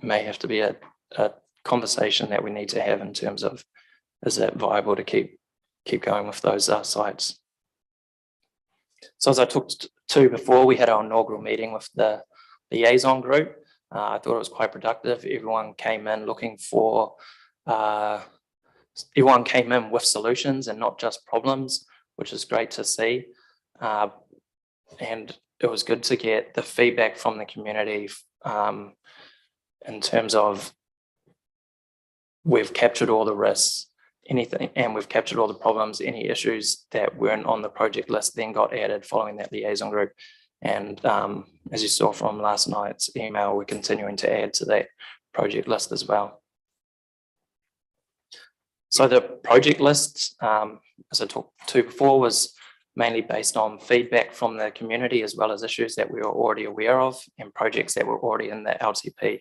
may have to be a conversation that we need to have in terms of, is it viable to keep going with those sites? So as I talked to before, we had our inaugural meeting with the liaison group. I thought it was quite productive. Everyone came in looking for, everyone came in with solutions and not just problems, which is great to see. And it was good to get the feedback from the community in terms of we've captured all the risks, anything, and we've captured all the problems. Any issues that weren't on the project list then got added following that liaison group. And as you saw from last night's email, we're continuing to add to that project list as well. So the project list, as I talked to before, was mainly based on feedback from the community as well as issues that we were already aware of and projects that were already in the LTP.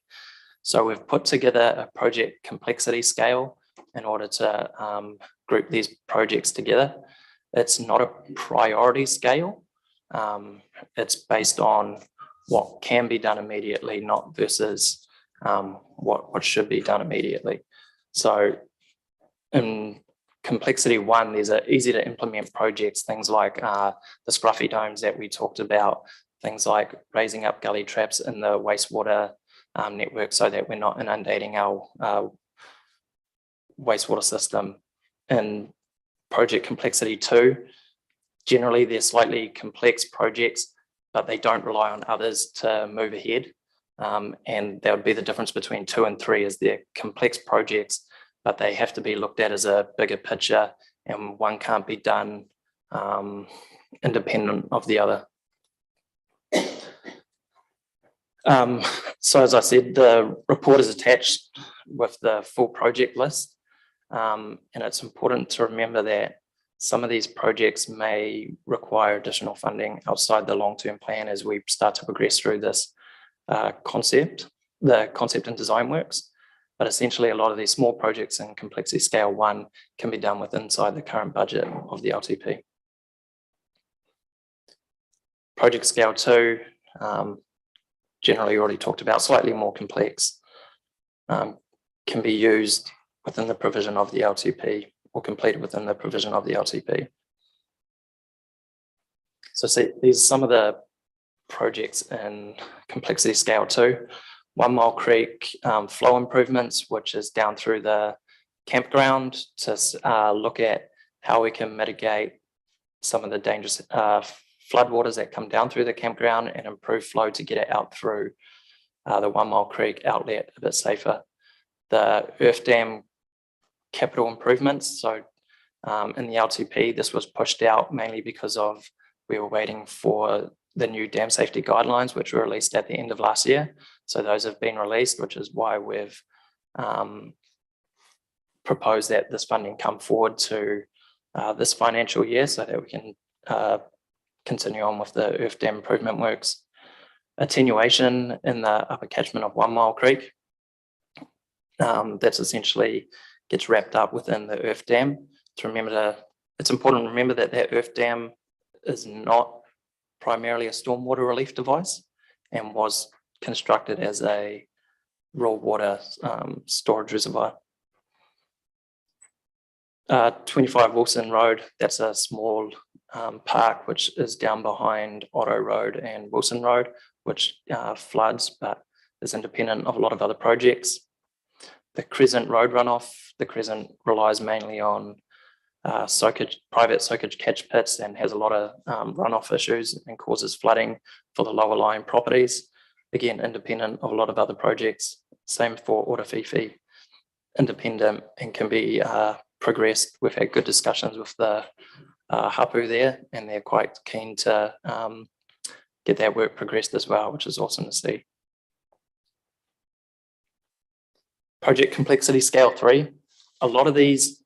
So we've put together a project complexity scale in order to group these projects together. It's not a priority scale. It's based on what can be done immediately, not versus what should be done immediately. So in complexity 1, there's easy to implement projects, things like the scruffy domes that we talked about, things like raising up gully traps in the wastewater network so that we're not inundating our wastewater system. In project complexity 2, generally they're slightly complex projects, but they don't rely on others to move ahead. And that would be the difference between 2 and 3, is they're complex projects, but they have to be looked at as a bigger picture, and one can't be done independent of the other. So as I said, the report is attached with the full project list. And it's important to remember that some of these projects may require additional funding outside the long-term plan as we start to progress through this concept and design works. But essentially, a lot of these small projects in complexity scale 1 can be done with inside the current budget of the LTP. Project scale 2, generally already talked about, slightly more complex, can be used within the provision of the LTP or completed within the provision of the LTP. So see, these are some of the projects in complexity scale 2. 1 Mile Creek flow improvements, which is down through the campground to look at how we can mitigate some of the dangerous floodwaters that come down through the campground and improve flow to get it out through the 1 Mile Creek outlet a bit safer. The Earth Dam capital improvements. So in the LTP, this was pushed out mainly because of we were waiting for the new dam safety guidelines, which were released at the end of last year. So those have been released, which is why we've proposed that this funding come forward to this financial year so that we can continue on with the Earth Dam improvement works. Attenuation in the upper catchment of 1 Mile Creek. That's essentially gets wrapped up within the Earth Dam. It's important to remember that that Earth Dam is not primarily a stormwater relief device and was constructed as a raw water storage reservoir. 25 Wilson Road, that's a small park which is down behind Otto Road and Wilson Road, which floods but is independent of a lot of other projects. The Crescent Road runoff, the Crescent relies mainly on private soakage catch pits and has a lot of runoff issues and causes flooding for the lower lying properties. Again, independent of a lot of other projects. Same for Ōtawhiwhi, independent and can be progressed. We've had good discussions with the hapu there, and they're quite keen to get that work progressed as well, which is awesome to see. Project complexity scale 3. A lot of these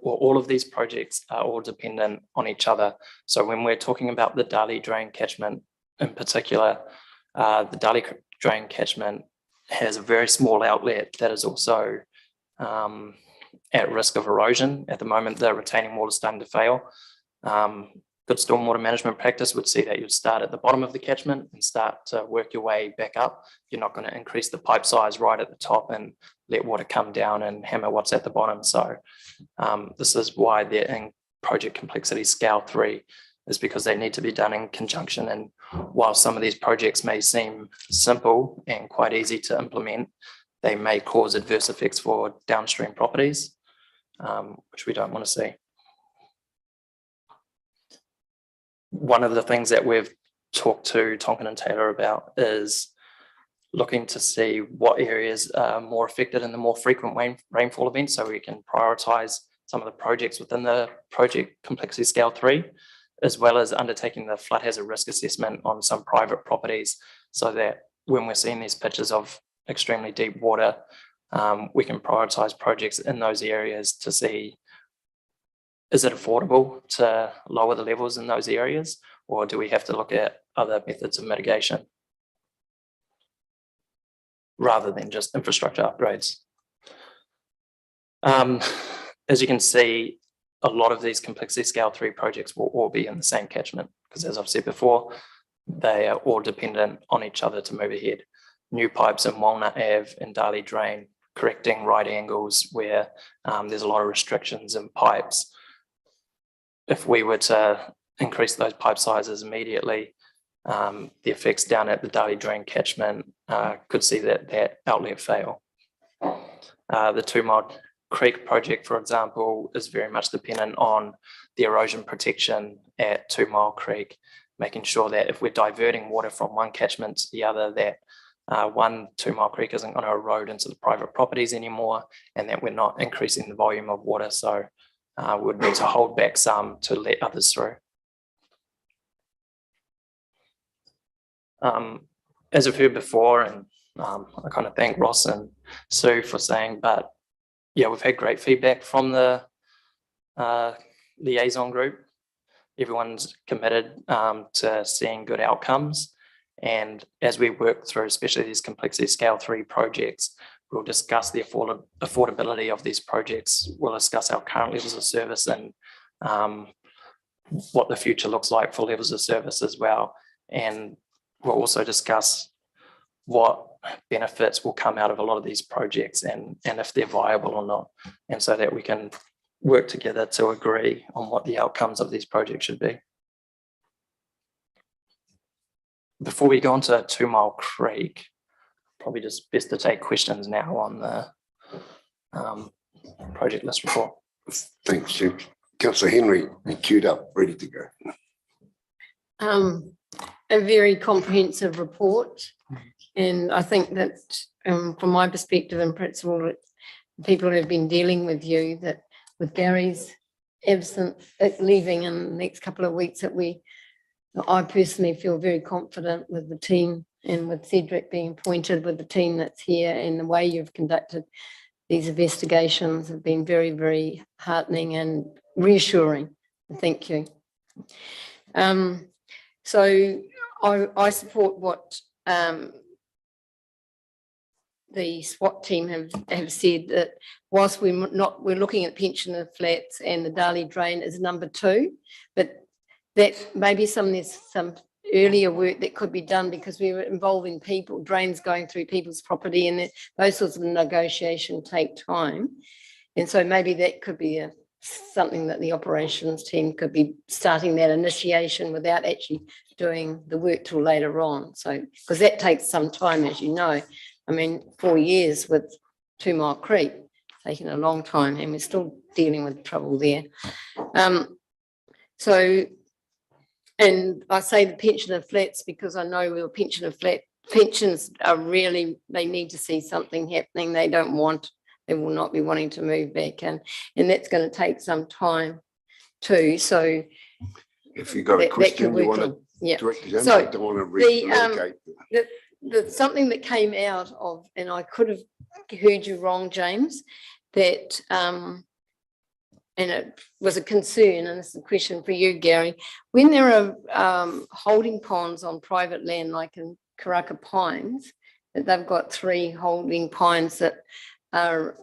all of these projects are all dependent on each other. So when we're talking about the Darley Drain catchment in particular, the Darley Drain catchment has a very small outlet that is also at risk of erosion. At the moment, the retaining wall is starting to fail. Good stormwater management practice would see that you'd start at the bottom of the catchment and start to work your way back up. You're not going to increase the pipe size right at the top and let water come down and hammer what's at the bottom. So this is why they're in project complexity scale 3, is because they need to be done in conjunction. And while some of these projects may seem simple and quite easy to implement, they may cause adverse effects for downstream properties, which we don't want to see. One of the things that we've talked to Tonkin and Taylor about is looking to see what areas are more affected in the more frequent rainfall events, so we can prioritise some of the projects within the project complexity scale 3, as well as undertaking the flood hazard risk assessment on some private properties, so that when we're seeing these pictures of extremely deep water, we can prioritise projects in those areas to see, is it affordable to lower the levels in those areas, or do we have to look at other methods of mitigation rather than just infrastructure upgrades? As you can see, a lot of these complexity scale 3 projects will all be in the same catchment, because as I've said before, they are all dependent on each other to move ahead. New pipes in Walnut Ave and Darley Drain, correcting right angles where there's a lot of restrictions in pipes. If we were to increase those pipe sizes immediately, the effects down at the Darley Drain catchment could see that outlet fail. The 2 Mile Creek project, for example, is very much dependent on the erosion protection at 2 Mile Creek, making sure that if we're diverting water from one catchment to the other, that 2 Mile Creek isn't going to erode into the private properties anymore, and that we're not increasing the volume of water. So we'd need to hold back some to let others through. as I've heard before, and I kind of thank Ross and Sue for saying, but yeah, we've had great feedback from the liaison group. Everyone's committed to seeing good outcomes. And as we work through, especially these complexity scale 3 projects, we'll discuss the affordability of these projects. We'll discuss our current levels of service and what the future looks like for levels of service as well. And we'll also discuss what benefits will come out of a lot of these projects and if they're viable or not. And so that we can work together to agree on what the outcomes of these projects should be. Before we go on to 2 Mile Creek, probably just best to take questions now on the project list report. Thanks, Jim. Councillor Henry, you queued up, ready to go. A very comprehensive report. And I think that from my perspective and principle, people who have been dealing with you, that with Gary's absent, leaving in the next couple of weeks, that I personally feel very confident with the team and with Cedric being appointed, with the team that's here, and the way you've conducted these investigations have been very, very heartening and reassuring. Thank you. So I support what the SWAT team have said, that whilst we're looking at pensioner flats and the Darley drain as number 2, but that maybe there's some earlier work that could be done, because we were involving people, drains going through people's property, and those sorts of negotiation take time. And so maybe that could be something that the operations team could be starting that initiation without actually doing the work till later on. So, because that takes some time, as you know. I mean, 4 years with 2 Mile Creek, taking a long time, and we're still dealing with trouble there. And I say the pensioner flats because I know we're pensions are really, they need to see something happening. They will not be wanting to move back in, and that's going to take some time too. So if you've got a question you want to direct it in, I don't want to relocate. Something that came out of, and I could have heard you wrong, James, that and it was a concern, and this is a question for you, Gary. When there are holding ponds on private land, like in Karaka Pines, that they've got 3 holding pines that are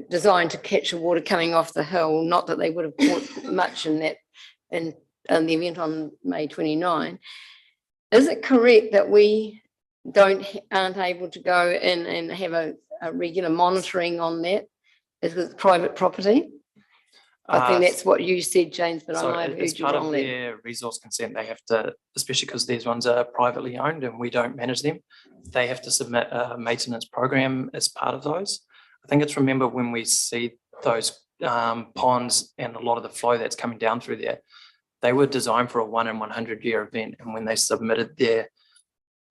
designed to catch the water coming off the hill. Not that they would have caught much in that in the event on May 29. Is it correct that we aren't able to go in and have a regular monitoring on that? Is it private property? I think that's what you said, James, but I might have heard you wrong. As part of their resource consent, they have to, especially because these ones are privately owned and we don't manage them, they have to submit a maintenance program as part of those. I think it's remember when we see those ponds and a lot of the flow that's coming down through there, they were designed for a 1 in 100 year event. And when they submitted their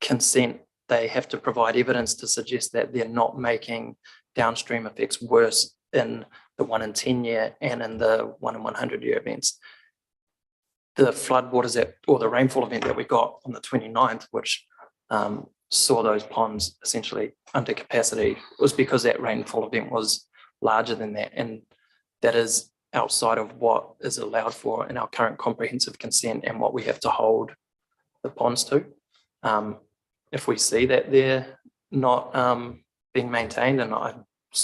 consent, they have to provide evidence to suggest that they're not making downstream effects worse in the 1 in 10 year and in the 1 in 100 year events. The flood waters or the rainfall event that we got on the 29th, which saw those ponds essentially under capacity, was because that rainfall event was larger than that. And that is outside of what is allowed for in our current comprehensive consent and what we have to hold the ponds to. If we see that they're not being maintained, and I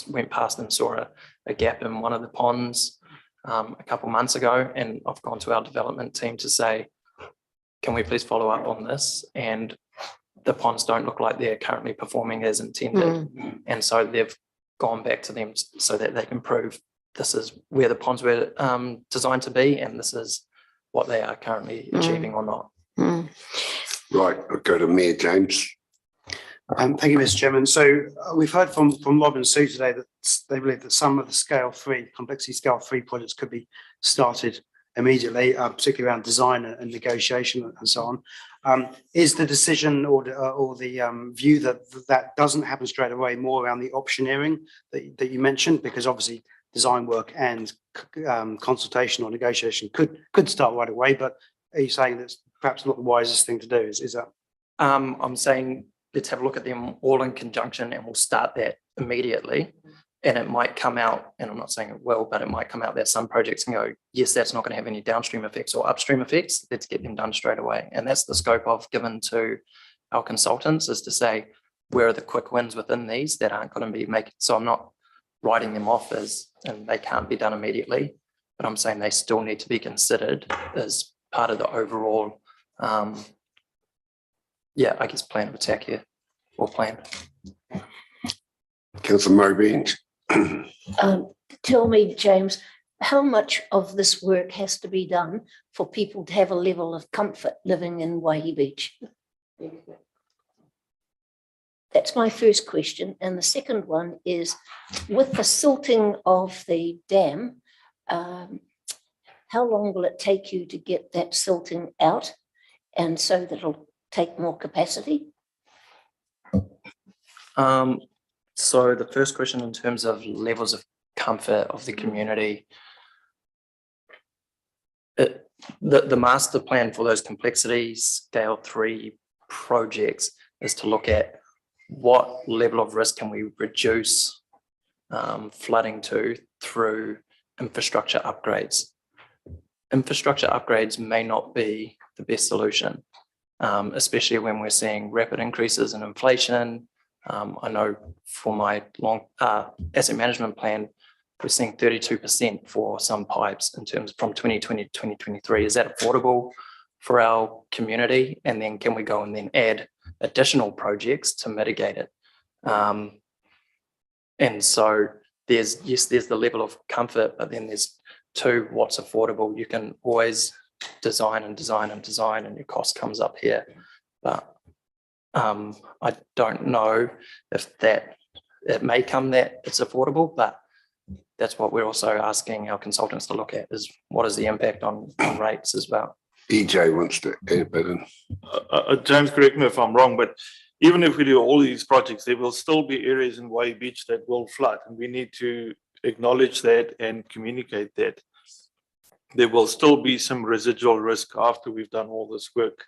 went past and saw a gap in one of the ponds a couple months ago, and I've gone to our development team to say, can we please follow up on this? And the ponds don't look like they're currently performing as intended. And so they've gone back to them so that they can prove this is where the ponds were designed to be, and this is what they are currently achieving or not. Right, I'll go to Mayor James. Thank you, Mr. Chairman. So we've heard from Rob and Sue today that they believe that some of the complexity scale 3 projects could be started immediately, particularly around design and negotiation and so on. Is the decision or the view that doesn't happen straight away more around the optioneering that you mentioned? Because obviously design work and consultation or negotiation could start right away, but are you saying that's perhaps not the wisest thing to do? Is that? I'm saying, let's have a look at them all in conjunction and we'll start that immediately. And it might come out, and I'm not saying it will, but it might come out that some projects can go, yes, that's not going to have any downstream effects or upstream effects. Let's get them done straight away. And that's the scope I've given to our consultants, is to say, where are the quick wins within these that aren't going to be making, so I'm not writing them off as, and they can't be done immediately, but I'm saying they still need to be considered as part of the overall, I guess, plan of attack here, or plan. Councillor Murray Beans. Tell me, James, how much of this work has to be done for people to have a level of comfort living in Waihi Beach? That's my first question. And the second one is, with the silting of the dam, how long will it take you to get that silting out, and so that it'll take more capacity? So the first question, in terms of levels of comfort of the community, the master plan for those complexity scale 3 projects is to look at what level of risk can we reduce flooding to through infrastructure upgrades. Infrastructure upgrades may not be the best solution, especially when we're seeing rapid increases in inflation. I know for my long asset management plan, we're seeing 32% for some pipes in terms from 2020 to 2023. Is that affordable for our community? And then can we go and then add additional projects to mitigate it? And so there's the level of comfort, but then there's 2, what's affordable. You can always design and design and design, and your cost comes up here. But I don't know if it may come that it's affordable, but that's what we're also asking our consultants to look at, is what is the impact on rates as well. EJ wants to add a bit in. James, correct me if I'm wrong, but even if we do all these projects, there will still be areas in Waihi Beach that will flood, and we need to acknowledge that and communicate that. There will still be some residual risk after we've done all this work.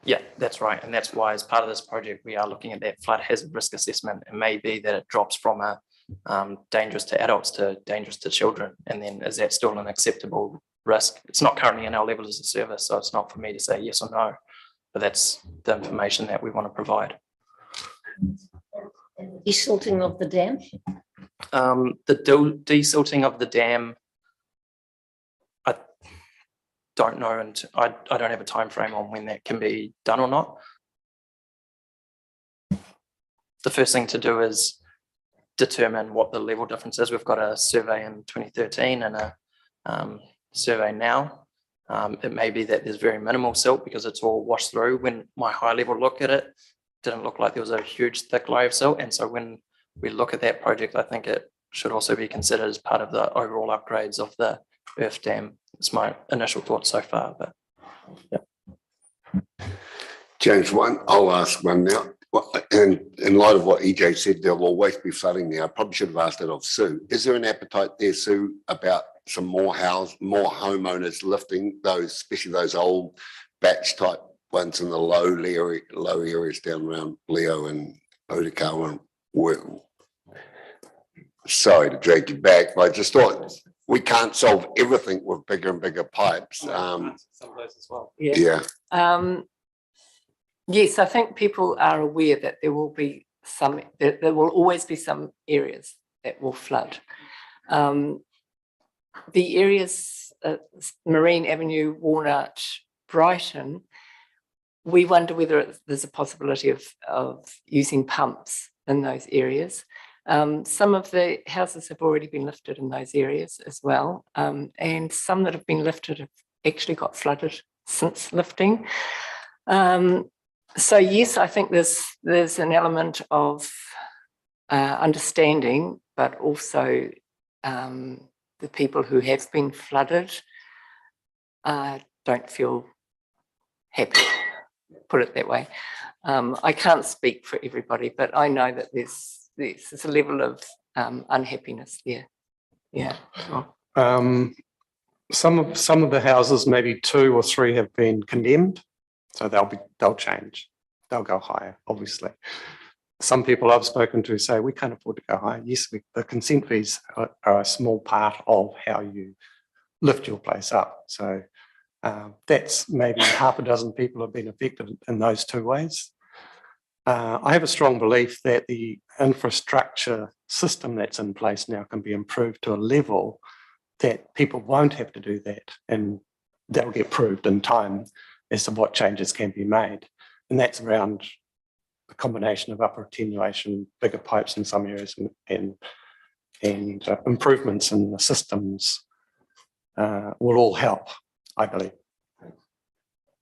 Yeah, that's right. And that's why, as part of this project, we are looking at that flood hazard risk assessment. It may be that it drops from a dangerous to adults to dangerous to children. And then is that still an acceptable risk? It's not currently in our levels of service, so it's not for me to say yes or no, but that's the information that we want to provide. Desilting of the dam? The desilting of the dam, I don't know, and I don't have a time frame on when that can be done or not. The first thing to do is determine what the level difference is. We've got a survey in 2013 and a survey now. It may be that there's very minimal silt because it's all washed through. When my high level look at it, didn't look like there was a huge thick layer of silt. And so when we look at that project, I think it should also be considered as part of the overall upgrades of the Earth Dam. It's my initial thoughts so far, but yeah. James, I'll ask one now. And in light of what EJ said, there'll always be flooding there. I probably should have asked it of Sue. Is there an appetite there, Sue, about some more homeowners lifting those, especially those old batch type ones in the low areas down around Leo and Otakawa? Sorry to drag you back, but I just thought we can't solve everything with bigger and bigger pipes. Some of those as well. Yeah. Yes, I think people are aware that there will be there will always be some areas that will flood. The areas, Marine Avenue, Walnut, Brighton, we wonder whether there's a possibility of using pumps in those areas. Some of the houses have already been lifted in those areas as well, and some that have been lifted have actually got flooded since lifting. So yes, I think there's an element of understanding, but also the people who have been flooded don't feel happy, put it that way. I can't speak for everybody, but I know that there's a level of unhappiness there. Yeah. some of the houses, maybe 2 or 3 have been condemned, so they'll change. They'll go higher, obviously. Some people I've spoken to say we can't afford to go higher. Yes, the consent fees are a small part of how you lift your place up. So that's maybe half a dozen people have been affected in those 2 ways. I have a strong belief that the infrastructure system that's in place now can be improved to a level that people won't have to do that, and that'll get proved in time as to what changes can be made. And that's around the combination of upper attenuation, bigger pipes in some areas, and improvements in the systems will all help, I believe.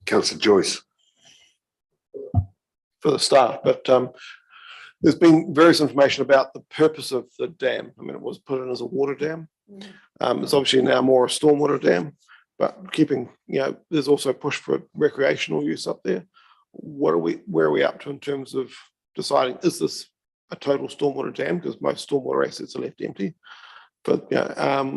Councillor Joyce. For the staff, but there's been various information about the purpose of the dam. I mean, it was put in as a water dam. It's obviously now more a stormwater dam, but keeping, there's also a push for recreational use up there. Where are we up to in terms of deciding, is this a total stormwater dam? Because most stormwater assets are left empty, but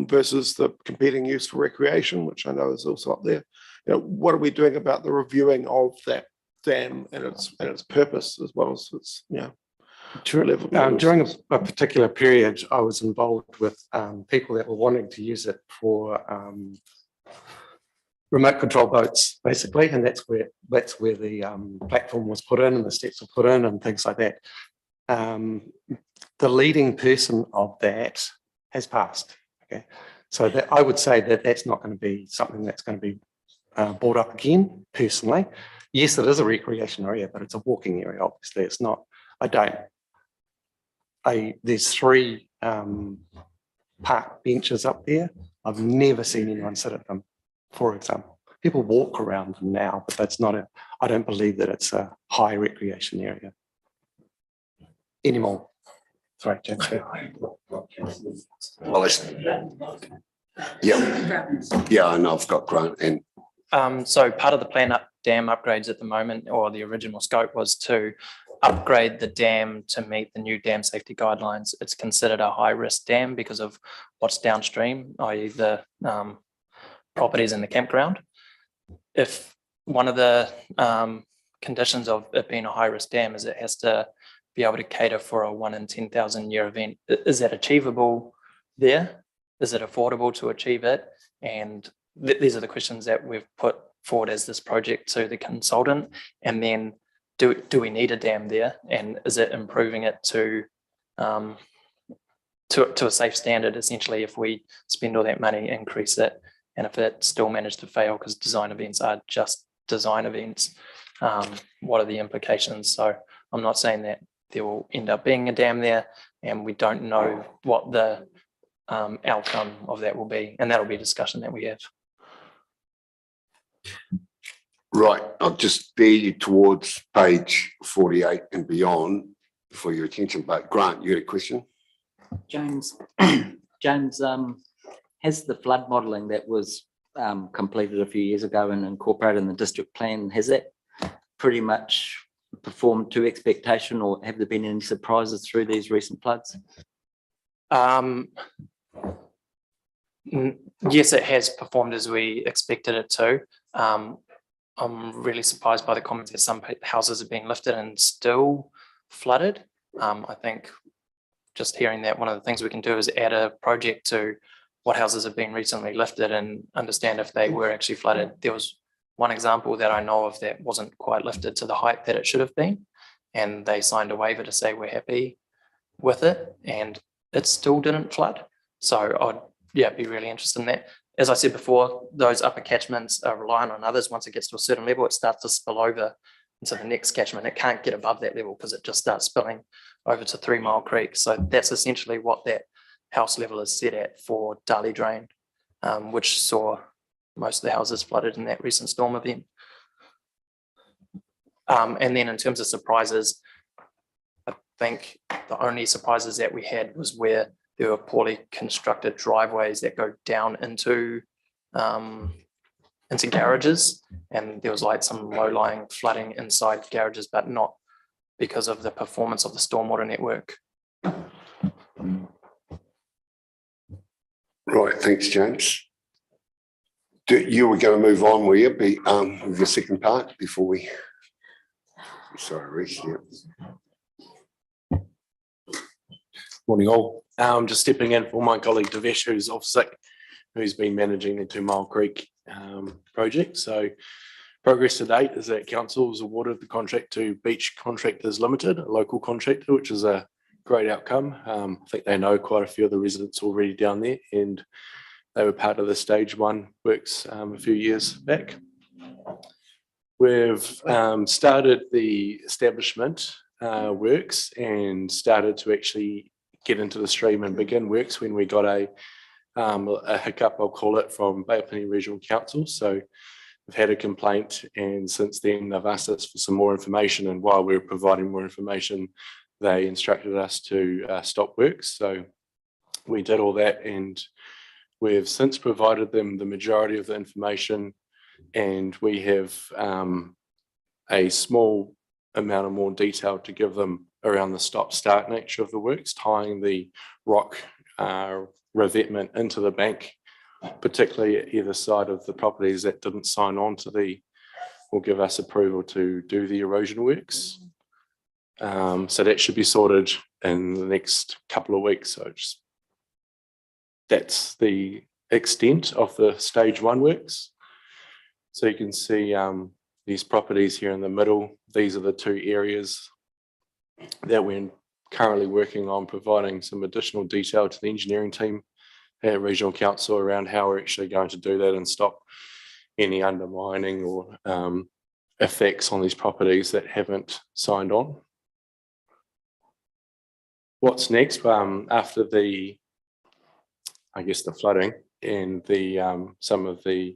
versus the competing use for recreation, which I know is also up there. What are we doing about the reviewing of that dam and its purpose, as well as its during a particular period, I was involved with people that were wanting to use it for remote control boats, basically, and that's where the platform was put in and the steps were put in and things like that. The leading person of that has passed. Okay, so that I would say that that's not going to be something that's going to be brought up again. Personally, yes, it is a recreation area, but it's a walking area. Obviously, it's not. There's 3 park benches up there. I've never seen anyone sit at them, for example. People walk around them now, but that's not I don't believe that it's a high recreation area anymore. Sorry, James. Yeah, I know I've got Grant and So part of the dam upgrades at the moment, or the original scope, was to upgrade the dam to meet the new dam safety guidelines. It's considered a high risk dam because of what's downstream, i.e. the properties in the campground. If one of the conditions of it being a high risk dam is it has to be able to cater for a 1 in 10,000 year event. Is that achievable there? Is it affordable to achieve it? And these are the questions that we've put forward as this project to the consultant. And then do we need a dam there? And is it improving it to a safe standard? Essentially, if we spend all that money, increase it, and if it still managed to fail because design events are just design events, what are the implications? So I'm not saying that there will end up being a dam there, and we don't know what the outcome of that will be, and that'll be a discussion that we have. Right, I'll just steer you towards page 48 and beyond for your attention. But Grant, you had a question? James, has the flood modelling that was completed a few years ago and incorporated in the district plan, has that pretty much performed to expectation, or have there been any surprises through these recent floods? Yes, it has performed as we expected it to. I'm really surprised by the comments that some houses have been lifted and still flooded. I think just hearing that, one of the things we can do is add a project to what houses have been recently lifted and understand if they were actually flooded. There was one example that I know of that wasn't quite lifted to the height that it should have been, and they signed a waiver to say we're happy with it, and it still didn't flood. So I'd be really interested in that. As I said before, those upper catchments are reliant on others. Once it gets to a certain level, it starts to spill over into the next catchment. It can't get above that level because it just starts spilling over to 3 Mile Creek. So that's essentially what that house level is set at for Darley Drain, which saw most of the houses flooded in that recent storm event. And then in terms of surprises, I think the only surprises that we had was where there were poorly constructed driveways that go down into garages, and there was like some low-lying flooding inside garages, but not because of the performance of the stormwater network. Right, thanks, James. You were going to move on, will you, with the second part before we? Sorry, Reece, yeah. Morning all. Just stepping in for my colleague Devesh, who's off sick, who's been managing the 2 Mile Creek project. So progress to date is that council has awarded the contract to Beach Contractors Limited, a local contractor, which is a great outcome. I think they know quite a few of the residents already down there, and they were part of the stage 1 works a few years back. We've started the establishment works and started to actually get into the stream and begin works when we got a hiccup, I'll call it, from Bay of Plenty Regional Council. So we've had a complaint, and since then they've asked us for some more information, and while we were providing more information, they instructed us to stop works. So we did all that, and we've since provided them the majority of the information, and we have a small amount of more detail to give them around the stop-start nature of the works, tying the rock revetment into the bank, particularly at either side of the properties that didn't sign on to or give us approval to do the erosion works. So that should be sorted in the next couple of weeks. So that's the extent of the stage 1 works. So you can see these properties here in the middle. These are the 2 areas that we're currently working on providing some additional detail to the engineering team at Regional Council around how we're actually going to do that and stop any undermining or effects on these properties that haven't signed on. What's next? After the flooding and some of the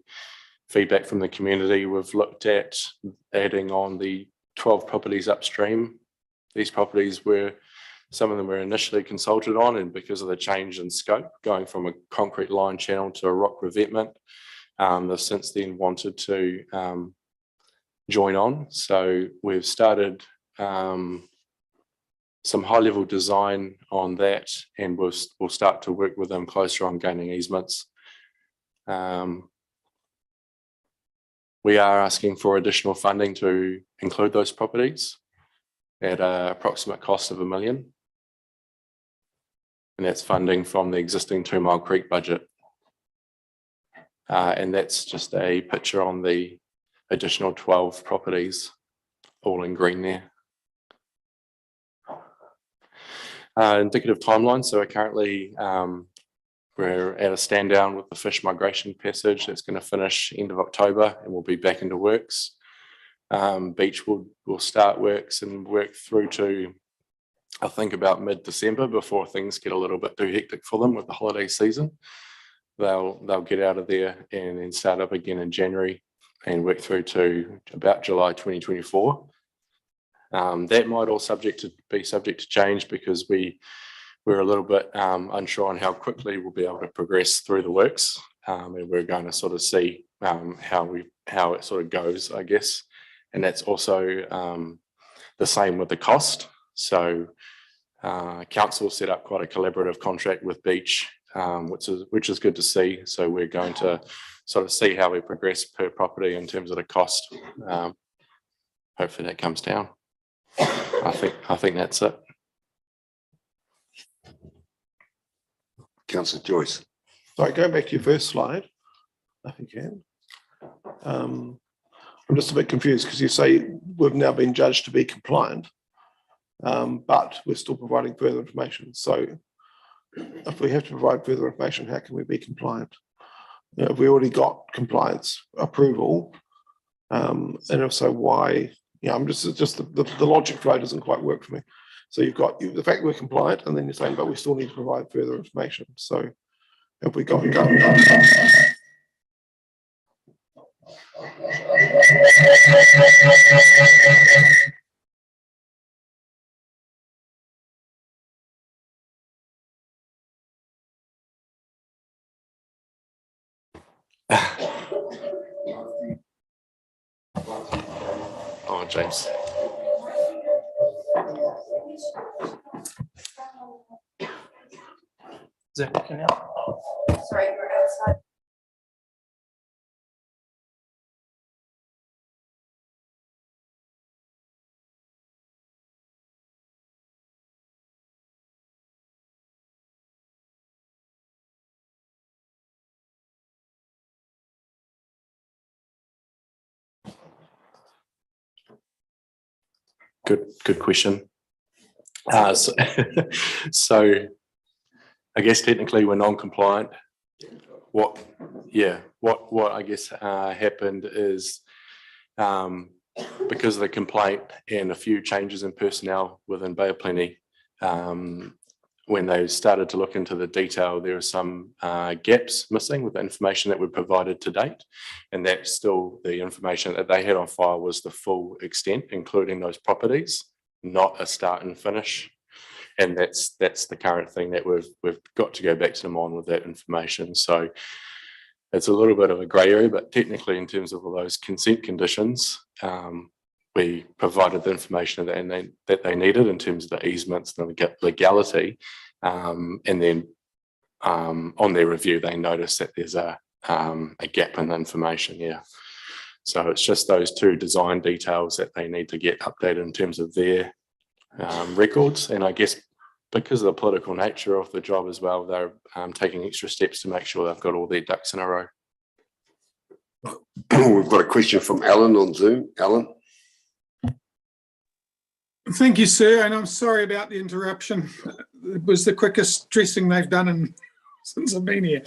feedback from the community, we've looked at adding on the 12 properties upstream. These properties some of them were initially consulted on, and because of the change in scope, going from a concrete line channel to a rock revetment, they've since then wanted to join on. So we've started some high-level design on that, and we'll start to work with them closer on gaining easements. We are asking for additional funding to include those properties at an approximate cost of $1 million. And that's funding from the existing 2 Mile Creek budget. And that's just a picture on the additional 12 properties, all in green there. Indicative timeline. So we're currently, we're at a stand down with the fish migration passage. That's going to finish end of October, and we'll be back into works. Beach will start works and work through to, I think, about mid-December, before things get a little bit too hectic for them with the holiday season. They'll get out of there and then start up again in January and work through to about July 2024. That might all be subject to change, because we're a little bit unsure on how quickly we'll be able to progress through the works, and we're going to sort of see how it sort of goes, I guess. And that's also the same with the cost. So council set up quite a collaborative contract with Beach, which is good to see. So we're going to sort of see how we progress per property in terms of the cost. Hopefully that comes down. I think that's it. Councillor Joyce. Sorry, going back to your first slide, if you can. I'm just a bit confused, because you say we've now been judged to be compliant, but we're still providing further information. So if we have to provide further information, how can we be compliant? You know, if we already got compliance approval, and if so, why? Yeah, I'm just the logic flow doesn't quite work for me. So you've got the fact we're compliant, and then you're saying, but we still need to provide further information. So have we got? Oh, James. Is that working out? Sorry, we're outside. Good question. So, so I guess technically we're non-compliant. What I guess happened is because of the complaint and a few changes in personnel within Bay of Plenty, when they started to look into the detail, there are some gaps missing with the information that we provided to date. And that's still the information that they had on file was the full extent, including those properties, not a start and finish. And that's the current thing that we've got to go back to them on with that information. So it's a little bit of a grey area, but technically in terms of all those consent conditions, we provided the information that they needed in terms of the easements and the legality. And then on their review, they noticed that there's a gap in the information. Yeah. So it's just those two design details that they need to get updated in terms of their records. And I guess because of the political nature of the job as well, they're taking extra steps to make sure they've got all their ducks in a row. We've got a question from Alan on Zoom. Alan. Thank you, sir, and I'm sorry about the interruption. It was the quickest dressing they've done since I've been here.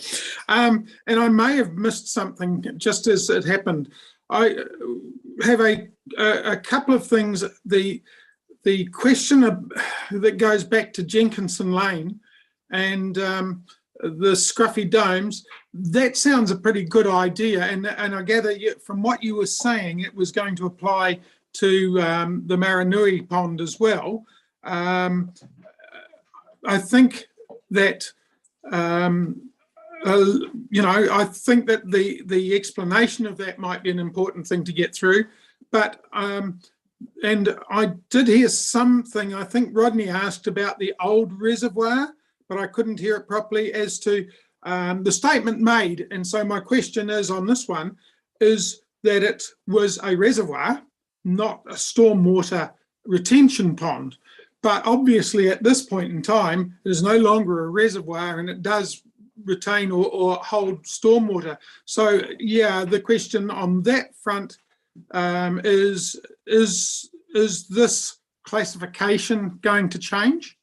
And I may have missed something just as it happened. I have a couple of things. The question that goes back to Jenkinson Lane and the scruffy domes, that sounds a pretty good idea. And I gather from what you were saying, it was going to apply to the Maranui Pond as well. I think that, I think that the explanation of that might be an important thing to get through. But, and I did hear something, I think Rodney asked about the old reservoir, but I couldn't hear it properly as to the statement made. And so my question is on this one, is that it was a reservoir, not a stormwater retention pond. But obviously at this point in time, it is no longer a reservoir and it does retain or hold stormwater. So yeah, the question on that front is this classification going to change?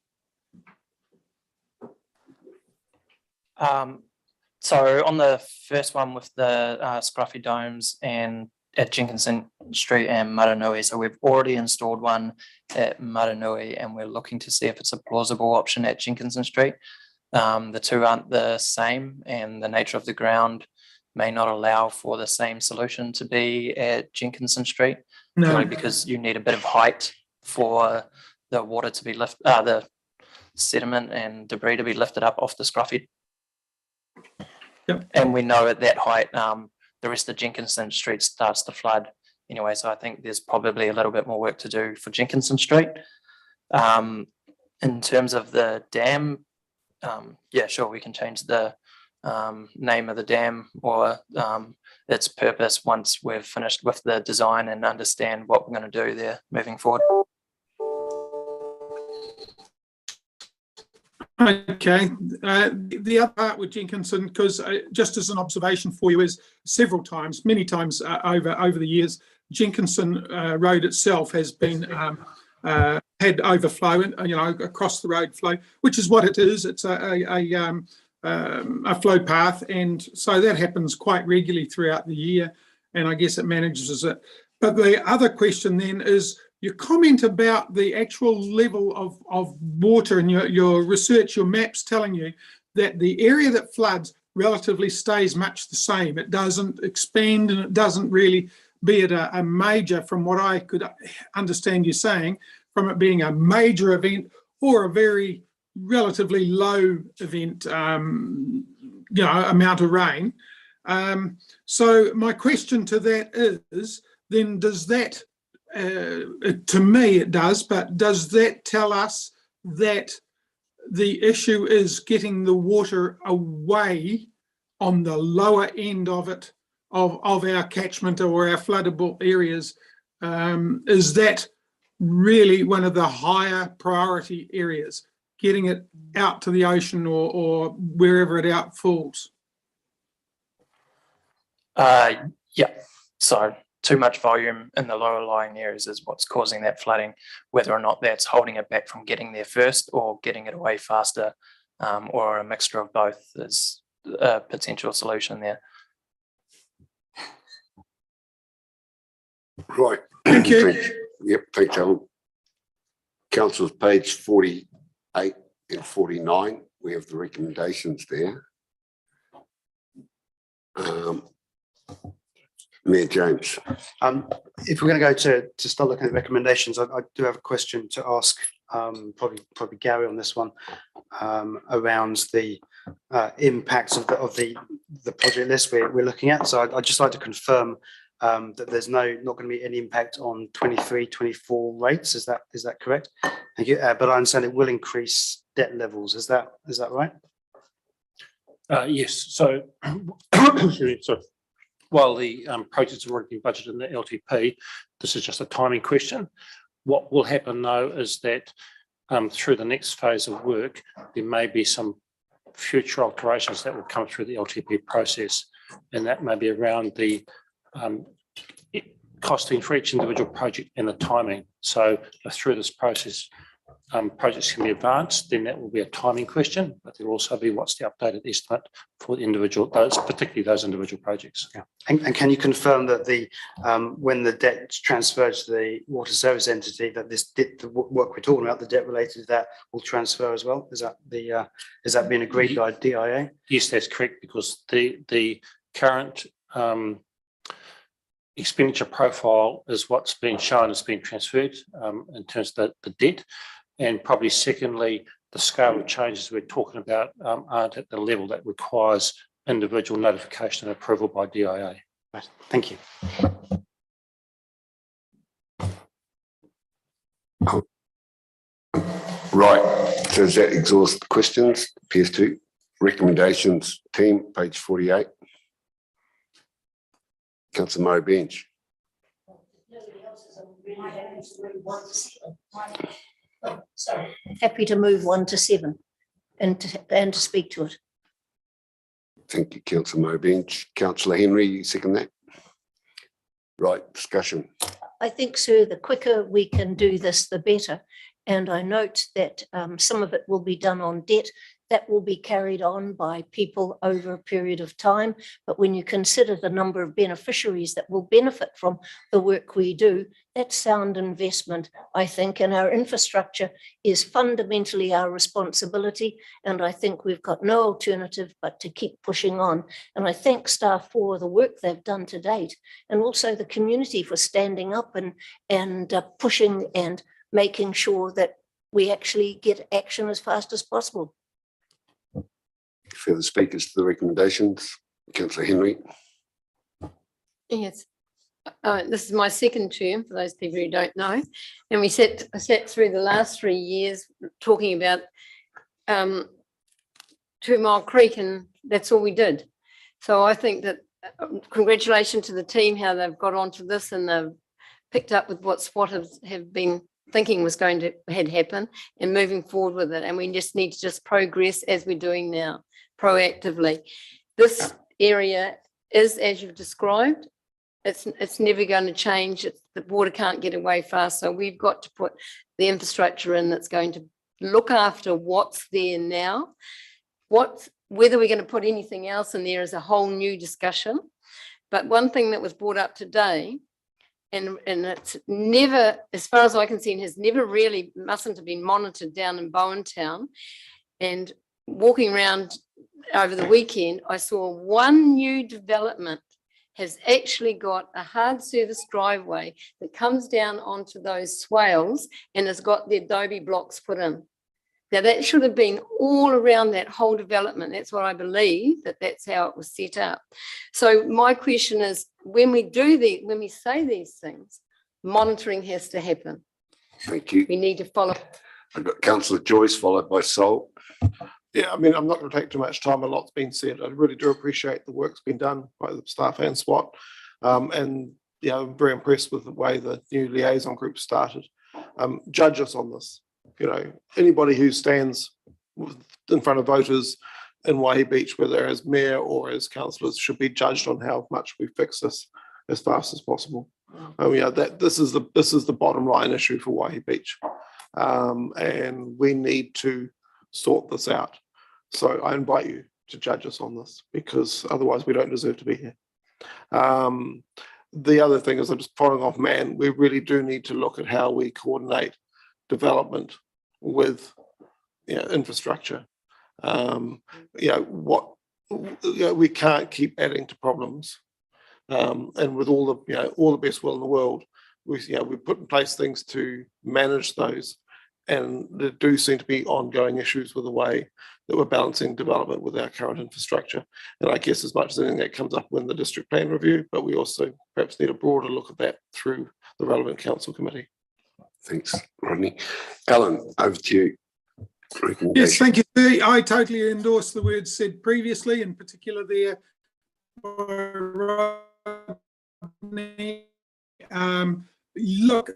So on the first one with the scruffy domes and at Jenkinson Street and Maranui, so we've already installed one at Maranui and we're looking to see if it's a plausible option at Jenkinson Street. The two aren't the same and the nature of the ground may not allow for the same solution to be at Jenkinson Street, purely because you need a bit of height for the water to be lifted, the sediment and debris to be lifted up off the scruffy. Yep. And we know at that height, the rest of Jenkinson Street starts to flood anyway. So I think there's probably a little bit more work to do for Jenkinson Street. In terms of the dam, yeah, sure, we can change the name of the dam or its purpose once we've finished with the design and understand what we're going to do there moving forward. Okay, the other part with Jenkinson, because just as an observation for you, is many times over the years, Jenkinson Road itself has been had overflow, across the road flow, which is what it is. It's a flow path, and so that happens quite regularly throughout the year, and I guess it manages it. But the other question then is your comment about the actual level of water in your research, your maps telling you that the area that floods relatively stays much the same. It doesn't expand and it doesn't really, be it a major, from what I could understand you saying, from it being a major event or a very relatively low event, amount of rain. So my question to that is, then does that, to me it does, but does that tell us that the issue is getting the water away on the lower end of it, of our catchment or our floodable areas? Is that really one of the higher priority areas, getting it out to the ocean or wherever it outfalls? Yeah, so too much volume in the lower lying areas is what's causing that flooding, whether or not that's holding it back from getting there first or getting it away faster, or a mixture of both is a potential solution there. Right. Thank you. Yep, thanks, Alan. Council's page 48 and 49, we have the recommendations there. Mayor James. If we're going to go to start looking at recommendations, I do have a question to ask, probably Gary on this one, around the impacts of the project list we're looking at. So I'd just like to confirm that there's not going to be any impact on 23-24 rates. Is that correct? Thank you. But I understand it will increase debt levels. Is that right? Yes, so, sorry. While the projects have already been budgeted in the LTP, this is just a timing question. What will happen though is that through the next phase of work, there may be some future alterations that will come through the LTP process, and that may be around the costing for each individual project and the timing. So through this process, projects can be advanced, then that will be a timing question, but there'll also be what's the updated estimate for the individual, particularly those individual projects. Yeah. And can you confirm that when the debt's transferred to the water service entity, that the work we're talking about, the debt related to that, will transfer as well? Is that been agreed by DIA? Yes, that's correct, because the current expenditure profile is what's been shown as being transferred in terms of the debt. And probably secondly, the scale of changes we're talking about aren't at the level that requires individual notification and approval by DIA. Right. Thank you. Right, so does that exhaust the questions? Appears to. Recommendations team, page 48. Councillor Murray Bench. Sorry. Happy to move 1 to 7 and to speak to it. Thank you, Councillor Murray Bench. Councillor Henry, you second that? Right, discussion. I think, sir, the quicker we can do this, the better. And I note that some of it will be done on debt. That will be carried on by people over a period of time. But when you consider the number of beneficiaries that will benefit from the work we do, that's sound investment, I think. And our infrastructure is fundamentally our responsibility. And I think we've got no alternative but to keep pushing on. And I thank staff for the work they've done to date, and also the community for standing up and pushing and making sure that we actually get action as fast as possible. Further speakers to the recommendations. Councillor Henry. Yes, this is my second term for those people who don't know, and I sat through the last 3 years talking about 2 Mile Creek, and that's all we did. So I think that congratulations to the team, how they've got onto this and they've picked up with what SWAT have been thinking was going to happen and moving forward with it. And we just need to progress as we're doing now, proactively. This area is, as you've described, it's never going to change. The water can't get away fast. So we've got to put the infrastructure in that's going to look after what's there now. Whether we're going to put anything else in there is a whole new discussion. But one thing that was brought up today, and it's never, as far as I can see, has never really, mustn't have been monitored down in Bowen Town. And walking around over the weekend, I saw one new development has actually got a hard service driveway that comes down onto those swales and has got the adobe blocks put in. Now that should have been all around that whole development. That's what I believe, that's how it was set up. So my question is, when we say these things, monitoring has to happen. Thank you. We need to follow. I've got Councillor Joyce followed by Sol. Yeah, I mean, I'm not going to take too much time. A lot's been said. I really do appreciate the work's been done by the staff and SWAT. And yeah, I'm very impressed with the way the new liaison group started. Judge us on this. You know, anybody who stands in front of voters in Waihi Beach, whether as mayor or as councillors, should be judged on how much we fix this. as fast as possible. This is the bottom line issue for Waihi Beach. And we need to sort this out. So I invite you to judge us on this, because otherwise we don't deserve to be here. The other thing is, I'm just following off, man, we really do need to look at how we coordinate development with infrastructure. We can't keep adding to problems. And with all the best will in the world, we put in place things to manage those. And there do seem to be ongoing issues with the way that we're balancing development with our current infrastructure. And I guess as much as anything that comes up in the district plan review, but we also perhaps need a broader look at that through the relevant council committee. Thanks, Rodney. Alan, over to you. Yes, thank you. I totally endorse the words said previously, in particular there by Rodney. Look,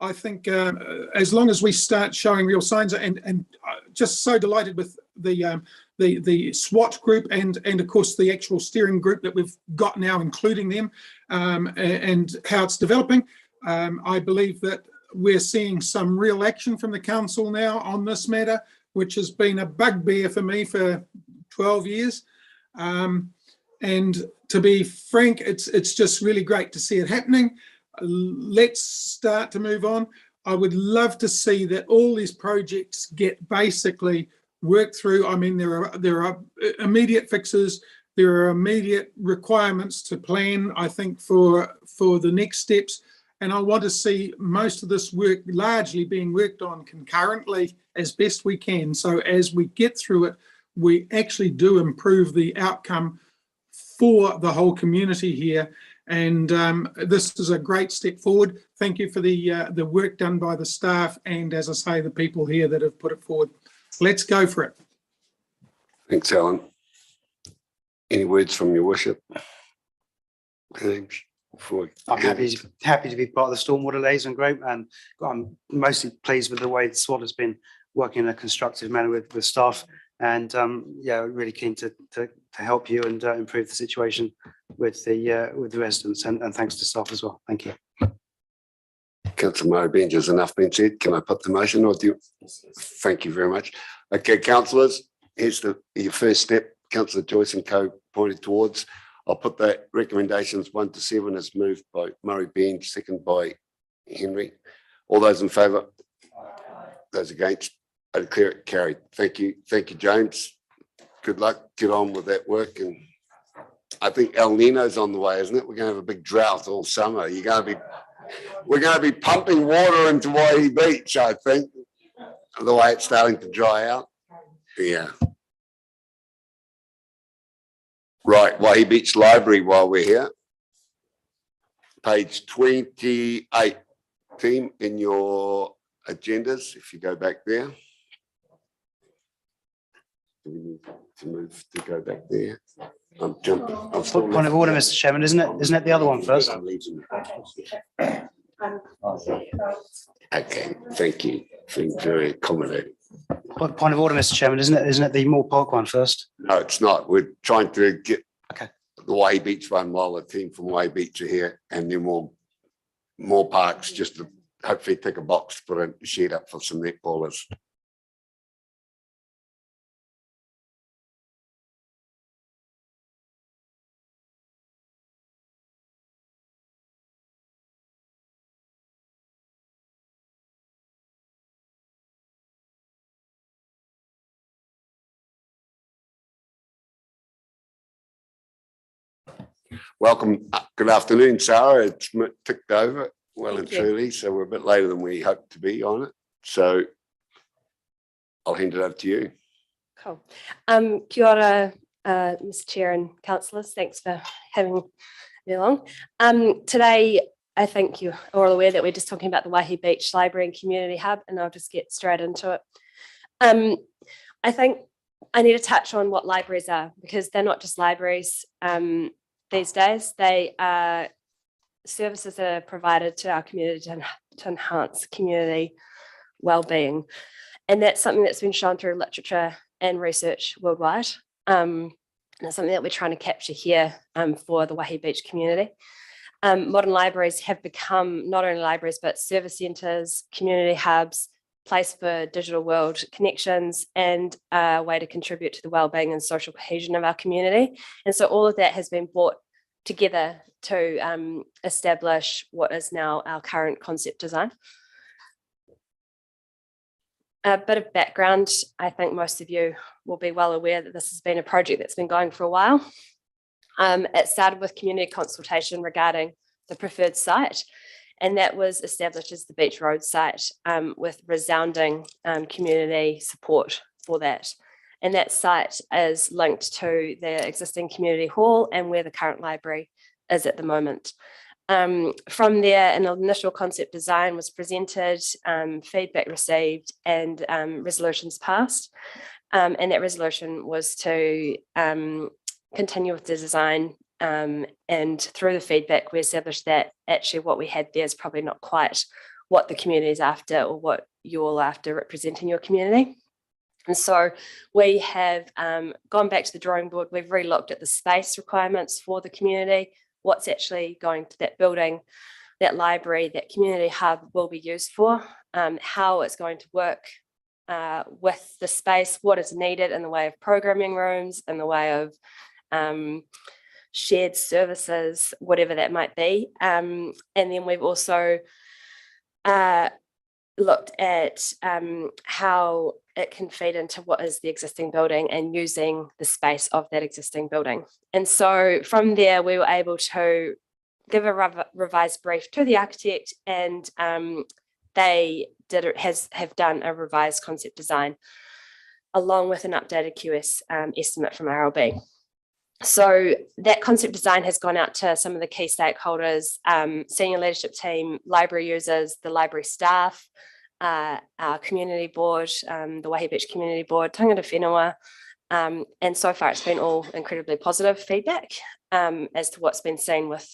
I think as long as we start showing real signs, and just so delighted with the SWAT group and of course the actual steering group that we've got now, including them, and how it's developing. I believe that we're seeing some real action from the council now on this matter, which has been a bugbear for me for 12 years. And to be frank, it's just really great to see it happening. Let's start to move on. I would love to see that all these projects get basically worked through. I mean, there are immediate fixes. There are immediate requirements to plan, I think, for the next steps. And I want to see most of this work largely being worked on concurrently as best we can. So as we get through it, we actually do improve the outcome for the whole community here. And this is a great step forward. Thank you for the work done by the staff and, as I say, the people here that have put it forward. Let's go for it. Thanks, Alan. Any words from your worship? James? I'm happy to be part of the Stormwater Liaison Group, and I'm mostly pleased with the way SWAT has been working in a constructive manner with staff, and really keen to help you and improve the situation with the residents, and thanks to staff as well. Thank you. Councillor Murray Benj, has enough been said? Can I put the motion, or do you? Thank you very much. Okay, councillors, here's your first step. Councillor Joyce and co pointed towards. I'll put the recommendations 1 to 7 as moved by Murray Benj, second by Henry. All those in favour? Those against? I declare it carried. Thank you. Thank you, James. Good luck. Get on with that work. And I think El Nino's on the way, isn't it? We're going to have a big drought all summer. We're going to be pumping water into Waihi Beach, I think, the way it's starting to dry out. Yeah. Right, Waihi Beach Library while we're here. Page 28, team, in your agendas, if you go back there. Do we need to move to go back there? I'm jumping. Point of order, Mr. Chairman, isn't it the other one first? Okay, thank you. Being very accommodating. Point of order, Mr. Chairman, isn't it the Moore Park one first? No, it's not. We're trying to get the Waihi Beach one while the team from Waihi Beach are here, and then more parks, just to hopefully tick a box to put a shed up for some netballers. Welcome. Good afternoon, Sarah. It's ticked over well and truly, so we're a bit later than we hoped to be on it. So I'll hand it over to you. Cool. Kia ora, Mr. Chair and councillors. Thanks for having me along. Today, I think you're all aware that we're just talking about the Waihi Beach Library and Community Hub, and I'll just get straight into it. I think I need to touch on what libraries are, because they're not just libraries. These days, they are services that are provided to our community to enhance community well-being. And that's something that's been shown through literature and research worldwide. And it's something that we're trying to capture here for the Waihi Beach community. Modern libraries have become not only libraries, but service centres, community hubs, place for digital world connections, and a way to contribute to the wellbeing and social cohesion of our community. And so all of that has been brought together to establish what is now our current concept design. A bit of background, I think most of you will be well aware that this has been a project that's been going for a while. It started with community consultation regarding the preferred site, and that was established as the Beach Road site with resounding community support for that. And that site is linked to the existing community hall and where the current library is at the moment. From there, an initial concept design was presented, feedback received, and resolutions passed. And that resolution was to continue with the design, and through the feedback, we established that actually what we had there is probably not quite what the community is after or what you're all after representing your community. And so we have gone back to the drawing board. We've re-looked at the space requirements for the community, what's actually going to that building, that library, that community hub will be used for, how it's going to work with the space, what is needed in the way of programming rooms, in the way of shared services, whatever that might be. And then we've also looked at how it can feed into what is the existing building and using the space of that existing building. And so from there, we were able to give a revised brief to the architect, and they have done a revised concept design along with an updated QS estimate from RLB. So that concept design has gone out to some of the key stakeholders, senior leadership team, library users, the library staff, our community board, the Waihi Beach Community Board, Tangata Whenua, and so far it's been all incredibly positive feedback as to what's been seen with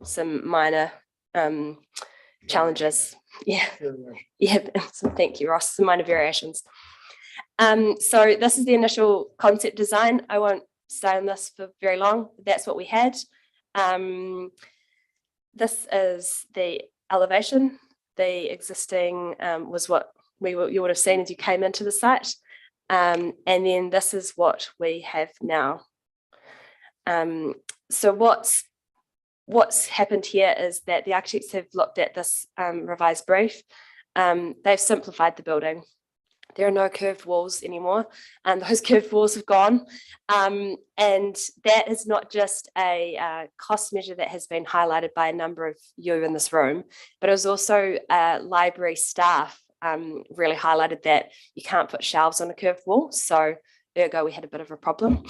some minor challenges. Yeah, so thank you, Ross, some minor variations. So this is the initial concept design. I won't stay on this for very long. That's what we had. This is the elevation. The existing was what you would have seen as you came into the site. And then this is what we have now. So what's happened here is that the architects have looked at this revised brief. They've simplified the building. There are no curved walls anymore, and those curved walls have gone. And that is not just a cost measure that has been highlighted by a number of you in this room, but it was also library staff really highlighted that you can't put shelves on a curved wall. So ergo, we had a bit of a problem.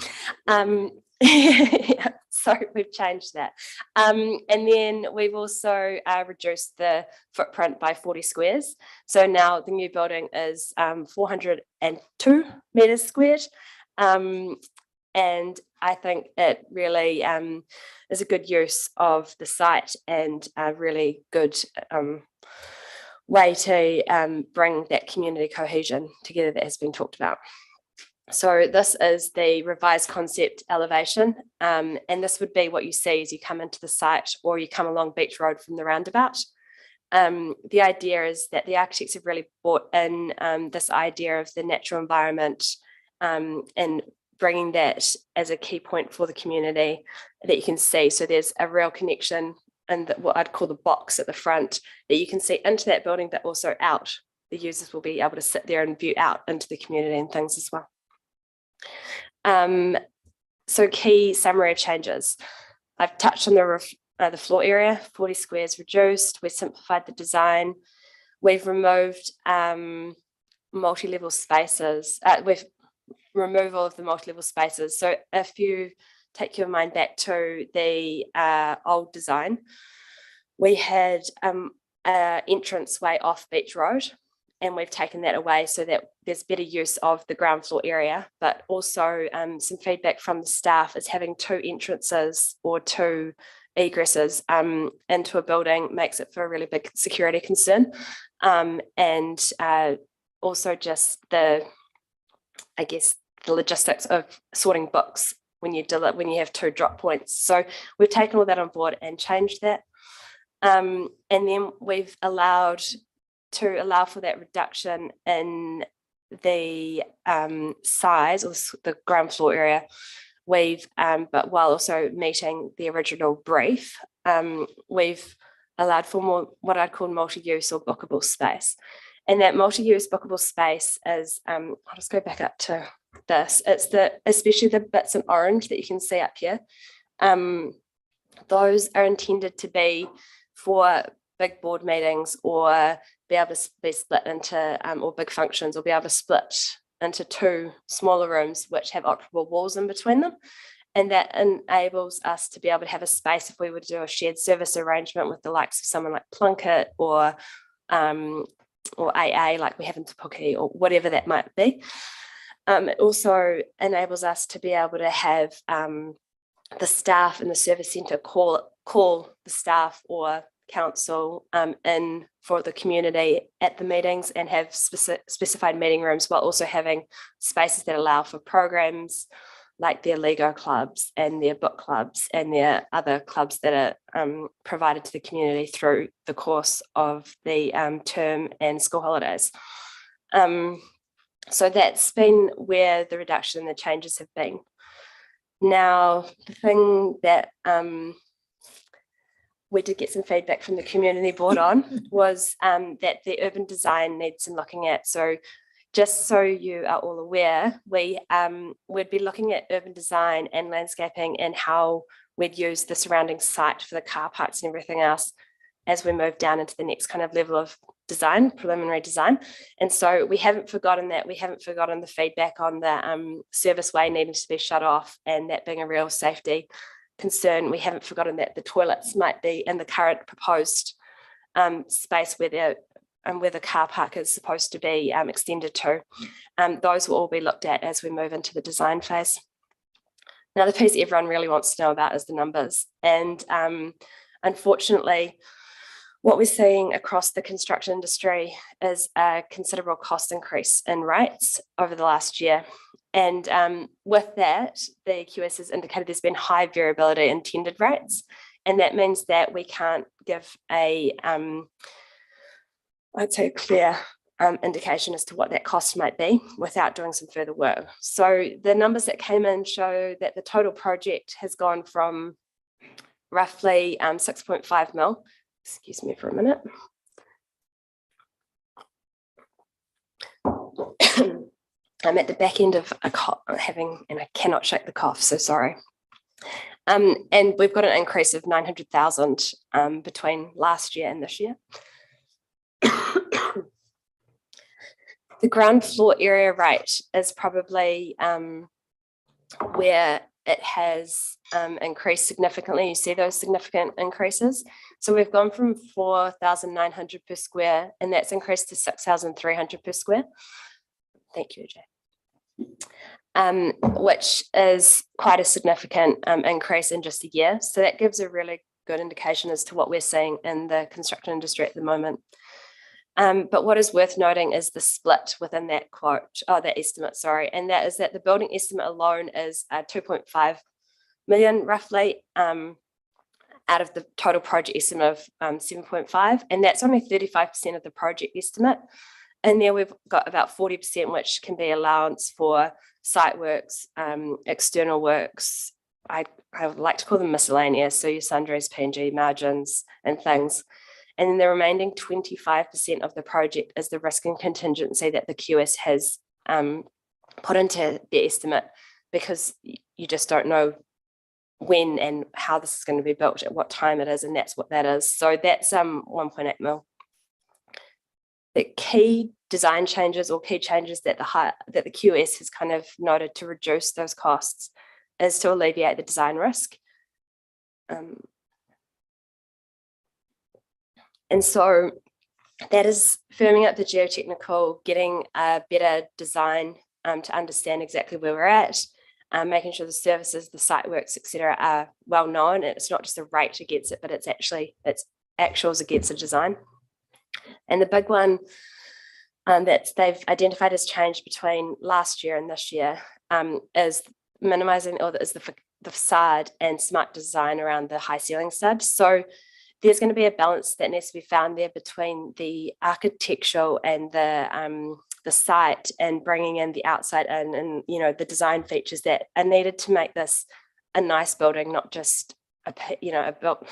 Yeah, so we've changed that. And then we've also reduced the footprint by 40 squares. So now the new building is 402 meters squared. And I think it really is a good use of the site and a really good way to bring that community cohesion together that has been talked about. So this is the revised concept elevation, and this would be what you see as you come into the site or you come along Beach Road from the roundabout. The idea is that the architects have really brought in this idea of the natural environment and bringing that as a key point for the community that you can see. So there's a real connection and what I'd call the box at the front that you can see into that building, but also out. The users will be able to sit there and view out into the community and things as well. So key summary of changes. I've touched on the floor area, 40 squares reduced. We simplified the design. We've removed multi-level spaces. We've removed all of the multi-level spaces. So if you take your mind back to the old design, we had an entrance way off Beach Road, and we've taken that away so that there's better use of the ground floor area, but also some feedback from the staff is having two entrances or two egresses into a building makes it for a really big security concern. And also just the logistics of sorting books when you have two drop points. So we've taken all that on board and changed that. And then we've allow for that reduction in the size or the ground floor area. But while also meeting the original brief, we've allowed for more what I'd call multi-use or bookable space. And that multi-use bookable space is, I'll just go back up to this. It's especially the bits in orange that you can see up here. Those are intended to be for big board meetings or be able to be split into, or big functions, or be able to split into 2 smaller rooms which have operable walls in between them. And that enables us to be able to have a space if we were to do a shared service arrangement with the likes of someone like Plunkett or AA like we have in Te Puke or whatever that might be. It also enables us to be able to have the staff in the service centre call the staff or council in for the community at the meetings and have specified meeting rooms, while also having spaces that allow for programs like their Lego clubs and their book clubs and their other clubs that are provided to the community through the course of the term and school holidays. So that's been where the reduction and the changes have been. Now, the thing that we did get some feedback from the community board on was that the urban design needs some looking at. So just so you are all aware, we'd be looking at urban design and landscaping and how we'd use the surrounding site for the car parks and everything else as we move down into the next kind of level of design, preliminary design. And so we haven't forgotten that. We haven't forgotten the feedback on the service way needing to be shut off and that being a real safety concern. We haven't forgotten that the toilets might be in the current proposed space where the car park is supposed to be extended to. Those will all be looked at as we move into the design phase. Now, the piece everyone really wants to know about is the numbers. And unfortunately, what we're seeing across the construction industry is a considerable cost increase in rates over the last year. And with that, the QS has indicated there's been high variability in tendered rates. And that means that we can't give a, I'd say, clear indication as to what that cost might be without doing some further work. So the numbers that came in show that the total project has gone from roughly 6.5 mil. Excuse me for a minute. I'm at the back end of a cough, and I cannot shake the cough, so sorry. And we've got an increase of 900,000 between last year and this year. The ground floor area rate is probably where it has increased significantly. You see those significant increases. So we've gone from 4,900 per square, and that's increased to 6,300 per square. Thank you, Jay. Which is quite a significant increase in just a year. So that gives a really good indication as to what we're seeing in the construction industry at the moment. But what is worth noting is the split within that that estimate, sorry, and that is that the building estimate alone is 2.5 million roughly out of the total project estimate of 7.5, and that's only 35% of the project estimate. And there we've got about 40%, which can be allowance for site works, external works. I would like to call them miscellaneous, so your sundries, P&G, margins and things. And then the remaining 25% of the project is the risk and contingency that the QS has put into the estimate, because you just don't know when and how this is going to be built, at what time it is, and that's what that is. So that's 1.8 mil. The key design changes or key changes that the QS has kind of noted to reduce those costs is to alleviate the design risk. And so that is firming up the geotechnical, getting a better design to understand exactly where we're at, making sure the services, the site works, etc., are well known. And it's not just a rate against it, but it's actuals against the design. And the big one that they've identified as change between last year and this year is minimizing, or is the facade and smart design around the high ceiling stud. So there's going to be a balance that needs to be found there between the architectural and the site, and bringing in the outside in, and the design features that are needed to make this a nice building, not just a built.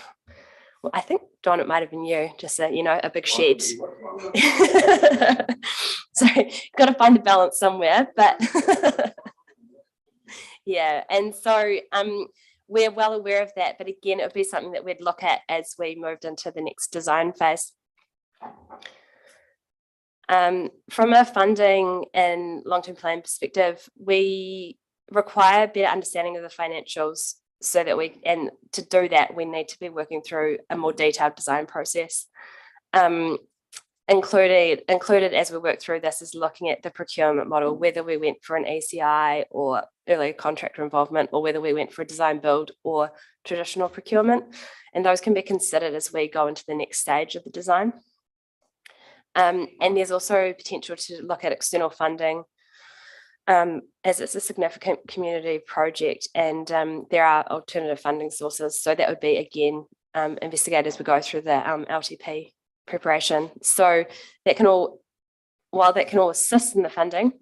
Well, I think, Don, it might have been you, just a big shed. So got to find a balance somewhere, but yeah. And so we're well aware of that, but again, it would be something that we'd look at as we moved into the next design phase. From a funding and long-term plan perspective, we require better understanding of the financials, so that and to do that, we need to be working through a more detailed design process. Included as we work through this is looking at the procurement model, whether we went for an ECI or early contractor involvement, or whether we went for a design build or traditional procurement. And those can be considered as we go into the next stage of the design. And there's also potential to look at external funding, as it's a significant community project, and there are alternative funding sources. So that would be, again, investigated as we go through the LTP preparation. So that can all, while that can all assist in the funding,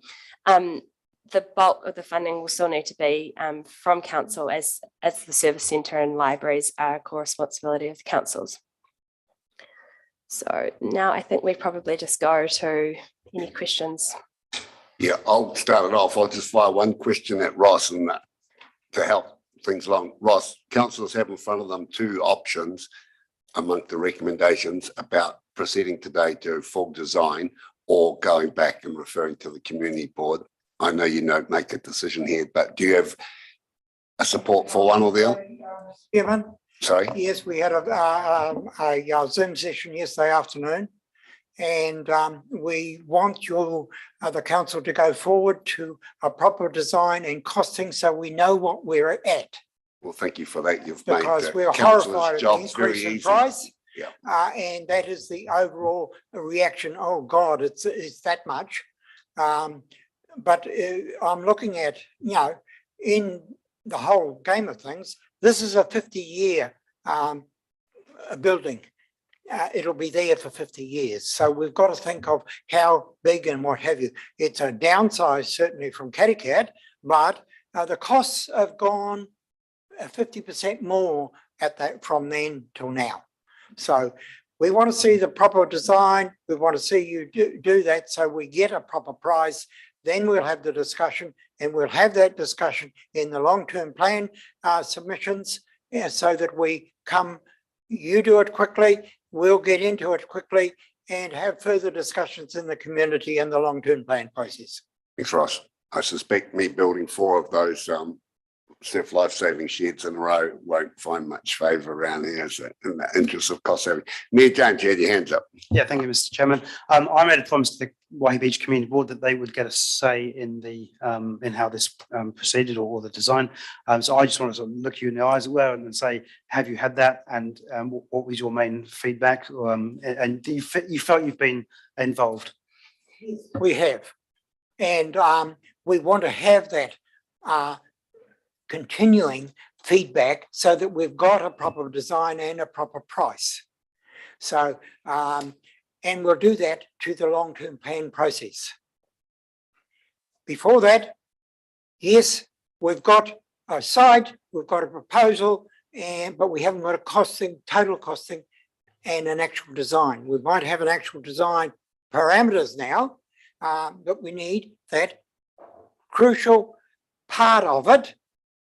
the bulk of the funding will still need to be from council, as the service centre and libraries are a core responsibility of the councils. So now I think we probably just go to any questions. Yeah, I'll start it off. I'll just fire one question at Ross and to help things along. Ross, councillors have in front of them two options among the recommendations about proceeding today to full design or going back and referring to the community board. I know you don't make a decision here, but do you have a support for one or the other? Chairman? Sorry? Yes, we had a Zoom session yesterday afternoon, and we want the council to go forward to a proper design and costing, so we know what we're at. Well, thank you for that. You've Because made we're councillors' horrified at the jobs very increase in easy. price. Yeah. And that is the overall reaction. Oh God, it's that much. But I'm looking at, in the whole game of things, this is a 50-year building. It'll be there for 50 years. So we've got to think of how big and what have you. It's a downsize certainly from Catacat, but the costs have gone 50% more at that from then till now. So we want to see the proper design. We want to see you do that so we get a proper price. Then we'll have the discussion, and we'll have that discussion in the long-term plan submissions, so that we come, you do it quickly, we'll get into it quickly and have further discussions in the community and the long-term plan process. Thanks, Ross. I suspect me building 4 of those Surf Life-Saving sheds in a row won't find much favour around here, so in the interest of cost saving. Mayor James, you had your hands up. Yeah, thank you, Mr. Chairman. I made a promise to the Waihi Beach Community Board that they would get a say in the in how this proceeded, or the design. So I just wanted to look you in the eyes as well and say, have you had that, and what was your main feedback? And you felt you've been involved? We have, and we want to have that continuing feedback so that we've got a proper design and a proper price. So, and we'll do that to the long-term plan process. Before that, yes, we've got a site, we've got a proposal, but we haven't got a costing, total costing, and an actual design. We might have an actual design parameters now, but we need that crucial part of it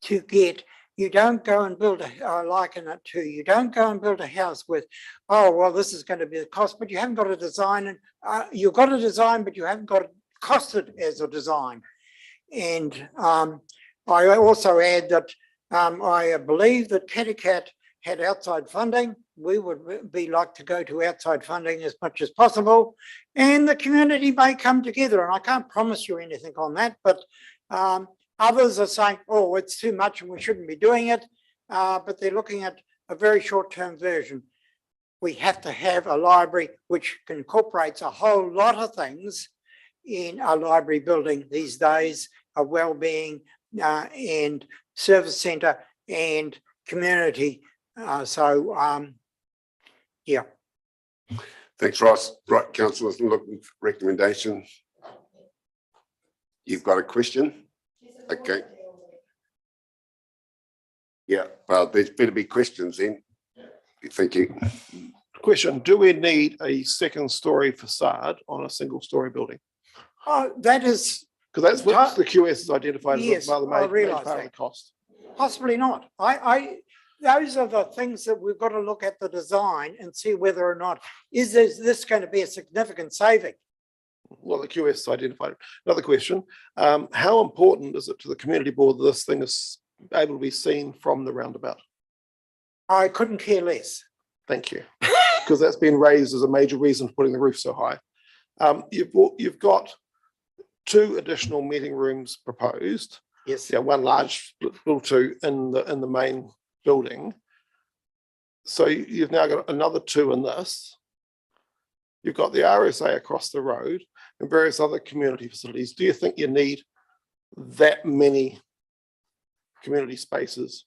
to get. You don't go and build I liken it to, you don't go and build a house with, oh, well, this is going to be the cost, but you haven't got a design, and you've got a design, but you haven't got it costed as a design. And I also add that I believe that Catacat had outside funding. We would be like to go to outside funding as much as possible, and the community may come together, and I can't promise you anything on that, but others are saying, oh, it's too much and we shouldn't be doing it, but they're looking at a very short-term version. We have to have a library which incorporates a whole lot of things in a library building these days, a well-being and service centre and community. So Yeah. Thanks, Ross. Right, councillors, looking for recommendation. You've got a question? Okay. Yeah, well, there's better be questions then. Thank you. Question, do we need a second story facade on a single story building? Oh, that is. Because that's what the QS has identified as Yes, one of the I major realise part of the that. cost. Possibly not. Those are the things that we've got to look at the design and see whether or not, is this going to be a significant saving? Well, the QS has identified it. Another question, how important is it to the community board that this thing is able to be seen from the roundabout? I couldn't care less. Thank you. Because that's been raised as a major reason for putting the roof so high. You've got 2 additional meeting rooms proposed. Yes. Yeah, one large, little 2 in the main building. So you've now got another 2 in this. You've got the RSA across the road and various other community facilities. Do you think you need that many community spaces?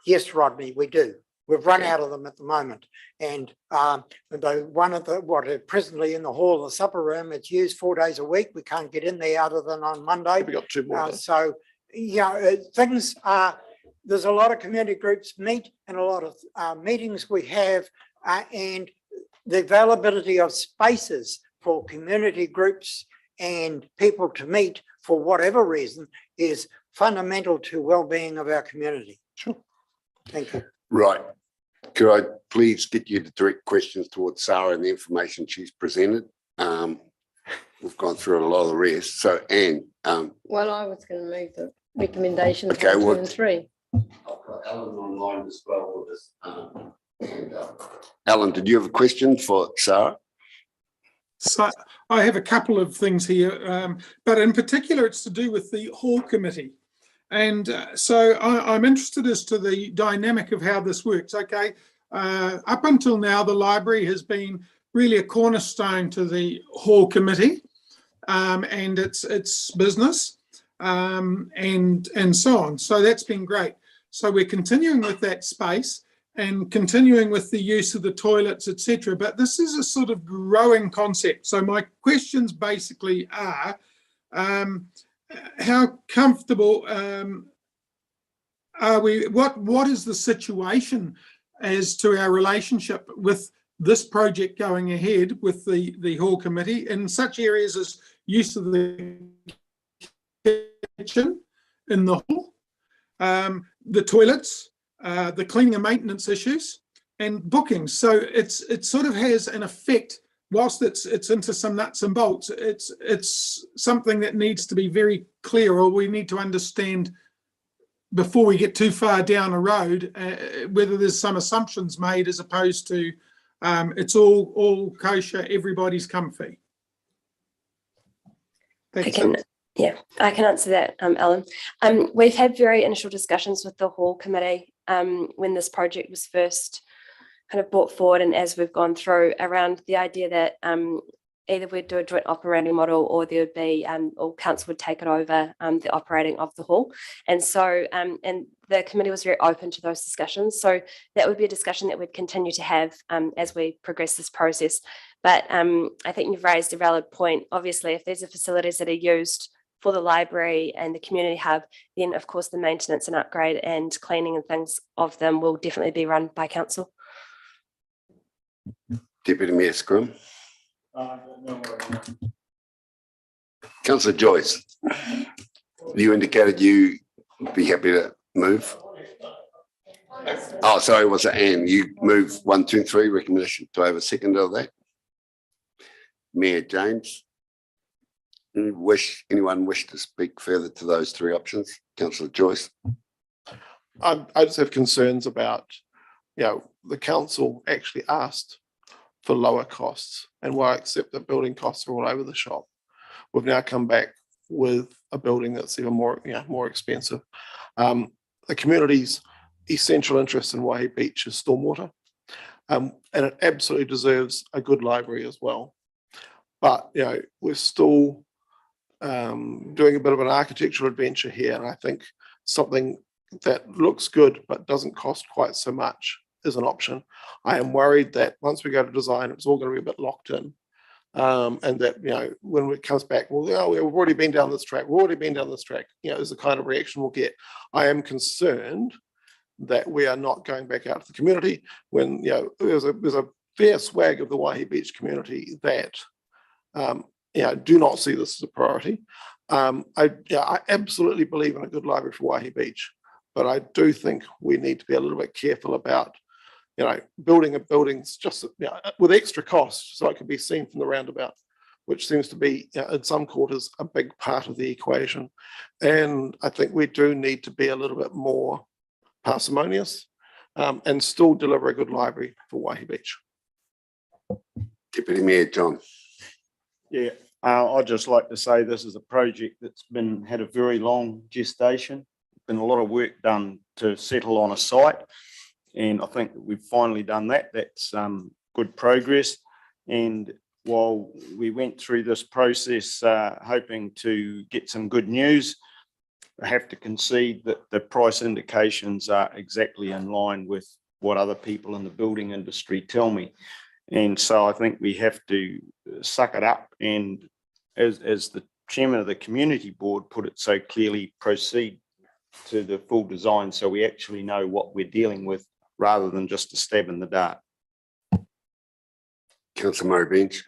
Yes, Rodney, we do. We've run out of them at the moment. And one of the, presently in the hall, the supper room, it's used 4 days a week. We can't get in there other than on Monday. We got 2 more. So, things are, there's a lot of community groups meet and a lot of meetings we have, and the availability of spaces for community groups and people to meet for whatever reason is fundamental to well-being of our community. Sure. Thank you. Right. Could I please get you to direct questions towards Sarah and the information she's presented? We've gone through a lot of the rest. So, Anne. Well, I was going to move the recommendations Okay, 1, 2 and 3. I've got Alan online as well with us. Alan, did you have a question for Sarah? So I have a couple of things here, but in particular, it's to do with the hall committee. And so I'm interested as to the dynamic of how this works. Okay, up until now, the library has been really a cornerstone to the hall committee and its business and so on. So that's been great. So we're continuing with that space and continuing with the use of the toilets, etc. But this is a sort of growing concept. So my questions basically are, how comfortable are we? What is the situation as to our relationship with this project going ahead with the hall committee in such areas as use of the kitchen in the hall, the toilets, the cleaning and maintenance issues, and bookings? So it sort of has an effect. Whilst it's into some nuts and bolts, it's something that needs to be very clear, or we need to understand before we get too far down a road, whether there's some assumptions made as opposed to it's all kosher, everybody's comfy. I can answer that, Alan. We've had very initial discussions with the hall committee when this project was first kind of brought forward, and as we've gone through, around the idea that either we'd do a joint operating model, or there would be, or council would take it over the operating of the hall. And so, and the committee was very open to those discussions. So that would be a discussion that we'd continue to have as we progress this process. But I think you've raised a valid point. Obviously, if there's facilities that are used for the library and the community hub, then of course the maintenance and upgrade and cleaning and things of them will definitely be run by council. Deputy Mayor Scrum. Councillor Joyce, you indicated you would be happy to move. Oh, sorry, was it Anne? You move 1, 2, 3 recommendation. Do I have a second of that? Mayor James. Anyone wish to speak further to those 3 options? Councillor Joyce. I just have concerns about, the council actually asked for lower costs, and while I accept that building costs are all over the shop, we've now come back with a building that's even more expensive. The community's essential interest in Waihi Beach is stormwater, and it absolutely deserves a good library as well. But we're still doing a bit of an architectural adventure here, and I think something that looks good but doesn't cost quite so much is an option. I am worried that once we go to design, it's all going to be a bit locked in. And that, you know, when it comes back, well, oh, we've already been down this track, you know, is the kind of reaction we'll get. I am concerned that we are not going back out to the community when, you know, there's a fair swag of the Waihi Beach community that, you know, do not see this as a priority. I absolutely believe in a good library for Waihi Beach, but I do think we need to be a little bit careful about, you know, building a building's just, you know, with extra cost so it can be seen from the roundabout, which seems to be, you know, in some quarters a big part of the equation. And I think we do need to be a little bit more parsimonious and still deliver a good library for Waihi Beach. Deputy Mayor John. Yeah, I'd just like to say this is a project that's had a very long gestation. Been a lot of work done to settle on a site. And I think that we've finally done that. That's good progress. And while we went through this process hoping to get some good news, I have to concede that the price indications are exactly in line with what other people in the building industry tell me. And so I think we have to suck it up and, as the chairman of the community board put it so clearly, proceed to the full design so we actually know what we're dealing with, rather than just a stab in the dark. Councillor Murray Bench.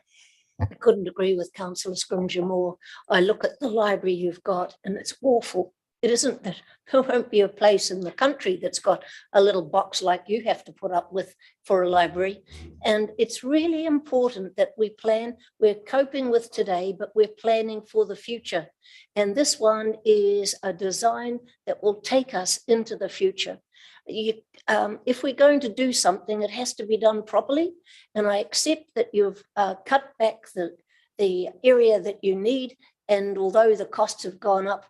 I couldn't agree with Councillor Scrimgeour more. I look at the library you've got and it's awful. It isn't that there won't be a place in the country that's got a little box like you have to put up with for a library. And it's really important that we plan. We're coping with today, but we're planning for the future. And this one is a design that will take us into the future. If we're going to do something, it has to be done properly. And I accept that you've cut back the area that you need. And although the costs have gone up,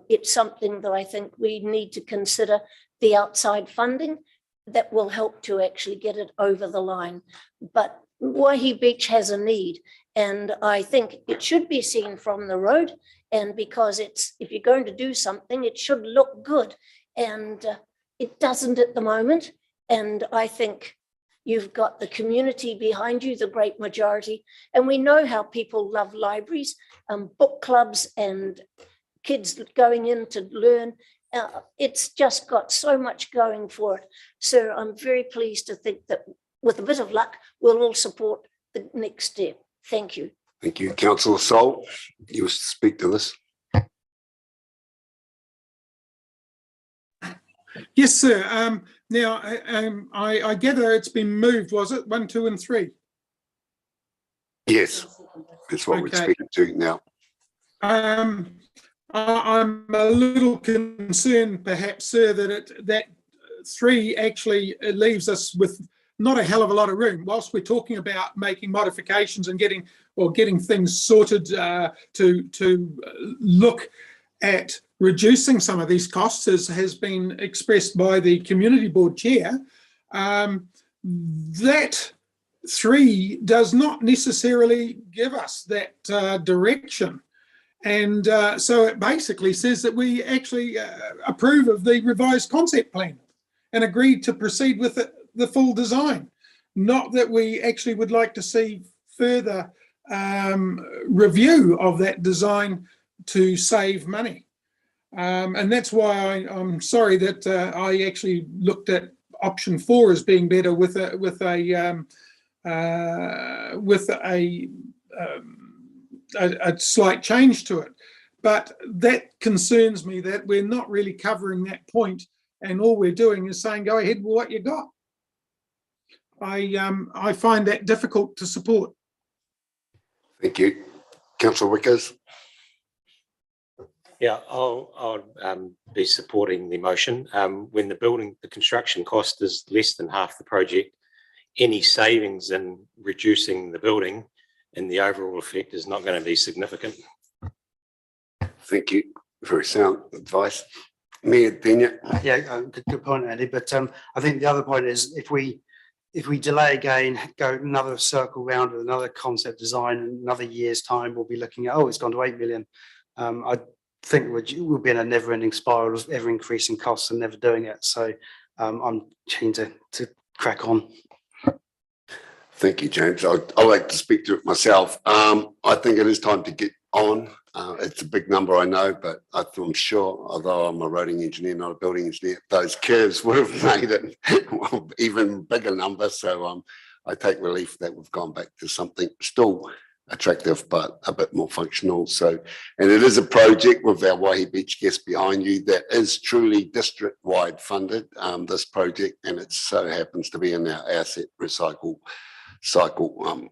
it's something that I think we need to consider the outside funding that will help to actually get it over the line. But Waihi Beach has a need, and I think it should be seen from the road. And because if you're going to do something, it should look good. And it doesn't at the moment. And I think you've got the community behind you, the great majority. And we know how people love libraries, book clubs and kids going in to learn. It's just got so much going for it. So I'm very pleased to think that with a bit of luck, we'll all support the next step. Thank you. Thank you. Councillor Sol, you wish to speak to this? Yes, sir. Now, I gather it's been moved, was it? 1, 2 and 3? Yes, that's what we're speaking to now. I'm a little concerned, perhaps, sir, that 3 actually leaves us with not a hell of a lot of room. Whilst we're talking about making modifications and getting things sorted to look at reducing some of these costs, as has been expressed by the community board chair, that 3 does not necessarily give us that direction. And so it basically says that we actually approve of the revised concept plan and agreed to proceed with the full design. Not that we actually would like to see further review of that design to save money. And that's why I'm sorry that I actually looked at option 4 as being better with a slight change to it. But that concerns me, that we're not really covering that point, and all we're doing is saying, go ahead with what you got. I find that difficult to support. Thank you. Councillor Wickers. Yeah, I'll be supporting the motion. When the construction cost is less than half the project, any savings in reducing the building and the overall effect is not going to be significant. Thank you. Very sound advice. Mayor Denia. Yeah, good point, Andy. But I think the other point is if we delay again, go another circle round with another concept design in another year's time, we'll be looking at, it's gone to 8 million. I think we'll be in a never-ending spiral of ever increasing costs and never doing it. So I'm keen to crack on. Thank you, James. I like to speak to it myself. I think it is time to get on. It's a big number, I know, but I'm sure, although I'm a roading engineer, not a building engineer, those curves would have made it even bigger number. So I take relief that we've gone back to something still attractive, but a bit more functional. So, and it is a project with our Waihi Beach guest behind you that is truly district-wide funded, this project, and it so happens to be in our asset recycle cycle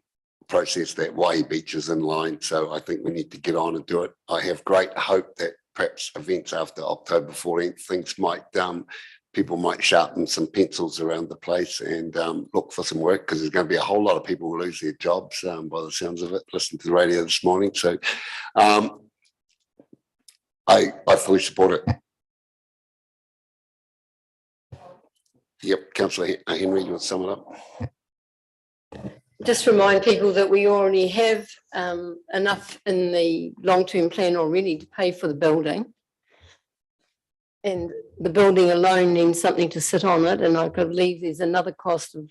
process that Waihi Beach is in line. So I think we need to get on and do it. I have great hope that perhaps events after October 14th, things might, people might sharpen some pencils around the place and look for some work, because there's going to be a whole lot of people who lose their jobs by the sounds of it, listening to the radio this morning. So I fully support it. Yep, Councillor Henry, you want to sum it up? Just remind people that we already have enough in the long-term plan already to pay for the building. And the building alone needs something to sit on it. And I believe there's another cost of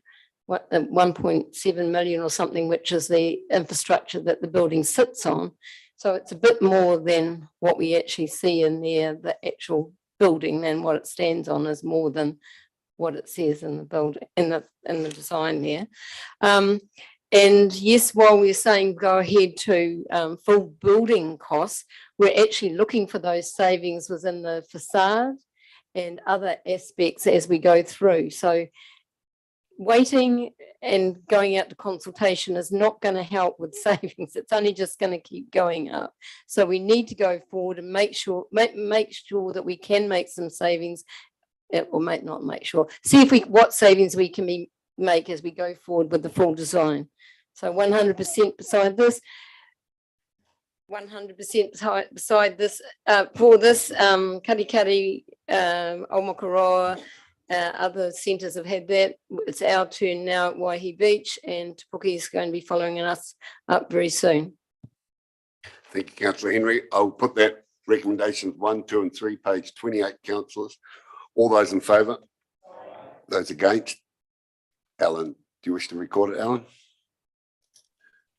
1.7 million or something, which is the infrastructure that the building sits on. So it's a bit more than what we actually see in there. The actual building and what it stands on is more than what it says in the building, in the design there. And yes, while we're saying go ahead to full building costs, we're actually looking for those savings within the facade and other aspects as we go through. So waiting and going out to consultation is not going to help with savings. It's only just going to keep going up. So we need to go forward and make sure that we can make some savings. Or might not make sure. See if what savings we can make as we go forward with the full design. So 100% beside this, 100% beside this, for this, Karikari, Omakaroa, other centres have had that. It's our turn now at Waihi Beach, and Te Puke is going to be following us up very soon. Thank you, Councillor Henry. I'll put that recommendations 1, 2 and 3, page 28, councillors. All those in favour? Those against? Alan, do you wish to record it, Alan?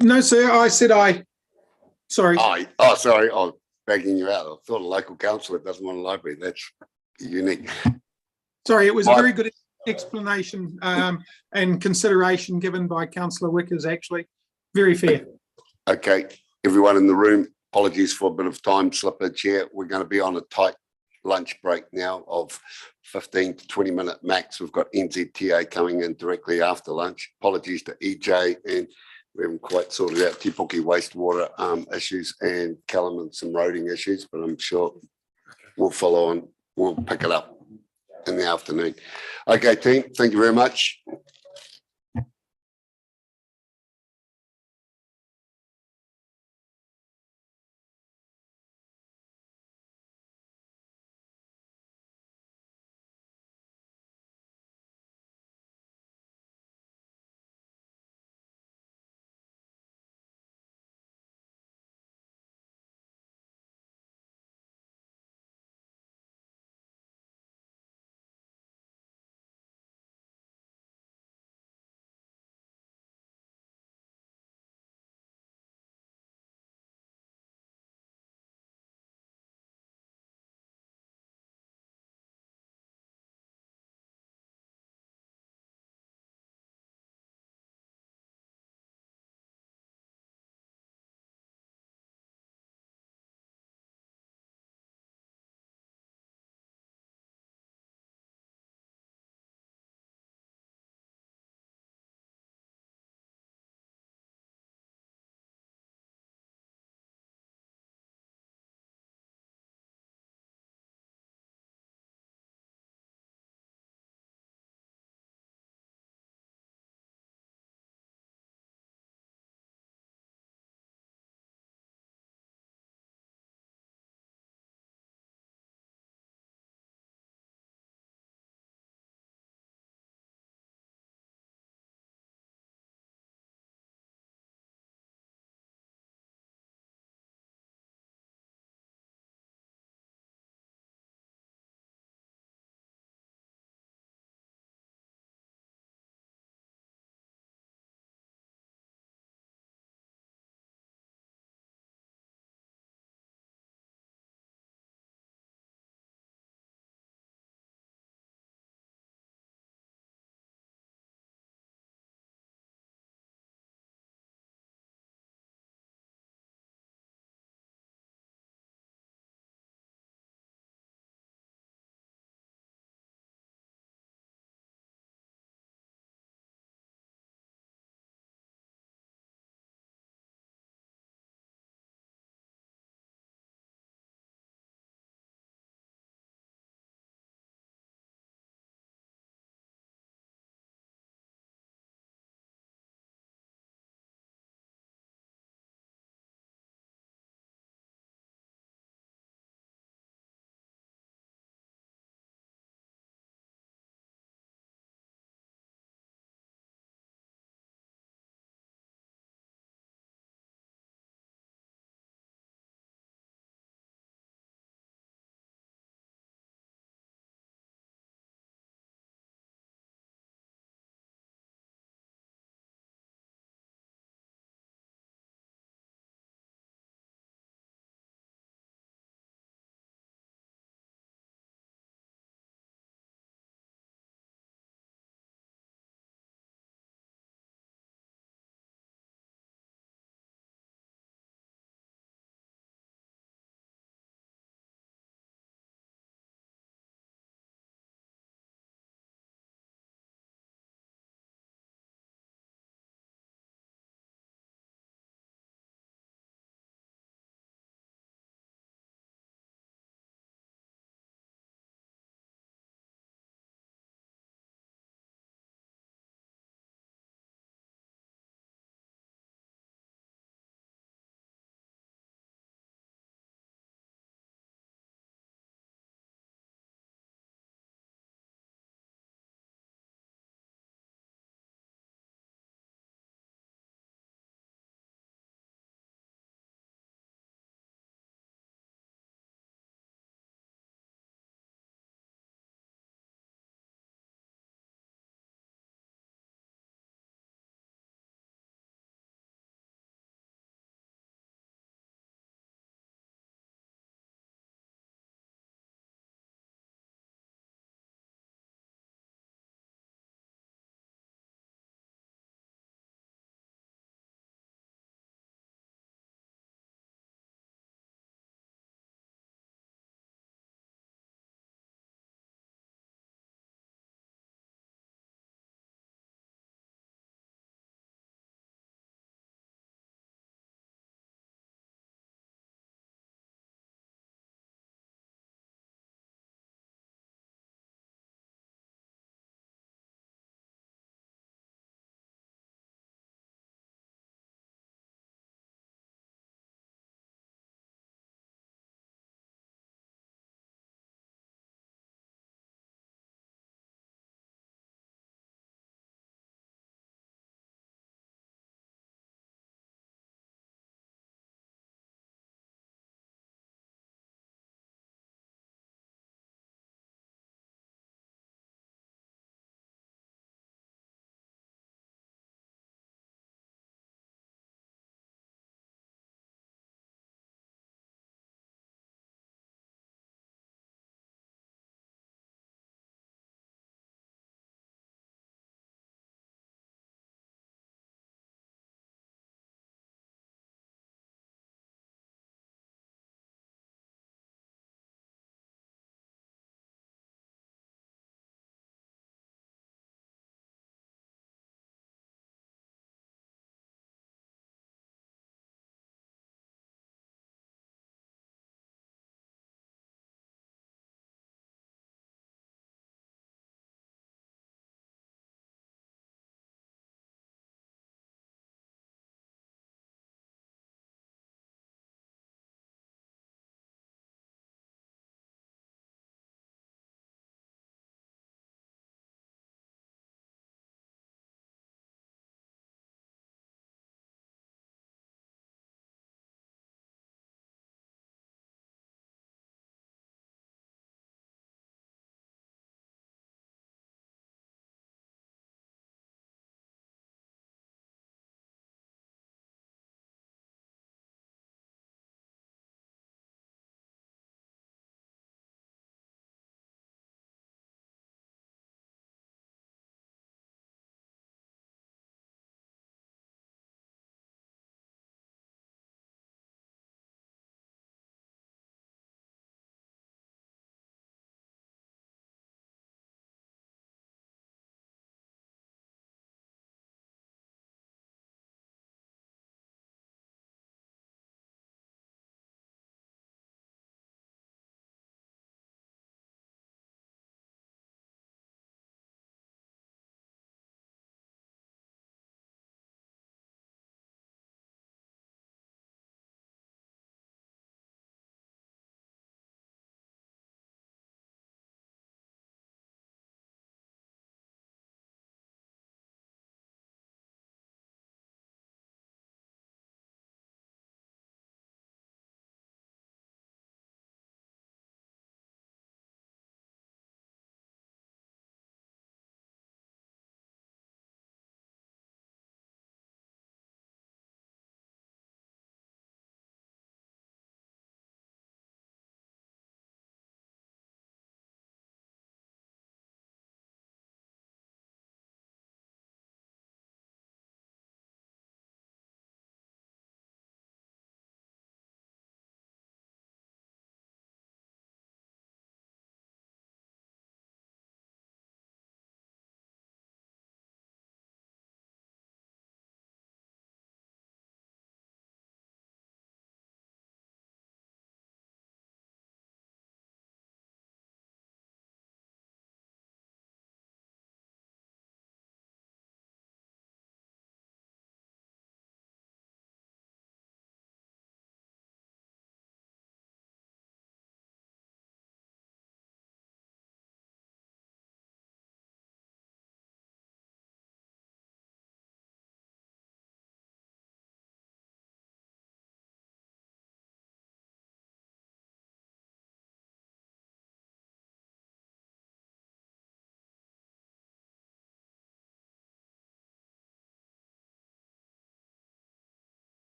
No, sir, I said aye. Sorry. Sorry, I was begging you out. I thought a local councillor doesn't want a library. That's unique. Sorry, it was a very good explanation and consideration given by Councillor Wickers, actually. Very fair. Okay, everyone in the room, apologies for a bit of time slippage here. We're going to be on a tight lunch break now of 15 to 20 minute max. We've got NZTA coming in directly after lunch. Apologies to EJ, and we haven't quite sorted out Te Puke wastewater issues and Callum some roading issues, but I'm sure we'll follow on. We'll pick it up in the afternoon. Okay, team, thank you very much.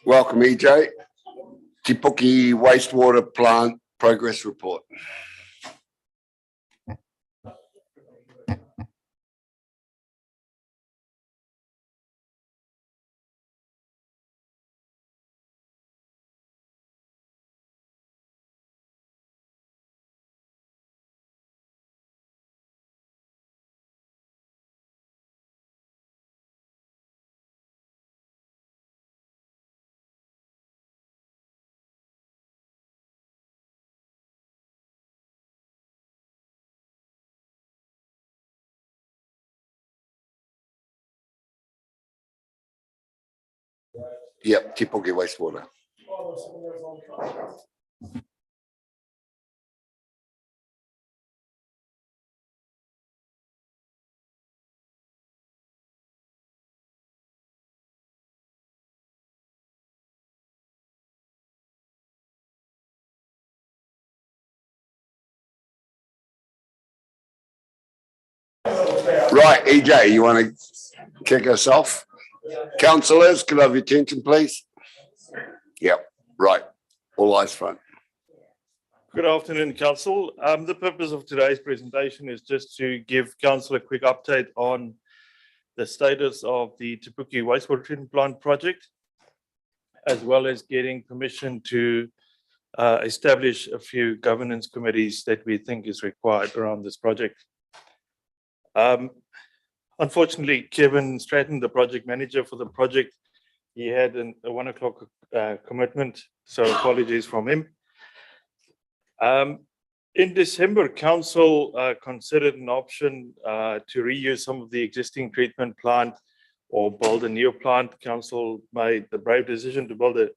Welcome, EJ. Te Puke wastewater plant progress report. Yep, Te Puke wastewater. Right, EJ, you want to kick us off? Councillors, could I have your attention, please? Yep, right. All eyes front. Good afternoon, Council. The purpose of today's presentation is just to give Council a quick update on the status of the Te Puke wastewater treatment plant project, as well as getting permission to establish a few governance committees that we think is required around this project. Unfortunately, Kevin Stratton, the project manager for the project, he had a 1 o'clock commitment, so apologies from him. In December, Council considered an option to reuse some of the existing treatment plant or build a new plant. Council made the brave decision to build a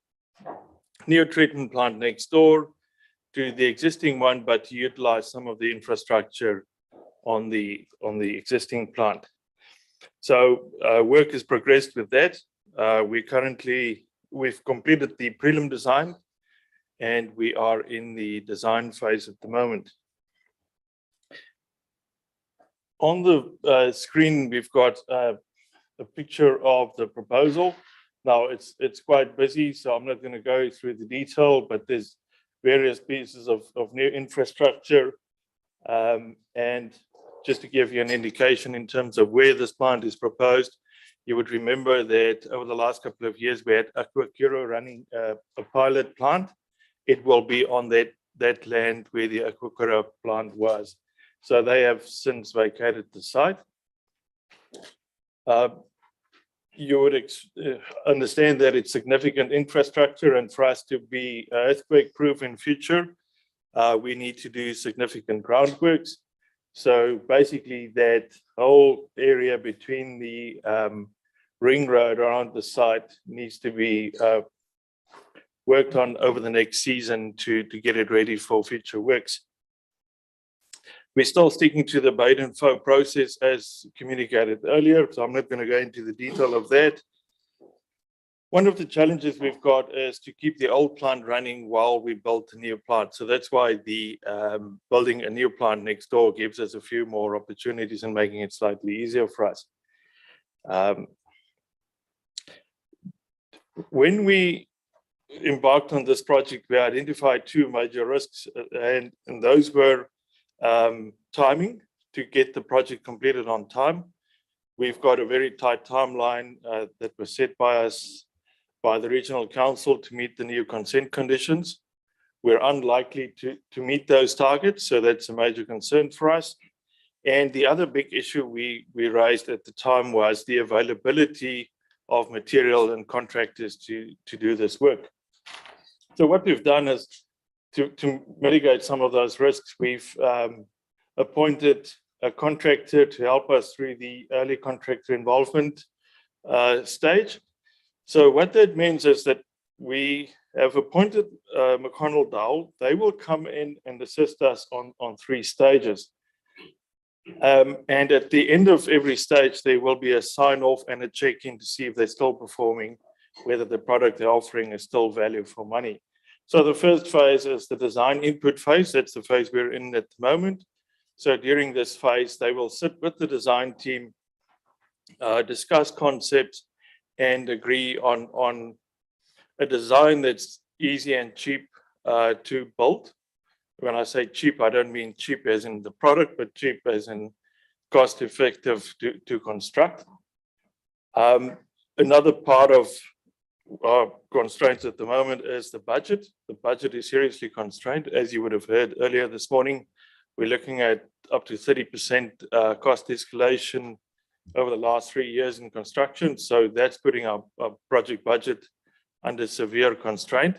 new treatment plant next door to the existing one, but to utilize some of the infrastructure on the existing plant. So work has progressed with that. We've completed the prelim design, and we are in the design phase at the moment. On the screen, we've got a picture of the proposal. Now it's quite busy, so I'm not going to go through the detail, but there's various pieces of new infrastructure. And just to give you an indication in terms of where this plant is proposed, you would remember that over the last couple of years, we had Aquacura running a pilot plant. It will be on that land where the Aquacura plant was. So they have since vacated the site. You would understand that it's significant infrastructure, and for us to be earthquake-proof in future, we need to do significant groundworks. So basically that whole area between the ring road around the site needs to be worked on over the next season to get it ready for future works. We're still sticking to the Baden-Foe process as communicated earlier, so I'm not going to go into the detail of that. One of the challenges we've got is to keep the old plant running while we build the new plant. So that's why the building a new plant next door gives us a few more opportunities and making it slightly easier for us. When we embarked on this project, we identified two major risks, and those were timing to get the project completed on time. We've got a very tight timeline that was set by us by the Regional Council to meet the new consent conditions. We're unlikely to meet those targets, so that's a major concern for us. And the other big issue we raised at the time was the availability of material and contractors to do this work. So what we've done is to mitigate some of those risks, we've appointed a contractor to help us through the early contractor involvement stage. So what that means is that we have appointed McConnell Dowell. They will come in and assist us on 3 stages. And at the end of every stage, there will be a sign-off and a check-in to see if they're still performing, whether the product they're offering is still value for money. So the first phase is the design input phase. That's the phase we're in at the moment. So during this phase, they will sit with the design team discuss concepts and agree on a design that's easy and cheap to build. When I say cheap, I don't mean cheap as in the product, but cheap as in cost effective to construct. Another part of our constraints at the moment is the budget. The budget is seriously constrained. As you would have heard earlier this morning, we're looking at up to 30% cost escalation over the last 3 years in construction. So that's putting our project budget under severe constraint.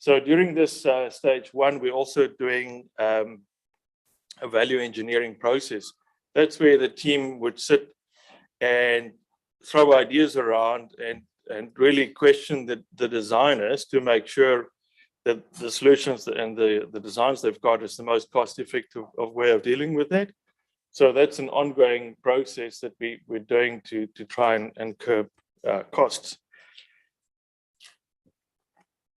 So during this stage one, we're also doing a value engineering process. That's where the team would sit and throw ideas around and really question the designers to make sure that the solutions and the designs they've got is the most cost-effective way of dealing with that. So that's an ongoing process that we're doing to try and curb costs.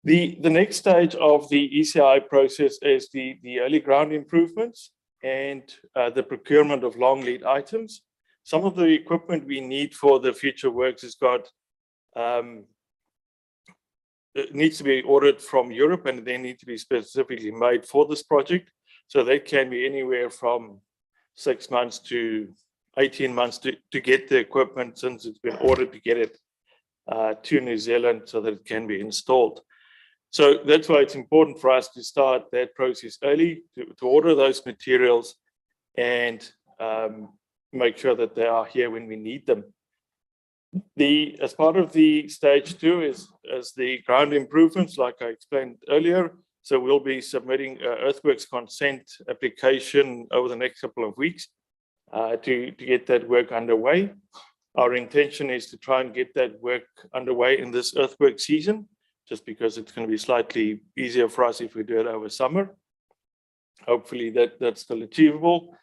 The next stage of the ECI process is the early ground improvements and the procurement of long lead items. Some of the equipment we need for the future works has got it needs to be ordered from Europe, and they need to be specifically made for this project. So that can be anywhere from 6 months to 18 months to get the equipment, since it's been ordered, to get it to New Zealand so that it can be installed. So that's why it's important for us to start that process early, to order those materials and make sure that they are here when we need them. As part of the stage two is the ground improvements, like I explained earlier. So we'll be submitting earthworks consent application over the next couple of weeks to get that work underway. Our intention is to try and get that work underway in this earthwork season, just because it's going to be slightly easier for us if we do it over summer. Hopefully that's still achievable.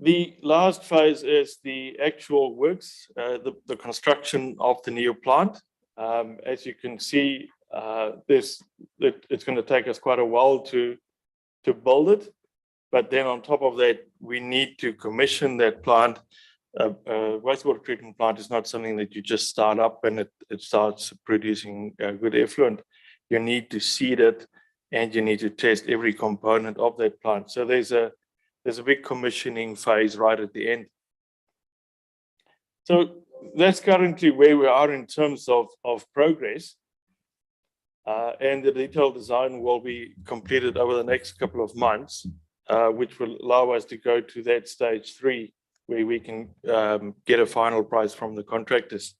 The last phase is the actual works, the construction of the new plant. As you can see, it's going to take us quite a while to build it. But then on top of that, we need to commission that plant. Wastewater treatment plant is not something that you just start up and it starts producing good effluent. You need to seed it, and you need to test every component of that plant. So there's a big commissioning phase right at the end. So that's currently where we are in terms of progress. And the detailed design will be completed over the next couple of months, which will allow us to go to that stage 3, where we can get a final price from the contractors.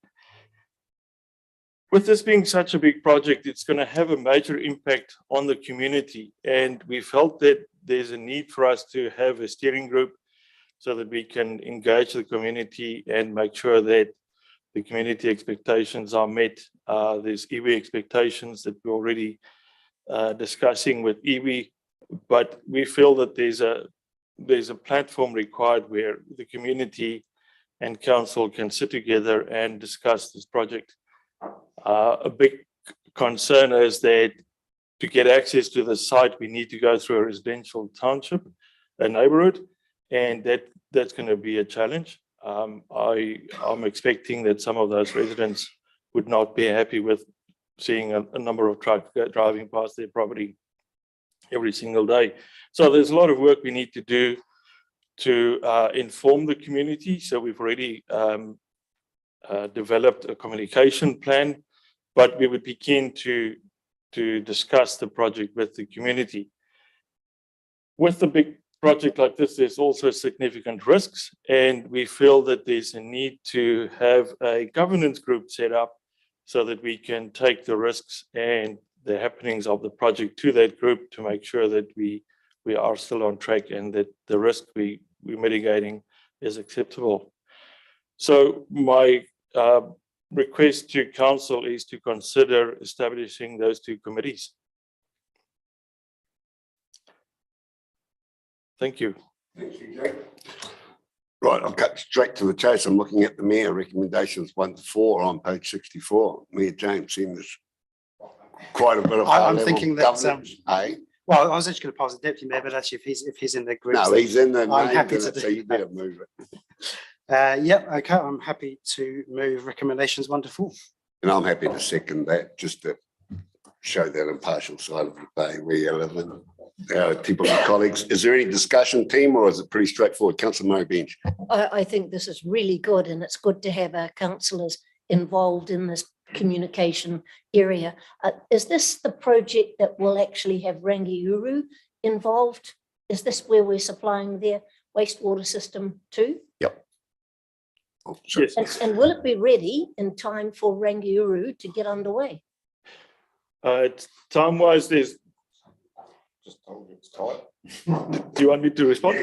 With this being such a big project, it's going to have a major impact on the community. And we felt that there's a need for us to have a steering group so that we can engage the community and make sure that the community expectations are met. There's iwi expectations that we're already discussing with iwi, but we feel that there's a platform required where the community and council can sit together and discuss this project. A big concern is that to get access to the site, we need to go through a residential township, a neighborhood, and that's going to be a challenge. I'm expecting that some of those residents would not be happy with seeing a number of trucks driving past their property every single day. So there's a lot of work we need to do to inform the community. So we've already developed a communication plan, but we would be keen to discuss the project with the community. With a big project like this, there's also significant risks, and we feel that there's a need to have a governance group set up so that we can take the risks and the happenings of the project to that group to make sure that we are still on track and that the risk we're mitigating is acceptable. So my request to council is to consider establishing those 2 committees. Thank you. Thank you, Jack. Right, I'll cut straight to the chase. I'm looking at the mayor recommendations 1 to 4 on page 64. Mayor James, seeing this quite a bit of I'm thinking that. Well, I was actually going to pass the deputy mayor, but actually, if he's in the group, no, he's in the. I'm happy to so you better move it. Yeah, okay, I'm happy to move recommendations 1 to 4. And I'm happy to second that, just to show that impartial side of the day where you live in our typical colleagues. Is there any discussion, team, or is it pretty straightforward? Councillor Murray Bench. I think this is really good, and it's good to have our councillors involved in this communication area. Is this the project that will actually have Rangiuru involved? Is this where we're supplying their wastewater system to? Yep. Yes. And will it be ready in time for Rangiuru to get underway? Time-wise, there's. Just told you it's tight. Do you want me to respond?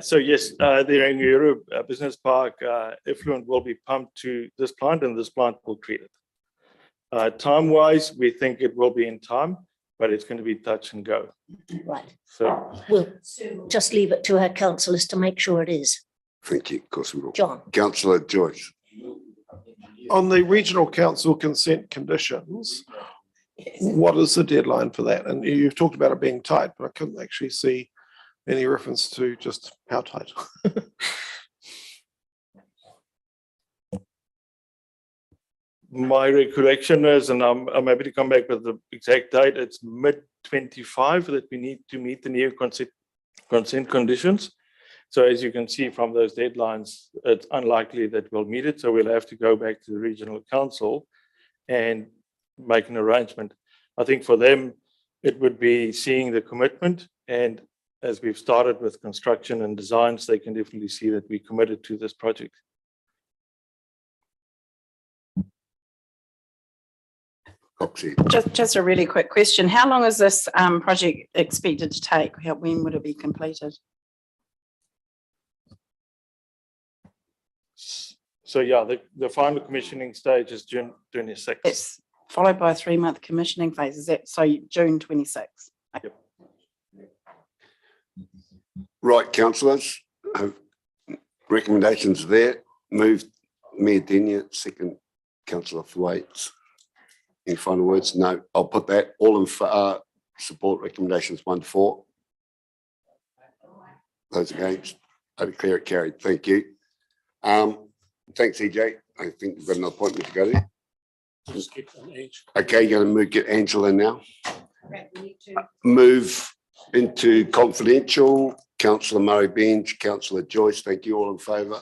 So yes, the Rangiuru Business Park effluent will be pumped to this plant, and this plant will treat it. Time-wise, we think it will be in time, but it's going to be touch and go. Right. So We'll just leave it to our councillors to make sure it is. Thank you. Of course we will. John. Councillor Joyce. On the regional council consent conditions, what is the deadline for that? And you've talked about it being tight, but I couldn't actually see any reference to just how tight. my recollection is, and I'm happy to come back with the exact date, it's mid-25 that we need to meet the new consent conditions. So as you can see from those deadlines, it's unlikely that we'll meet it. So we'll have to go back to the regional council and make an arrangement. I think for them, it would be seeing the commitment. And as we've started with construction and designs, they can definitely see that we committed to this project. Just a really quick question. How long is this project expected to take? When would it be completed? So yeah, the final commissioning stage is June 26th. It's followed by a 3-month commissioning phase. Is that so? June 26th. Yep. Right, councillors, recommendations there. Moved Mayor Denia, second Councillor Thwaites. Any final words? No, I'll put that all in support recommendations 1 to 4. Those against, I declare it carried. Thank you. Thanks, EJ. I think we've got an appointment to go there. Okay, you're going to get Angela now. Move into confidential. Councillor Murray Bench, Councillor Joyce, thank you. All in favour?